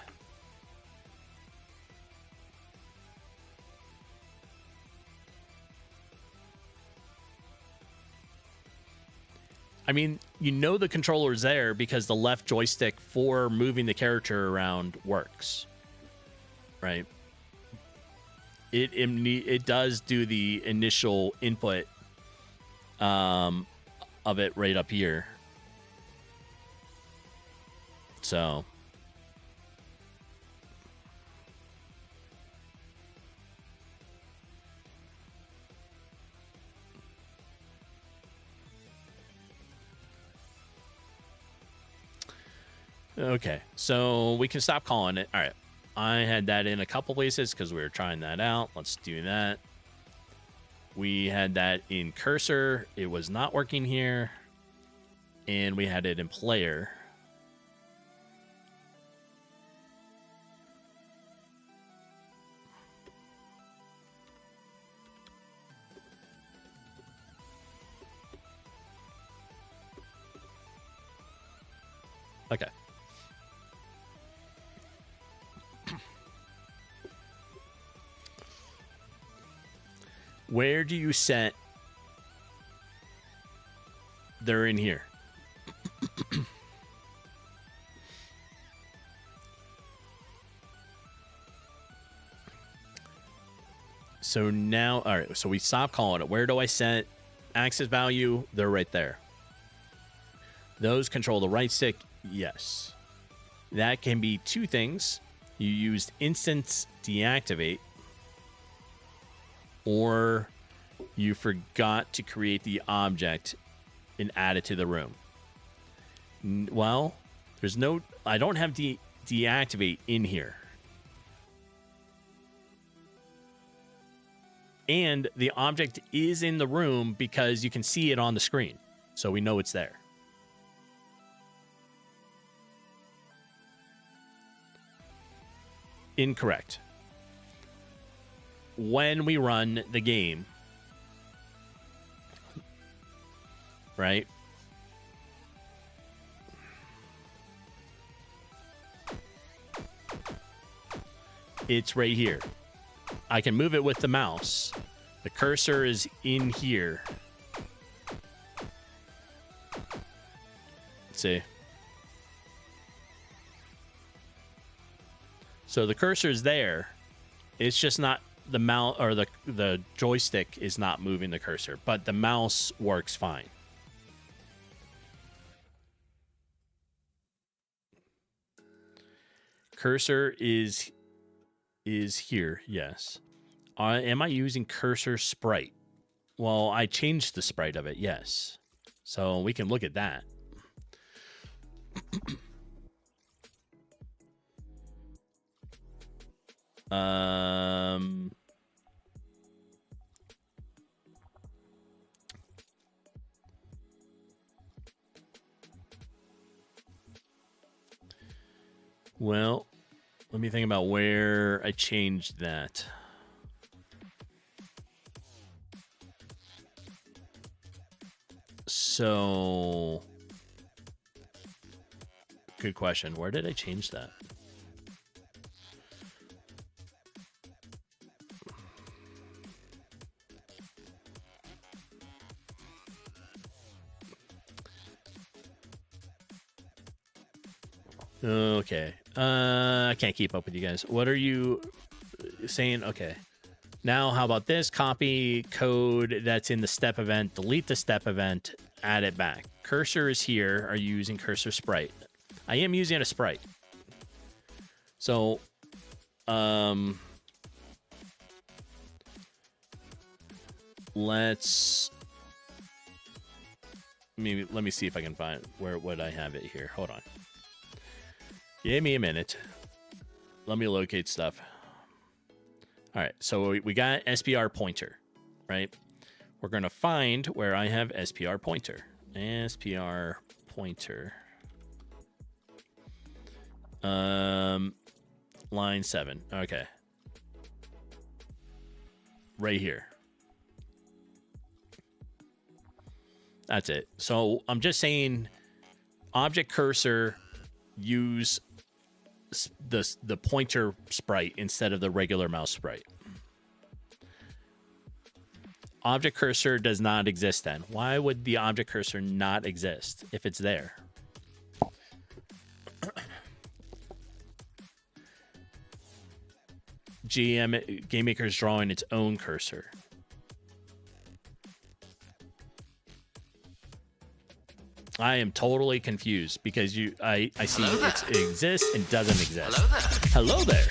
I mean, you know the controller's there because the left joystick for moving the character around works, right? It does do the initial input of it right up here. So okay, so we can stop calling it. All right. I had that in a couple places because we were trying that out. Let's do that. We had that in cursor. It was not working here. And we had it in player. Okay. Where do you set? They're in here. So now, all right, so we stop calling it. Where do I set access value? They're right there. Those control the right stick. Yes. That can be two things. You used instance deactivate, or you forgot to create the object and add it to the room. Well, there's no, I don't have deactivate in here. And the object is in the room because you can see it on the screen. So we know it's there. Incorrect. When we run the game, right? It's right here. I can move it with the mouse. The cursor is in here. Let's see. So the cursor is there. It's just not the mouse, or the joystick is not moving the cursor, but the mouse works fine. Cursor is here, yes. Am I using cursor sprite? Well, I changed the sprite of it, yes. So we can look at that. Well, let me think about where I changed that. So, good question. Where did I change that? Okay. I can't keep up with you guys. What are you saying? Okay. Now, how about this? Copy code that's in the step event, delete the step event, add it back. Cursor is here. Are you using cursor sprite? I am using a sprite. So, let's let me see if I can find where would I have it here. Hold on. Give me a minute. Let me locate stuff. All right, so we got SPR pointer, right? We're going to find where I have SPR pointer. SPR pointer. Line 7. Okay. Right here. That's it. So I'm just saying object cursor, use the pointer sprite instead of the regular mouse sprite. Object cursor does not exist then. Why would the object cursor not exist if it's there? GameMaker is drawing its own cursor. I am totally confused because I see it exists and doesn't exist. Hello there.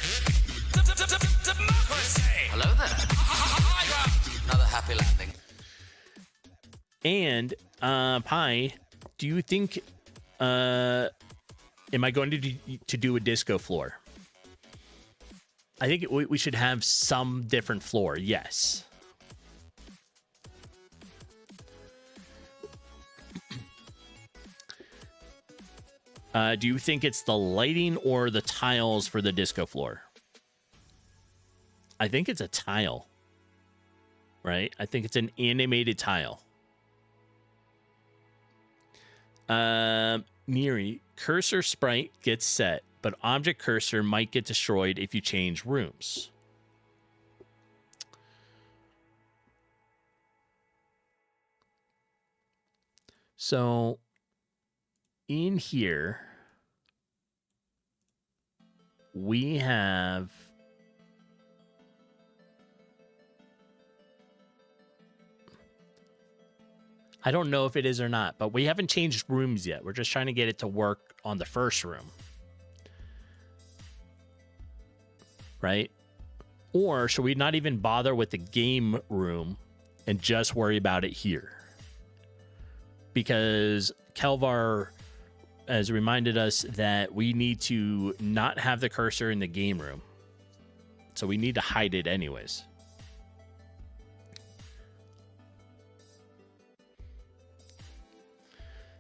Hello there. Democracy. Hello there. Another happy landing. And Pi, do you think am I going to do a disco floor? I think we should have some different floor. Yes. Do you think it's the lighting or the tiles for the disco floor? I think it's a tile, right? I think it's an animated tile. Miri, Cursor sprite gets set, but object cursor might get destroyed if you change rooms. So in here, we have I don't know if it is or not, but we haven't changed rooms yet. We're just trying to get it to work on the first room. Right? Or should we not even bother with the game room and just worry about it here? Because Kelvar has reminded us that we need to not have the cursor in the game room. So we need to hide it anyways.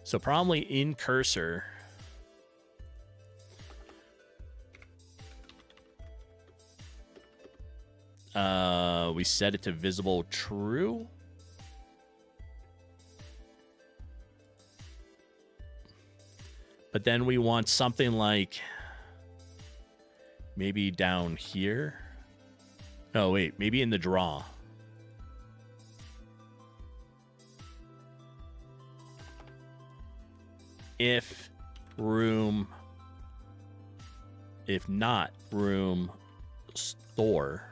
So probably in cursor, we set it to visible true. But then we want something like maybe down here. No, wait, maybe in the draw. If not room store,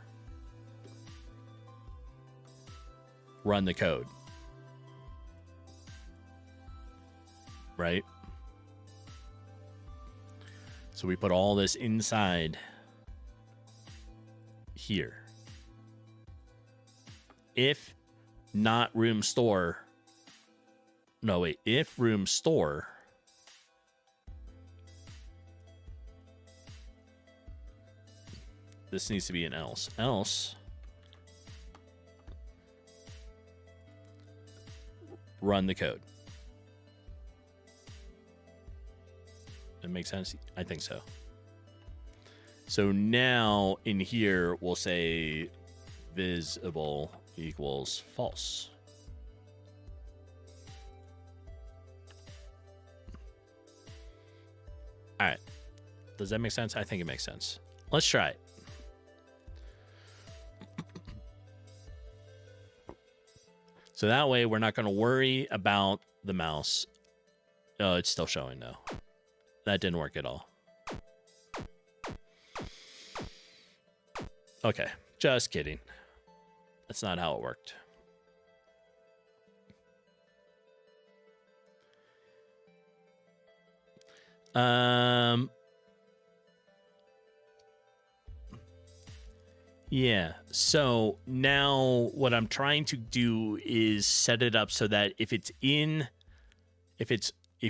run the code. Right? So we put all this inside here. If not room store, no, wait, if room store, this needs to be an else. Else, run the code. That makes sense? I think so. So now in here, we'll say visible equals false. All right. Does that make sense? I think it makes sense. Let's try it. So that way we're not going to worry about the mouse. Oh, it's still showing though. That didn't work at all. Okay, just kidding. That's not how it worked. Yeah, so now what I'm trying to do is set it up so that if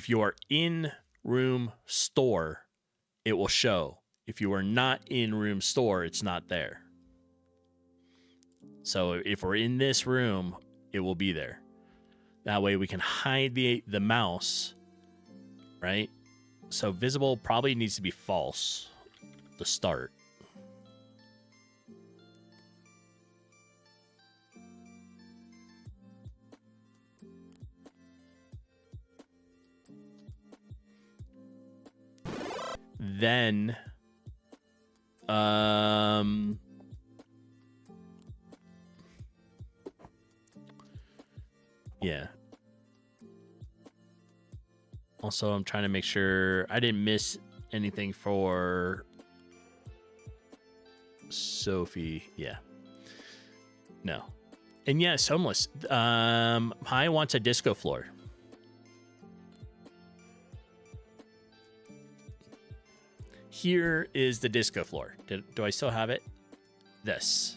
you're in room store, it will show. If you are not in room store, it's not there. So if we're in this room, it will be there. That way we can hide the mouse, right? So visible probably needs to be false to start. Then, yeah. Also, I'm trying to make sure I didn't miss anything for Sophie. Yeah. No. And yes, homeless. Pi wants a disco floor. Here is the disco floor. Do I still have it? This.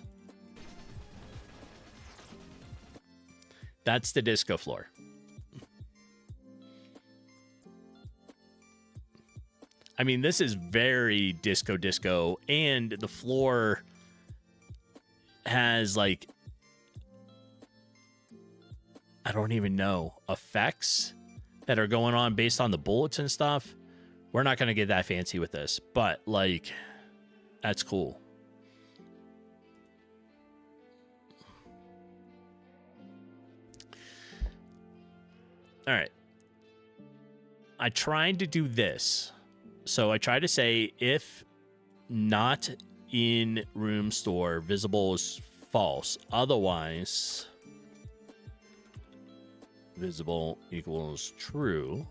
That's the disco floor. I mean, this is very disco, and the floor has, like, I don't even know, effects that are going on based on the bullets and stuff. We're not going to get that fancy with this, but, like, that's cool. All right. I tried to do this. So I tried to say if not in room store, visible is false. Otherwise, visible equals true.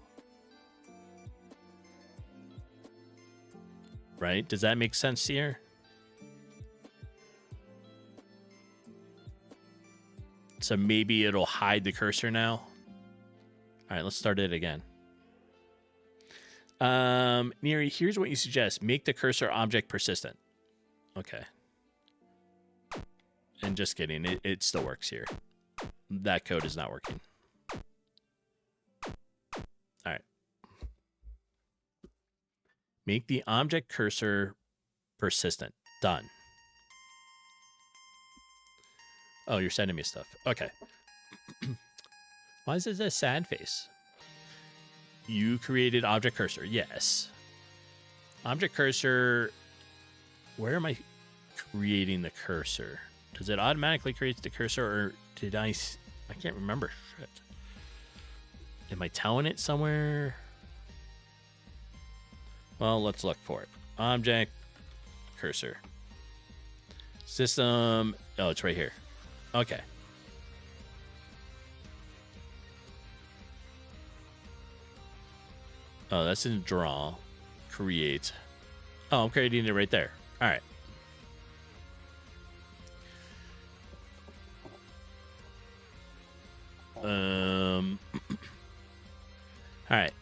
Right? Does that make sense here? So maybe it'll hide the cursor now. All right, let's start it again. Neri, here's what you suggest. Make the cursor object persistent. Okay. And just kidding. It still works here. That code is not working. All right. Make the object cursor persistent. Done. Oh, you're sending me stuff. Okay. Why is this a sad face? You created object cursor. Yes. Object cursor. Where am I creating the cursor? Does it automatically create the cursor, or did I can't remember. Shit. Am I telling it somewhere? Well, let's look for it. Object cursor. System. Oh, it's right here. Okay. Oh, that's in draw. Create. Oh, I'm creating it right there. All right. All right.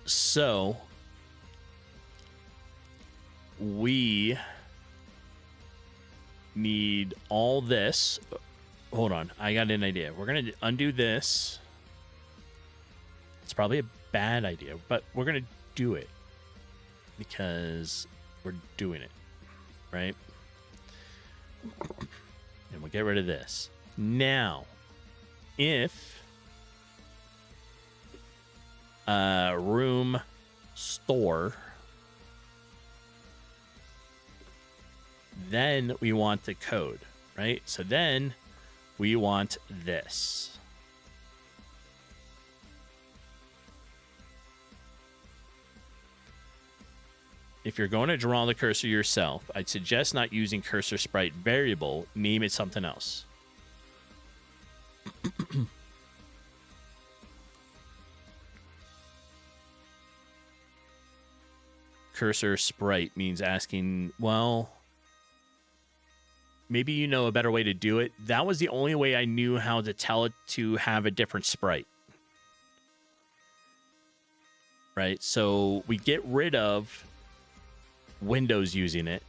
So we need all this. Hold on. I got an idea. We're going to undo this. It's probably a bad idea, but we're going to do it because we're doing it, right? And we'll get rid of this. Now, if room store, then we want the code, right? So then we want this. If you're going to draw the cursor yourself, I'd suggest not using cursor sprite variable. Name it something else. Cursor sprite means asking, well, maybe you know a better way to do it. That was the only way I knew how to tell it to have a different sprite. Right? So we get rid of Windows using it.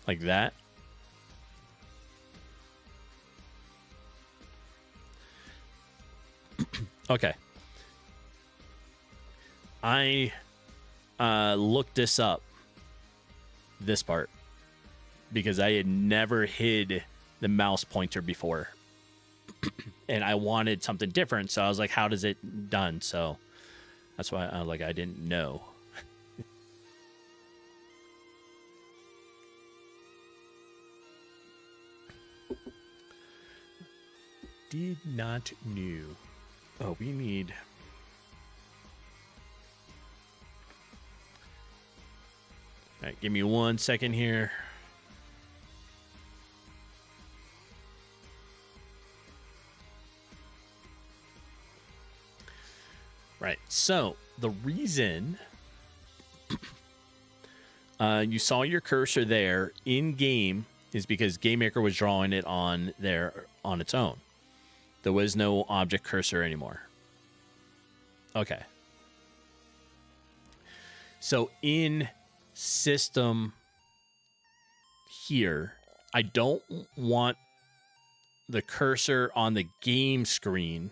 Like that. Okay. I looked this up, this part, because I had never hid the mouse pointer before. And I wanted something different, so I was like, how does it done? So that's why I I didn't know. Did not know. Oh, we need... All right, give me 1 second here. Right, so the reason you saw your cursor there in game is because GameMaker was drawing it on there on its own. There was no object cursor anymore. Okay. So in system here, I don't want the cursor on the game screen.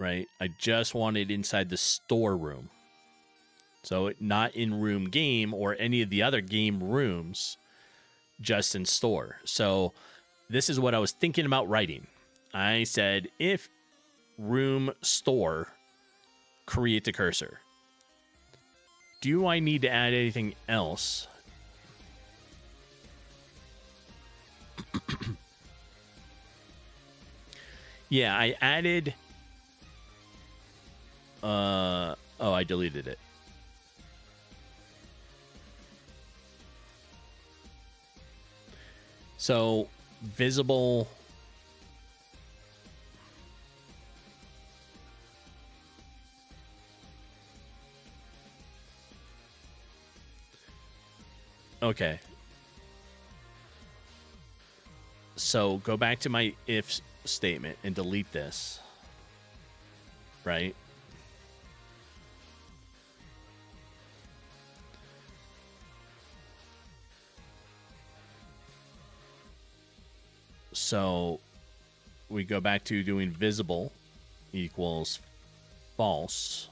Right? I just want it inside the storeroom. So not in room game or any of the other game rooms, just in store. So this is what I was thinking about writing. I said, if room store, create the cursor. Do I need to add anything else? Yeah, I added... oh, I deleted it. So, visible... Okay. So, go back to my if statement and delete this. Right? So we go back to doing visible equals false,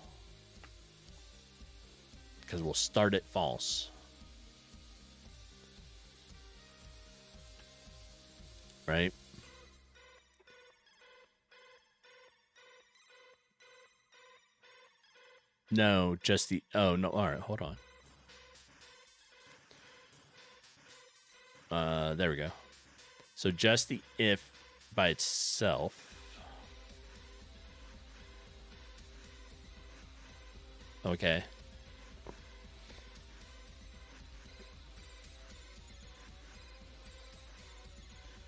because we'll start at false. Right? No, just the... Oh, no. All right, hold on. There we go. So just the if by itself. Okay.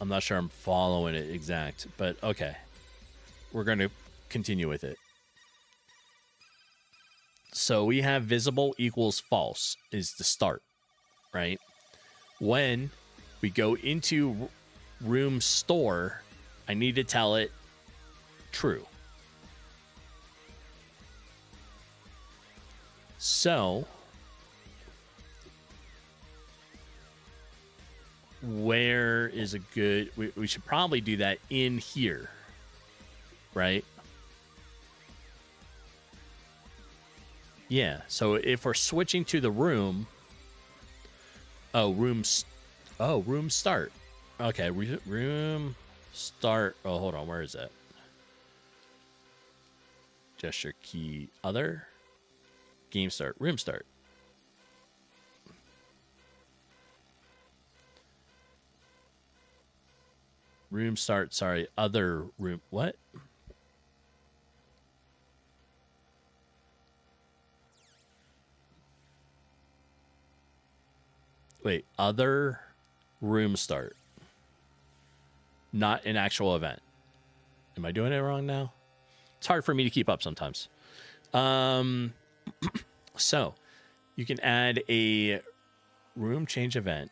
I'm not sure I'm following it exact, but okay. We're going to continue with it. So we have visible equals false is the start, right? When we go into room store, I need to tell it true. So where is a good... We should probably do that in here, right? Yeah, so if we're switching to the room... Oh, room start. Okay, room start. Oh, hold on, where is that? Gesture key other. Game start, room start. Room start, sorry, other room. What? Wait, other room start. Not an actual event. Am I doing it wrong now? It's hard for me to keep up sometimes. So you can add a room change event.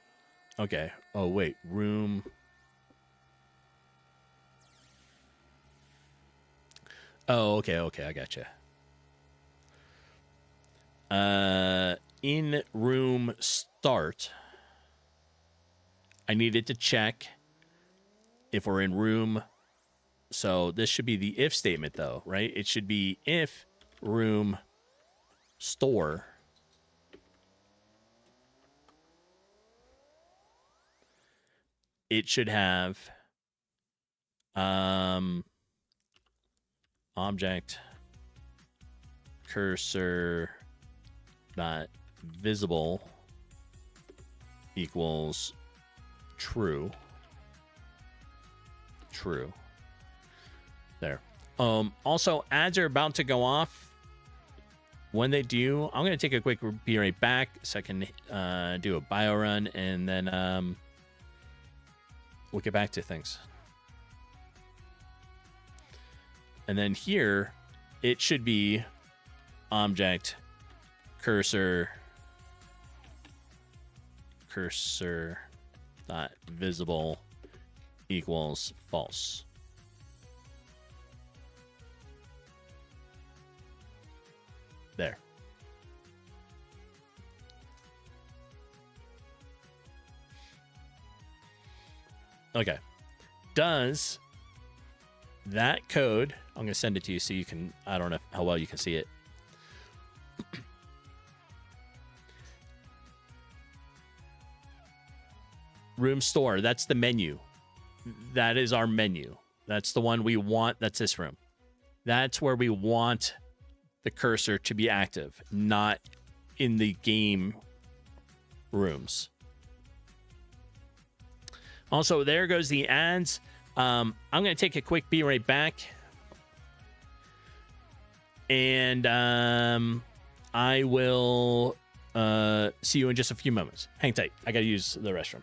Okay. Oh, wait. Room. Oh, okay. Okay. I gotcha. In room start, I needed to check if we're in room. So this should be the if statement, though, right? It should be if room store it should have object cursor dot visible equals true. There. Also, ads are about to go off. When they do, I'm going to take a quick be right back so I can do a bio run, and then we'll get back to things. And then here, it should be object cursor dot visible equals false. There. Okay. Does that code, I'm going to send it to you so you can, I don't know how well you can see it. Room store, that's the menu. That is our menu. That's the one we want. That's this room. That's where we want the cursor to be active, not in the game rooms. Also, there goes the ads. I'm going to take a quick be right back. And I will see you in just a few moments. Hang tight. I got to use the restroom.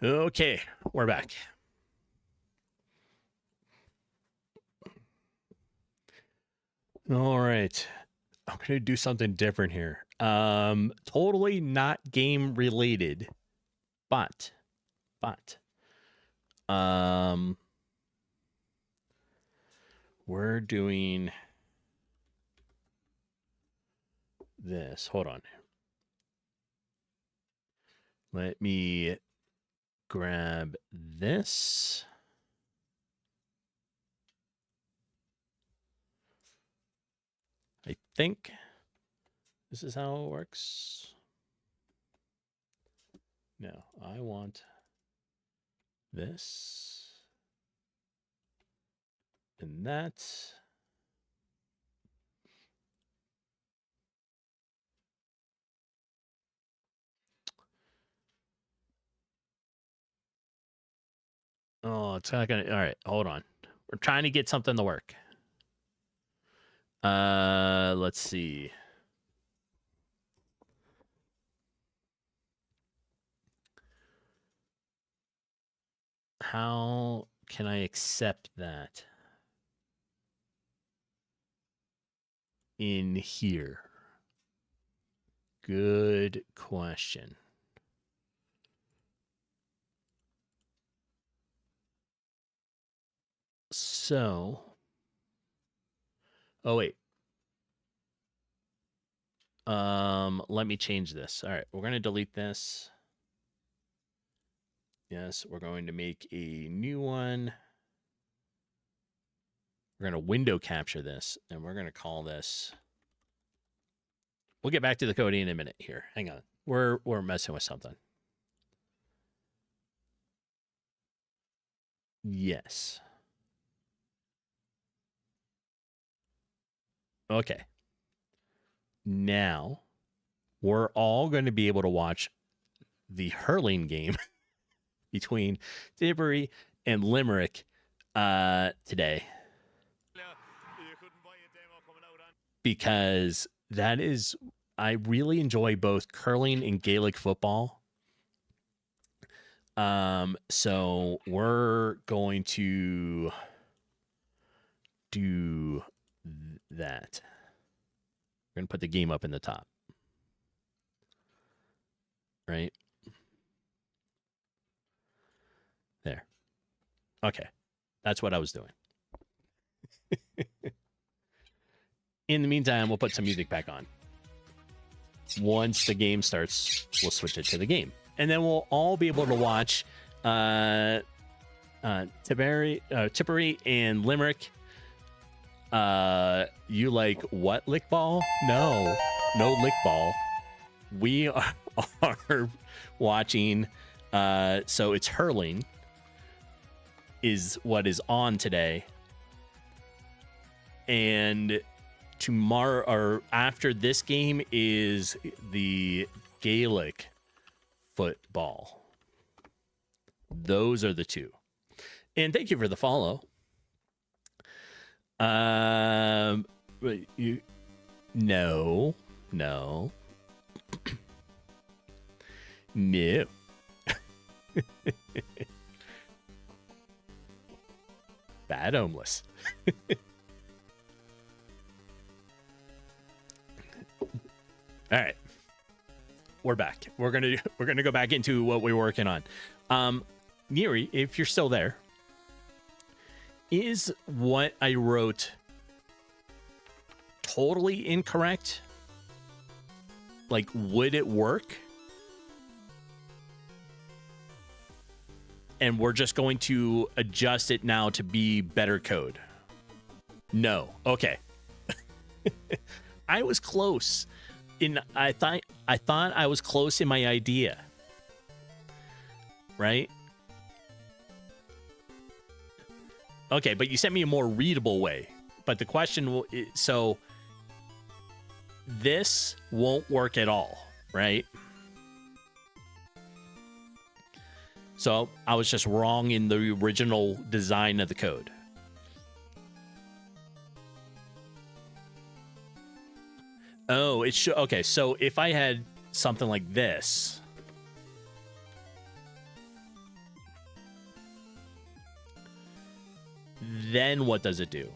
Okay, we're back. All right. I'm going to do something different here. Totally not game related, but we're doing this. Hold on. Let me grab this. I think this is how it works. No, I want this and that. Oh, it's not gonna. All right, hold on. We're trying to get something to work. Let's see. How can I accept that in here? Good question. So, oh wait. Let me change this. All right, we're going to delete this. Yes, we're going to make a new one. We're going to window capture this, and we're going to call this. We'll get back to the coding in a minute here. Hang on. We're messing with something. Yes. Okay. Now we're all going to be able to watch the hurling game between Tipperary and Limerick today, because that is, I really enjoy both curling and Gaelic football. So we're going to do that. We're going to put the game up in the top. Right? There. Okay. That's what I was doing. In the meantime, we'll put some music back on. Once the game starts, we'll switch it to the game. And then we'll all be able to watch Tipperary and Limerick. You like what, lick ball? No lick ball. We are watching, so it's hurling is what is on today. And tomorrow, or after this game, is the Gaelic football. Those are the two. And thank you for the follow. No. No. Bad homeless. All right. We're back. We're gonna go back into what we were working on. Neri, if you're still there, is what I wrote totally incorrect? Like, would it work? And we're just going to adjust it now to be better code. No. Okay. I was close. I thought I was close in my idea. Right? Okay, but you sent me a more readable way. But the question, so this won't work at all, right? So I was just wrong in the original design of the code. Oh, it should. Okay, so if I had something like this, then what does it do?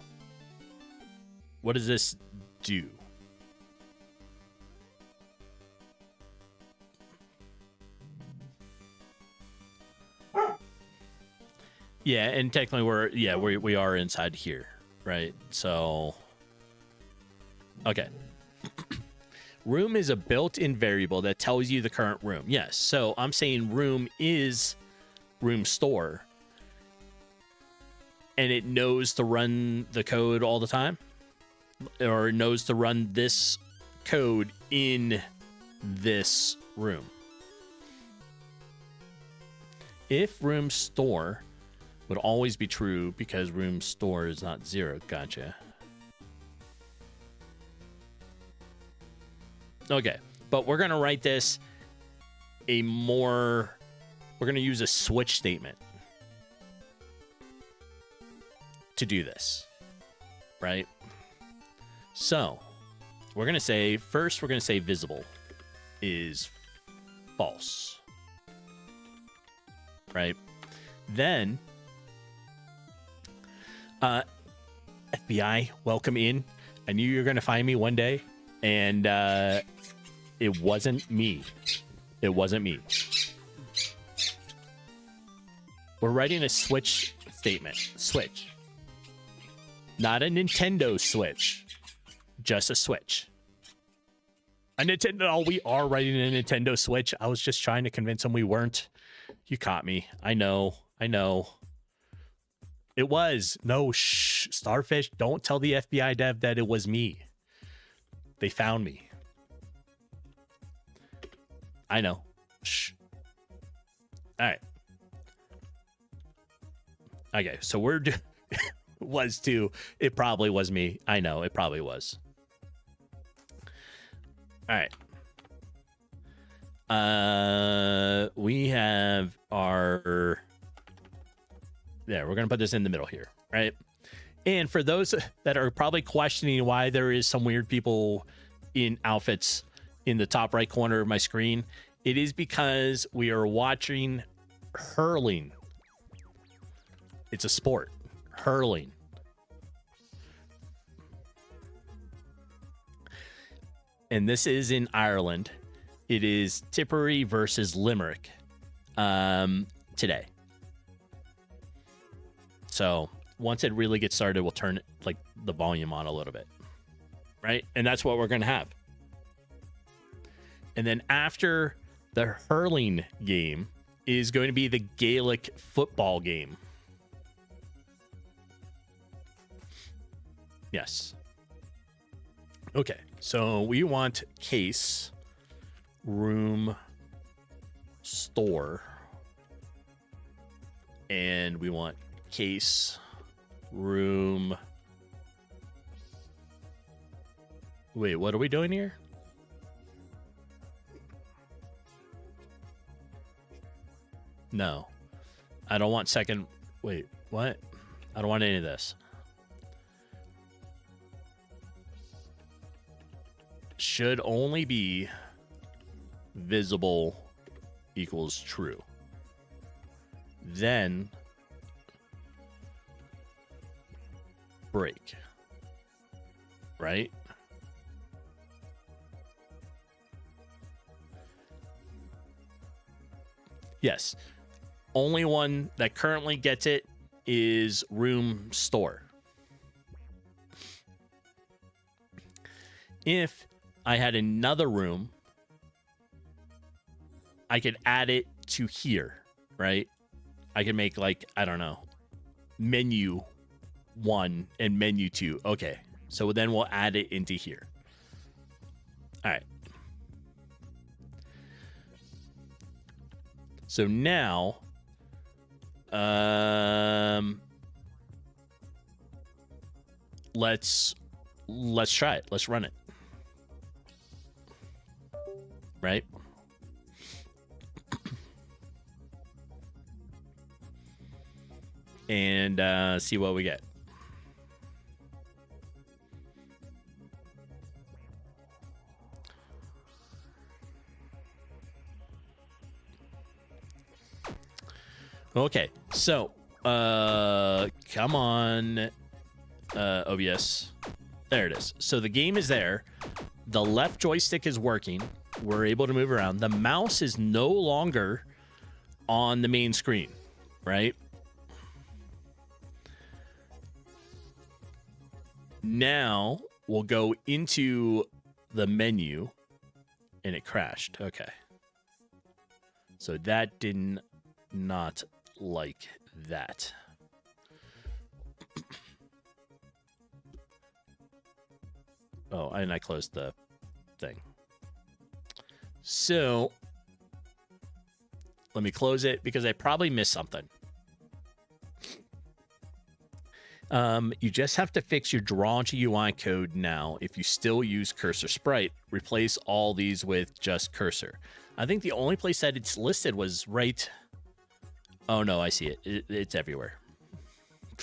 What does this do? Yeah, and technically we are inside here, right? So, okay. Room is a built-in variable that tells you the current room. Yes, so I'm saying room is room store. And it knows to run the code all the time? Or it knows to run this code in this room. If room store would always be true because room store is not 0. Gotcha. Okay, but we're going to write this we're going to use a switch statement to do this, right? So we're going to say, first we're going to say visible is false, right? Then FBI, welcome in. I knew you were going to find me one day, and it wasn't me. It wasn't me. We're writing a switch statement. Switch. Not a Nintendo Switch. Just a Switch. A Nintendo. Oh, we are writing a Nintendo Switch. I was just trying to convince them we weren't. You caught me. I know. It was. No, shh. Starfish, don't tell the FBI dev that it was me. They found me. I know. Shh. All right. Okay, so we're was too. It probably was me. I know, it probably was. All right. We have our... There, we're going to put this in the middle here, right? And for those that are probably questioning why there is some weird people in outfits in the top right corner of my screen, it is because we are watching hurling. It's a sport. Hurling. And this is in Ireland. It is Tipperary versus Limerick today. So once it really gets started, we'll turn like the volume on a little bit, right? And that's what we're going to have. And then after the hurling game is going to be the Gaelic football game. Yes. Okay, so we want case, room, store, and we want case, room. Wait, what are we doing here? No, I don't want second. Wait, what? I don't want any of this. Should only be visible equals true. Then break. Right? Yes. Only one that currently gets it is room store. If I had another room, I could add it to here, right? I can make like, I don't know, menu 1 and menu 2. Okay, so then we'll add it into here. All right. So now, let's try it. Let's run it. Right? And see what we get. Okay, so come on, OBS. There it is. So the game is there. The left joystick is working. We're able to move around. The mouse is no longer on the main screen, right? Now we'll go into the menu and it crashed. Okay. So that did not like that. Oh, and I closed the thing. So let me close it because I probably missed something. You just have to fix your draw to UI code now. If you still use cursor sprite, replace all these with just cursor. I think the only place that it's listed was right. Oh no, I see it. It's everywhere.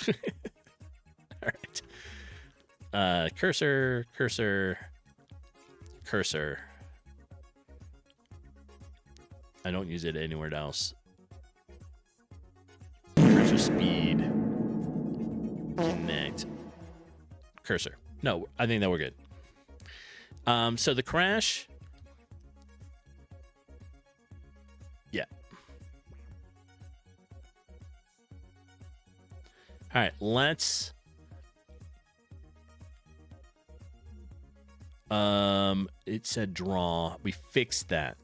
All right. Cursor, cursor, cursor. I don't use it anywhere else. Cursor speed. Connect. Cursor. No, I think that we're good. So the crash. Yeah. All right, let's it said draw. We fixed that.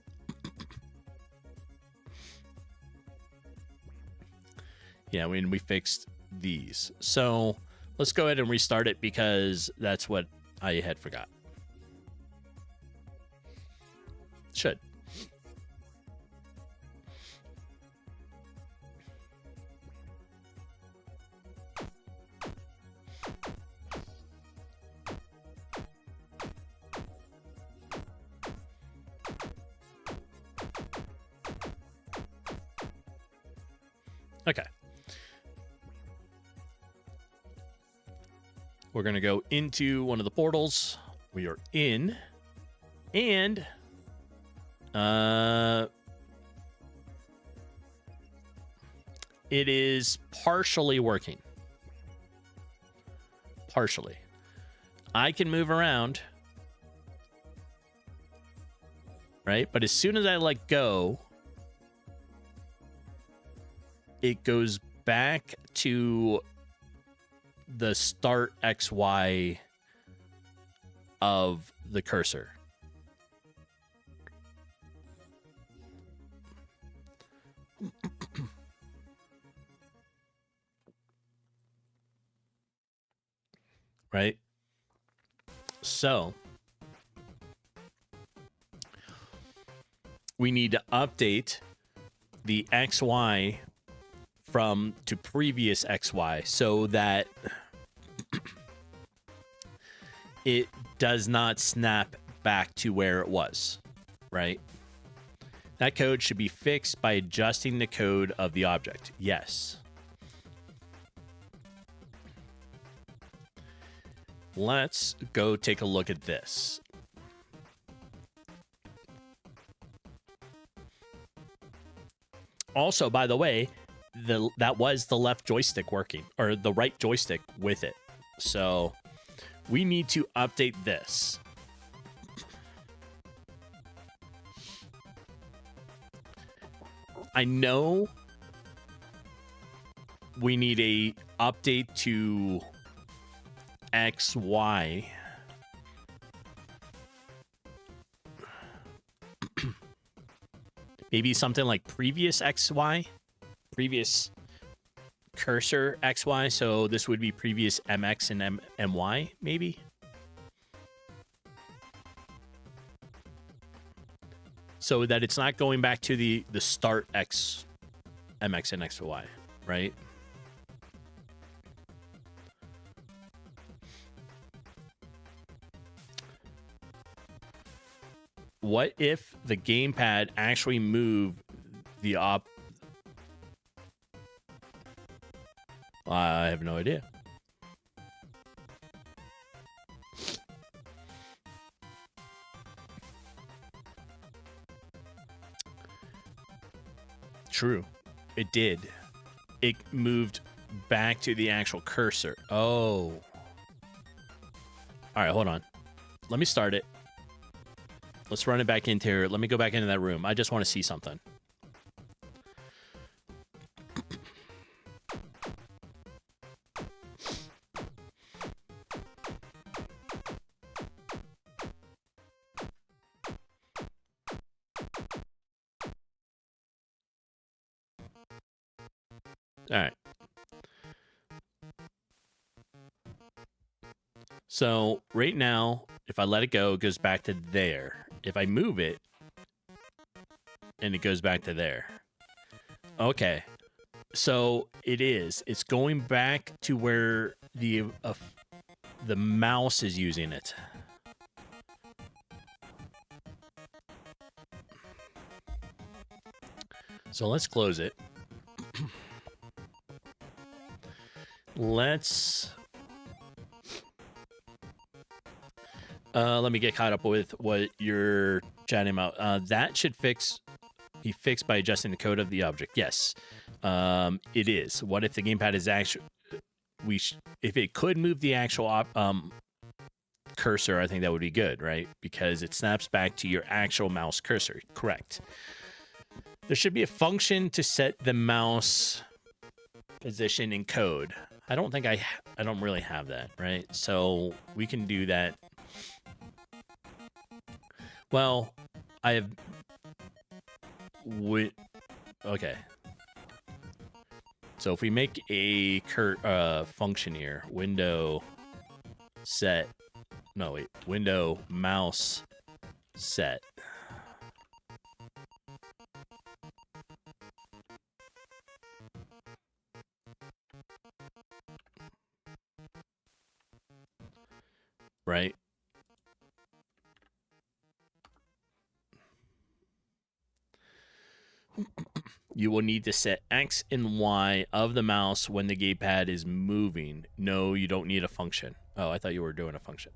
Yeah, we fixed these. So let's go ahead and restart it because that's what I had forgot. Should. Okay. We're going to go into one of the portals. We are in. And it is partially working. Partially. I can move around. Right? But as soon as I let go, it goes back to the start XY of the cursor. Right? So we need to update the XY from to previous XY so that it does not snap back to where it was, right? That code should be fixed by adjusting the code of the object. Yes. Let's go take a look at this. Also, by the way, that was the left joystick working, or the right joystick with it. So we need to update this. I know we need a update to XY. Maybe something like previous XY, previous cursor XY. So this would be previous MX and MY, maybe. So that it's not going back to the start MX and XY, right? What if the gamepad actually moved the I have no idea. True. It did. It moved back to the actual cursor. Oh. All right, hold on. Let me start it. Let's run it back into here. Let me go back into that room. I just want to see something. All right. So right now, if I let it go, it goes back to there. If I move it, and it goes back to there. Okay. So it is. It's going back to where the mouse is using it. So let's close it. Let's... let me get caught up with what you're chatting about. That should be fixed by adjusting the code of the object. Yes, it is. What if the gamepad is actually... if it could move the actual cursor, I think that would be good, right? Because it snaps back to your actual mouse cursor. Correct. There should be a function to set the mouse position in code. I don't think I don't really have that, right? So we can do that. Well, I have... Okay. So if we make a function here, window set... No, wait. Window mouse set. Right? You will need to set X and Y of the mouse when the gamepad is moving. No, you don't need a function. Oh, I thought you were doing a function.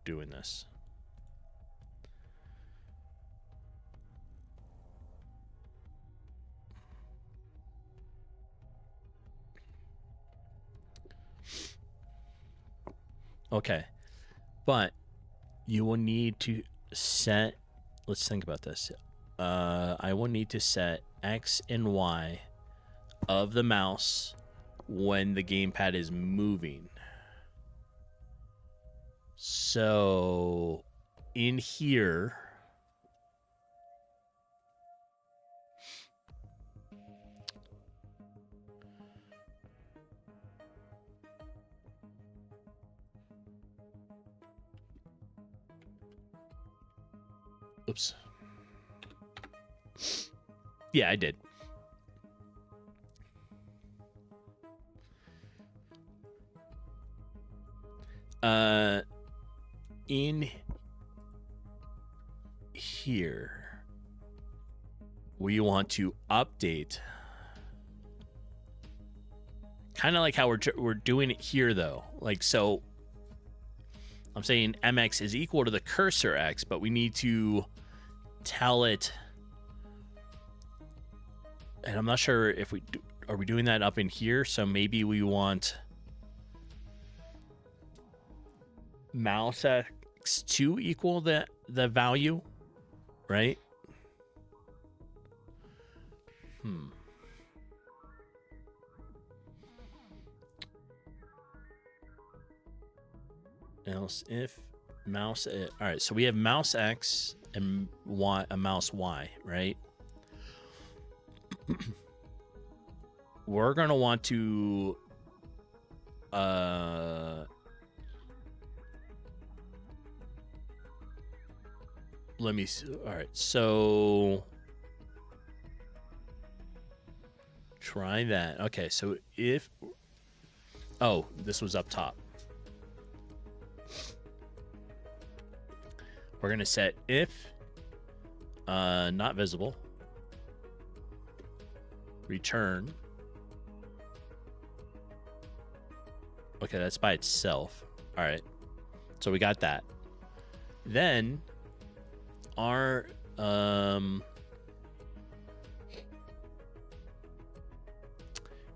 Doing this. Okay. But you will need to set, let's think about this. I will need to set X and Y of the mouse when the gamepad is moving. So in here, oops. Yeah, I did. In here, we want to update, kind of like how we're doing it here, though. Like, so I'm saying MX is equal to the cursor X, but we need to tell it, and I'm not sure if we do, are we doing that up in here? So maybe we want mouse X to equal the value, right? Else if mouse, all right, so we have mouse X and Y, a mouse Y, right? We're gonna want to let me see. All right, so try that. Okay, so if, oh, this was up top. We're gonna set if not visible, return. Okay, that's by itself. All right, so we got that. Then our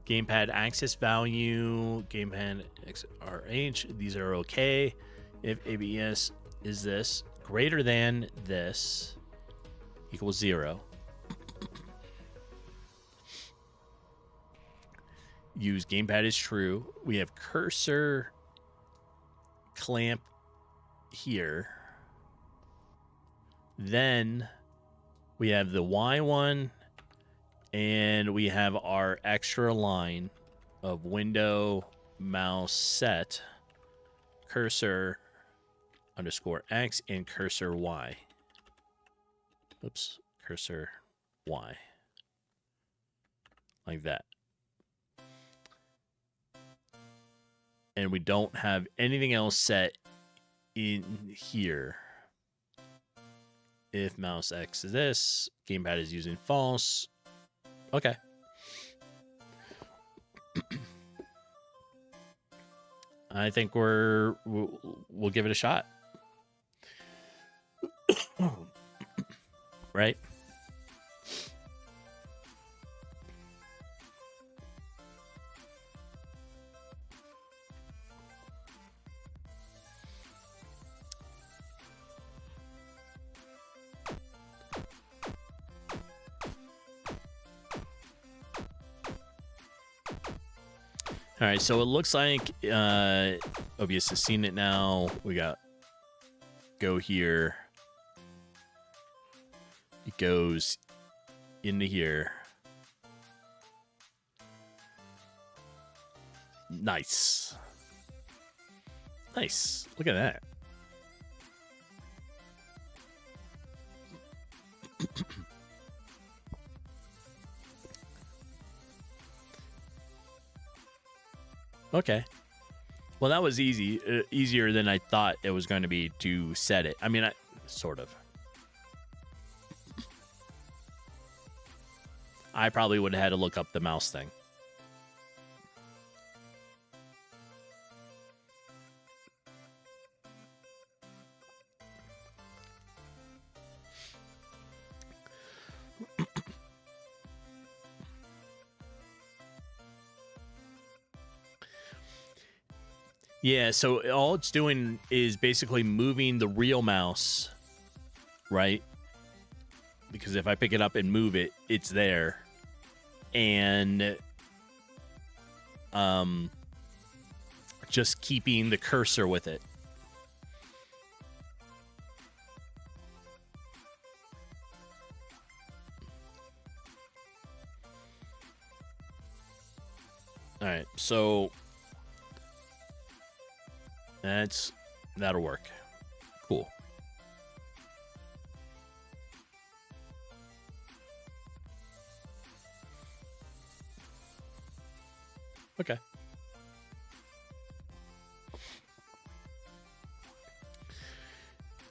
gamepad access value, gamepad XRH, these are okay. If ABS is this greater than this equals 0, use gamepad is true. We have cursor clamp here. Then we have the Y one, and we have our extra line of window mouse set cursor underscore X and cursor Y. Oops, cursor Y. Like that. And we don't have anything else set in here. If mouse X is this, gamepad is using false. Okay. I think we'll give it a shot. Right? All right, so it looks like OBS has seen it now. We got go here. It goes into here. Nice. Nice. Look at that. Okay. Well, that was easy. Easier than I thought it was going to be to set it. I mean, sort of. I probably would have had to look up the mouse thing. Yeah, so all it's doing is basically moving the real mouse, right? Because if I pick it up and move it, it's there. And just keeping the cursor with it. All right, so that'll work. Cool. Okay.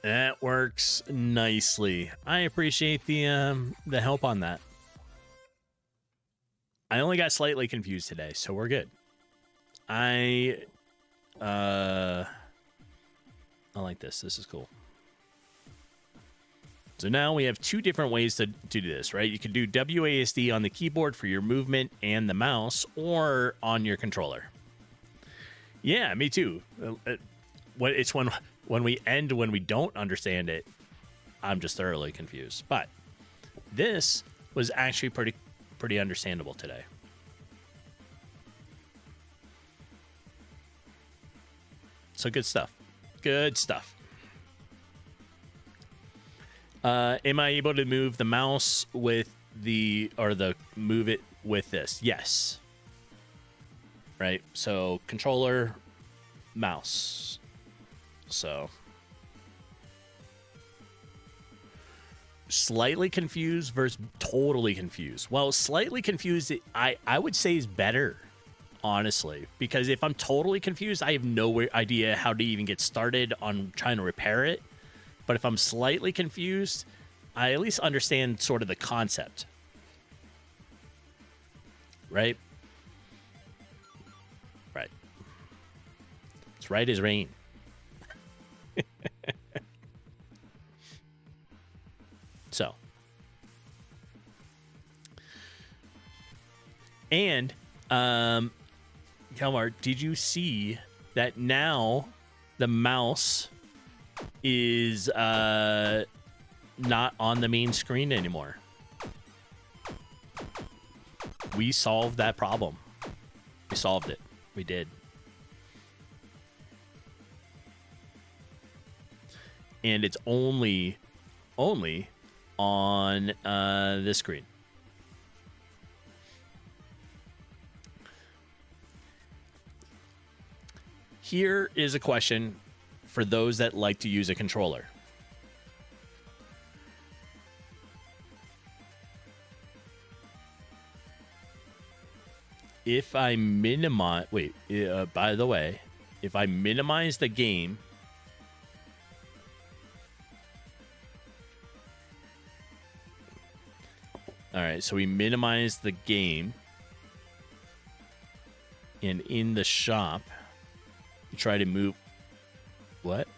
That works nicely. I appreciate the help on that. I only got slightly confused today, so we're good. I like this. This is cool. So now we have two different ways to do this, right? You can do WASD on the keyboard for your movement and the mouse, or on your controller. Yeah, me too. It's when we don't understand it, I'm just thoroughly confused. But this was actually pretty understandable today. So good stuff. Good stuff. Am I able to move the mouse with move it with this? Yes. Right. So controller, mouse. So slightly confused versus totally confused. Well, slightly confused, I would say is better, honestly, because if I'm totally confused, I have no idea how to even get started on trying to repair it. But if I'm slightly confused, I at least understand sort of the concept. Right? Right. It's right as rain. So. And, Kelmar, did you see that now the mouse is not on the main screen anymore? We solved that problem. We solved it. We did. And it's only on this screen. Here is a question for those that like to use a controller. If I minimize... Wait, by the way, if I minimize the game... All right, so we minimize the game. And in the shop, you try to move... What?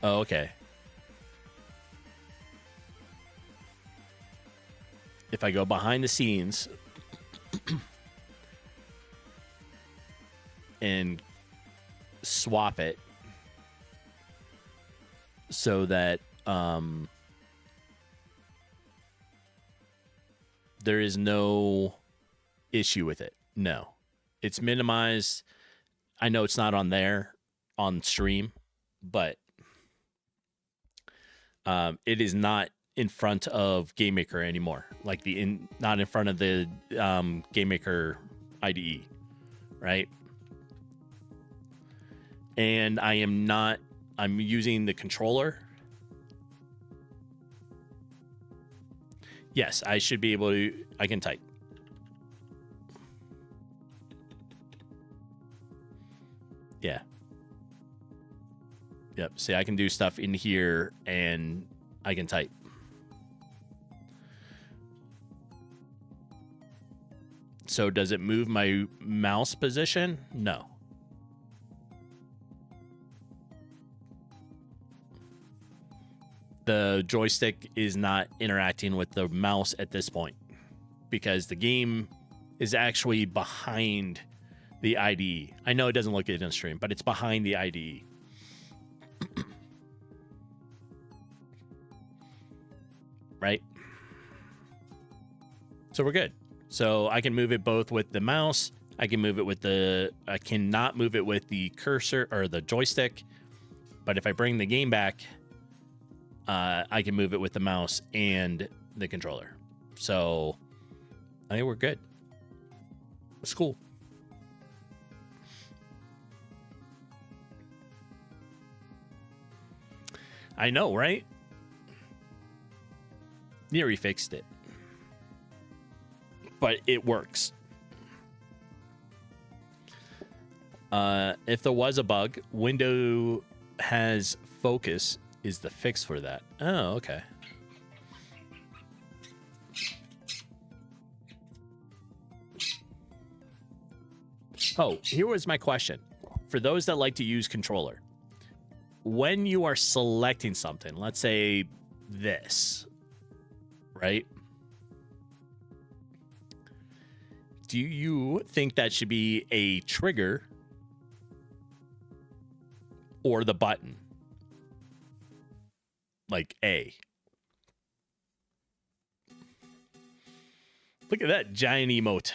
Oh, okay. If I go behind the scenes and swap it so that there is no issue with it. No. It's minimized. I know it's not on there on stream, but it is not in front of GameMaker anymore. Like not in front of the GameMaker IDE, right? And I'm using the controller. Yes, I should be able to, I can type. Yeah. Yep. See, I can do stuff in here and I can type. So does it move my mouse position? No. The joystick is not interacting with the mouse at this point because the game is actually behind the IDE. I know it doesn't look it in stream, but it's behind the IDE. Right? So we're good. So I can move it both with the mouse. I can move it with the... I cannot move it with the cursor or the joystick. But if I bring the game back, I can move it with the mouse and the controller. So I think we're good. It's cool. I know, right? Neri fixed it. But it works. If there was a bug, window has focus is the fix for that. Oh, okay. Oh, here was my question. For those that like to use controller, when you are selecting something, let's say this, right? Do you think that should be a trigger or the button? Like A. Look at that giant emote.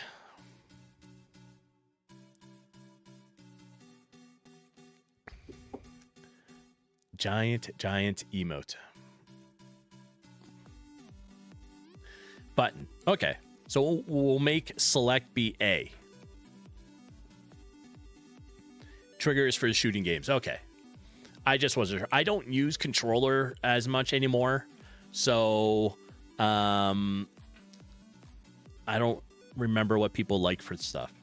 Giant emote. Button. Okay. So we'll make select be A. Triggers for the shooting games. Okay. I just wasn't sure. I don't use controller as much anymore. So I don't remember what people like for stuff.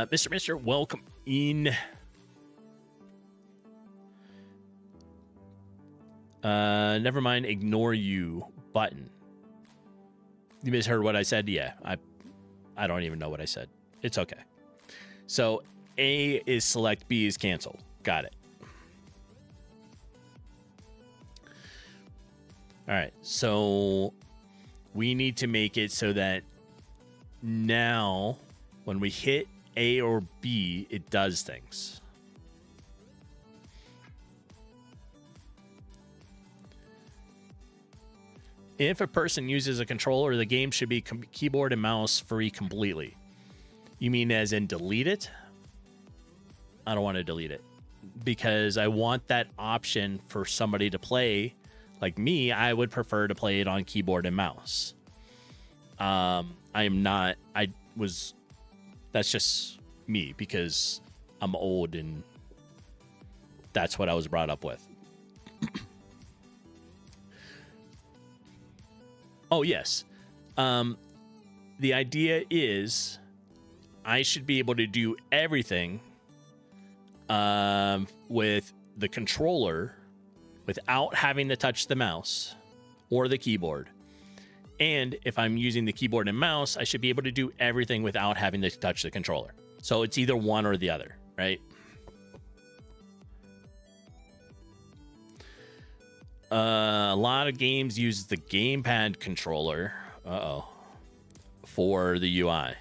Mister, welcome in. Never mind, ignore you button. You misheard what I said? Yeah, I don't even know what I said. It's okay. So A is select, B is cancel. Got it. All right, so we need to make it so that now when we hit A or B, it does things. If a person uses a controller, the game should be keyboard and mouse free completely. You mean as in delete it? I don't want to delete it because I want that option for somebody to play. Like me, I would prefer to play it on keyboard and mouse. I am not. That's just me because I'm old and that's what I was brought up with. Oh, yes. The idea is I should be able to do everything with the controller without having to touch the mouse or the keyboard. And if I'm using the keyboard and mouse, I should be able to do everything without having to touch the controller. So it's either one or the other, right? A lot of games use the gamepad controller. For the UI.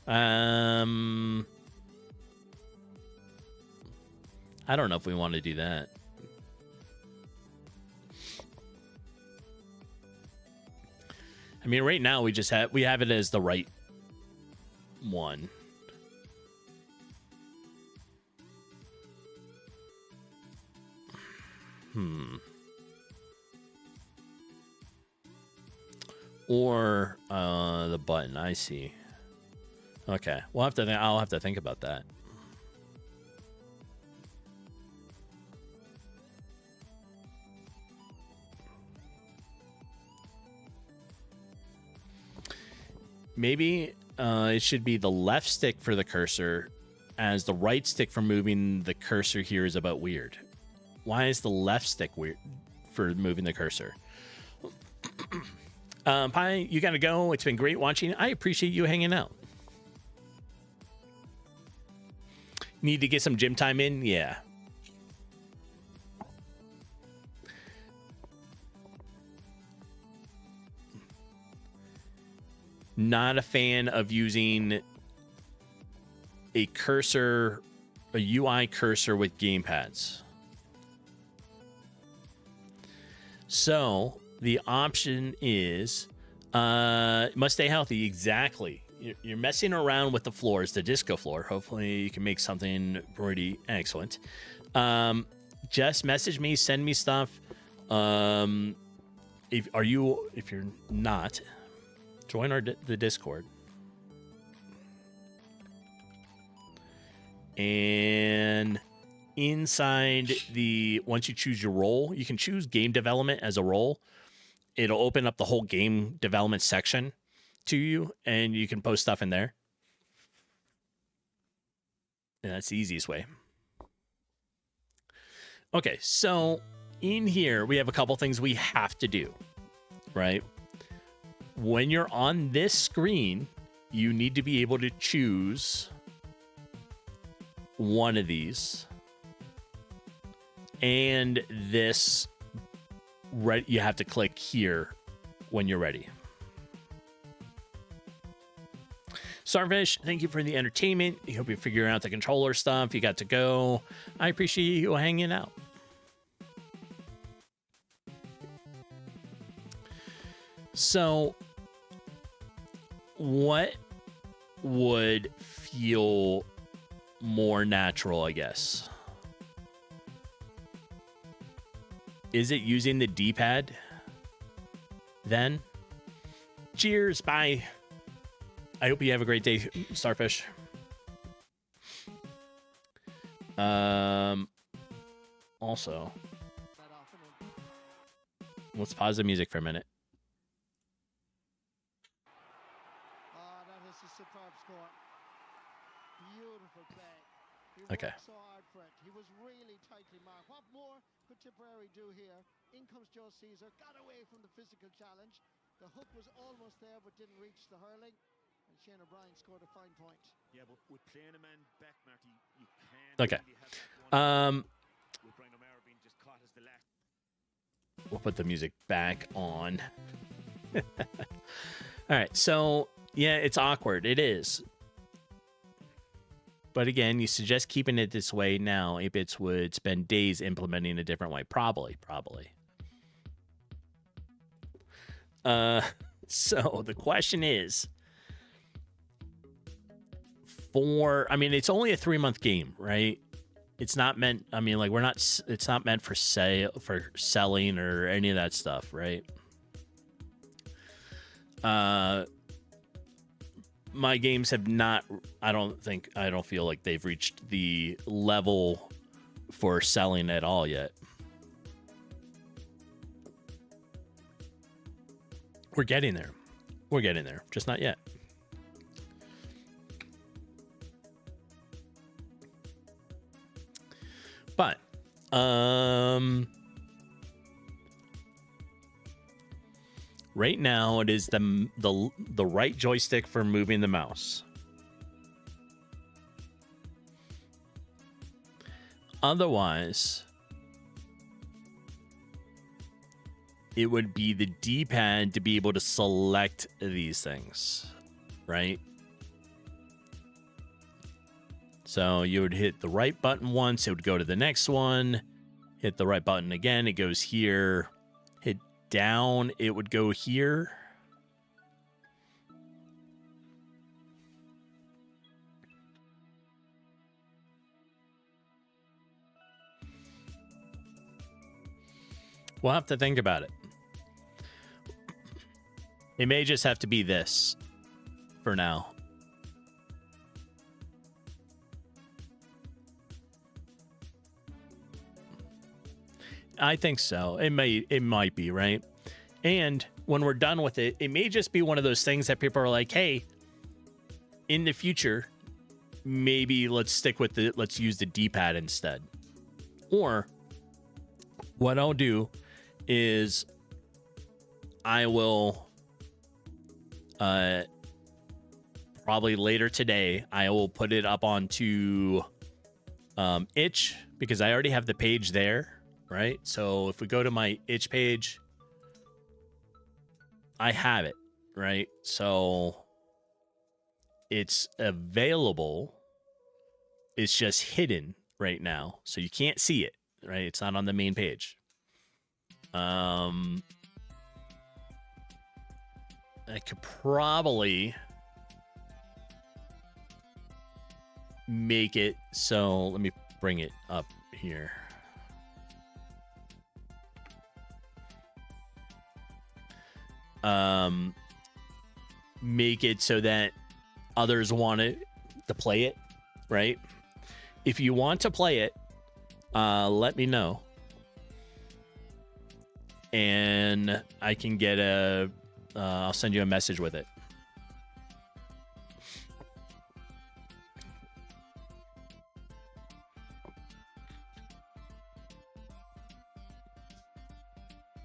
I don't know if we want to do that. I mean, right now we have it as the right one. Or the button. I see. Okay, I'll have to think about that. Maybe it should be the left stick for the cursor as the right stick for moving the cursor here is about weird. Why is the left stick weird for moving the cursor? Pi, you gotta go. It's been great watching. I appreciate you hanging out. Need to get some gym time in? Yeah. Not a fan of using a cursor, a UI cursor with gamepads. So the option is must stay healthy. Exactly. You're messing around with the floors, the disco floor. Hopefully you can make something pretty excellent. Just message me, send me stuff. If you're not, join the Discord. And inside once you choose your role, you can choose game development as a role. It'll open up the whole game development section to you, and you can post stuff in there. And that's the easiest way. Okay, so in here, we have a couple things we have to do, right? When you're on this screen, you need to be able to choose one of these. And this, you have to click here when you're ready. Starfish, thank you for the entertainment. I hope you're figuring out the controller stuff. You got to go. I appreciate you hanging out. So, what would feel more natural, I guess? Is it using the D-pad then? Cheers, bye. I hope you have a great day, Starfish. Also, let's pause the music for a minute. That is a superb score. Beautiful play. Okay. So hard for it. He was really tightly marked. What more could Tipperary do here? In comes Joe Caesar, got away from the physical challenge. The hook was almost there, but didn't reach the hurling. And Shane O'Brien scored a fine point. Yeah, but with playing a man back, Marty, you can't. Okay. With Brian O'Mara being just caught as the last. We'll put the music back on. All right. So, yeah, it's awkward. It is. But again, you suggest keeping it this way now. 8-Bits would spend days implementing a different way. Probably. So the question is, it's only a 3-month game, right? It's not meant, it's not meant for selling or any of that stuff, right? My games have not, I don't feel like they've reached the level for selling at all yet. We're getting there. Just not yet. But, right now it is the right joystick for moving the mouse. Otherwise, it would be the D-pad to be able to select these things, right? So you would hit the right button once, it would go to the next one. Hit the right button again, it goes here. Hit down, it would go here. We'll have to think about it. It may just have to be this for now. I think so. It might be, right? And when we're done with it, it may just be one of those things that people are like, hey, in the future, maybe let's use the D-pad instead. Or what I'll do is I will probably later today, I will put it up onto itch, because I already have the page there, right? So if we go to my itch page, I have it, right? So it's available. It's just hidden right now, so you can't see it, right? It's not on the main page. I could probably make it so, let me bring it up here. Make it so that others want to play it, right? If you want to play it, let me know, and I can get I'll send you a message with it.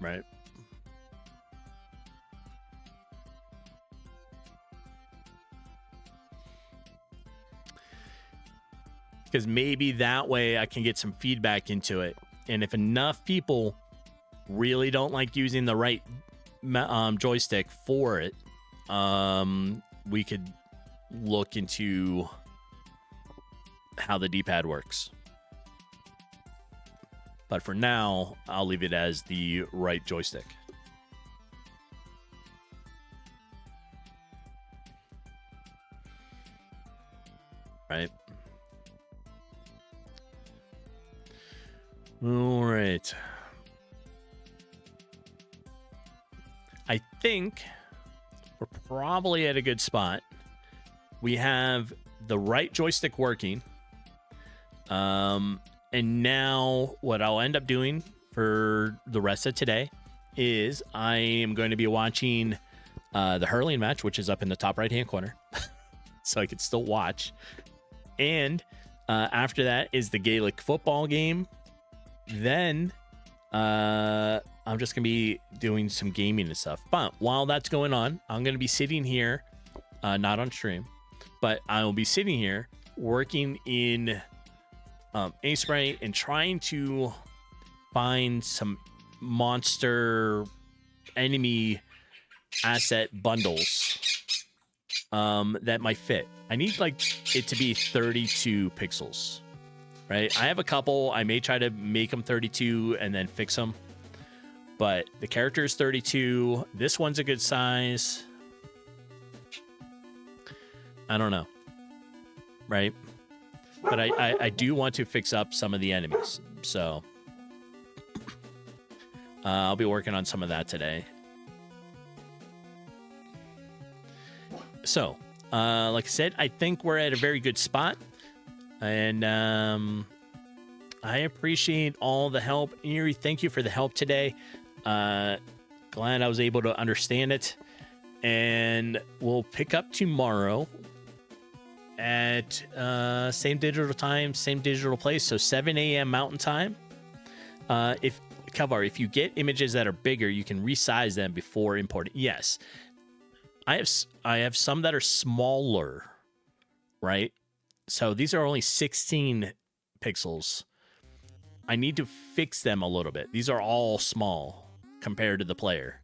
Right. Because maybe that way I can get some feedback into it. And if enough people really don't like using the right joystick for it, we could look into how the D-pad works. But for now, I'll leave it as the right joystick. Right. All right. I think we're probably at a good spot. We have the right joystick working. And now what I'll end up doing for the rest of today is I am going to be watching the hurling match, which is up in the top right-hand corner. So I could still watch. And after that is the Gaelic football game. Then I'm just going to be doing some gaming and stuff. But while that's going on, I'm going to be sitting here, not on stream, but I will be sitting here working in EightBitsaByte and trying to find some monster enemy asset bundles that might fit. I need like it to be 32 pixels, right? I have a couple. I may try to make them 32 and then fix them, but the character is 32. This one's a good size. I don't know, right? But I do want to fix up some of the enemies, so I'll be working on some of that today. So, like I said, I think we're at a very good spot, and I appreciate all the help. Erie, thank you for the help today. Glad I was able to understand it, and we'll pick up tomorrow at same digital time, same digital place, so 7 a.m. Mountain Time. If Kalvar, if you get images that are bigger, you can resize them before importing. Yes, I have some that are smaller, right? So these are only 16 pixels. I need to fix them a little bit. These are all small compared to the player,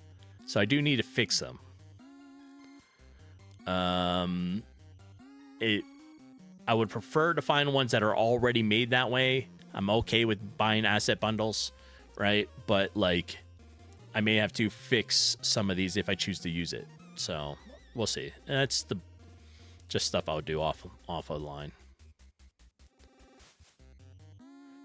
so I do need to fix them. I would prefer to find ones that are already made that way. I'm okay with buying asset bundles, right? But like, I may have to fix some of these if I choose to use it. So we'll see. That's just stuff I would do off of the line.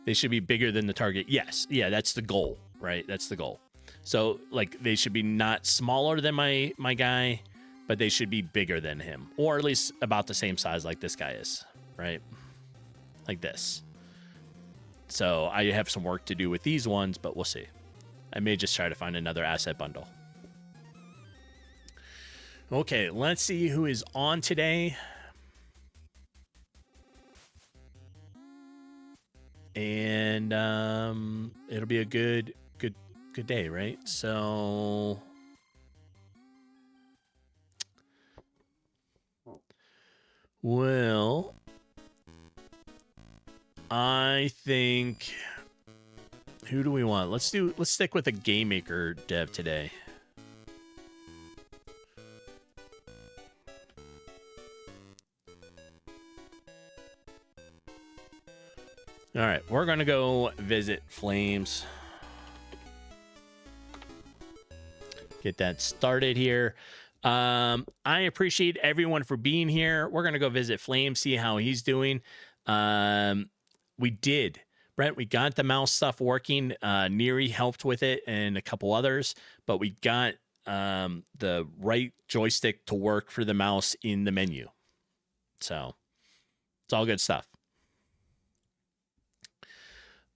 They should be bigger than the target. Yes, yeah, that's the goal, right? That's the goal. So like, they should be not smaller than my guy, but they should be bigger than him, or at least about the same size like this guy is, right? Like this. So I have some work to do with these ones, but we'll see. I may just try to find another asset bundle. Okay, let's see who is on today. and it'll be a good day, right? So well, I think, who do we want? Let's stick with a GameMaker dev today. All right, we're gonna go visit Flames. Get that started here. I appreciate everyone for being here. We're gonna go visit Flames, see how he's doing. We did, Brent. We got the mouse stuff working. Neri helped with it, and a couple others, but we got the right joystick to work for the mouse in the menu. So it's all good stuff.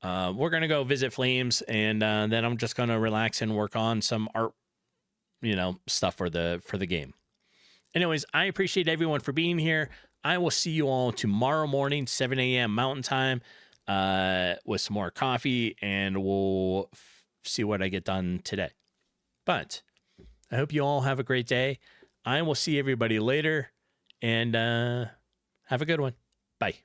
We're gonna go visit Flames, and then I'm just gonna relax and work on some art, stuff for the game. Anyways, I appreciate everyone for being here. I will see you all tomorrow morning, 7 a.m. Mountain Time, with some more coffee, and we'll see what I get done today. But I hope you all have a great day. I will see everybody later, and have a good one. Bye.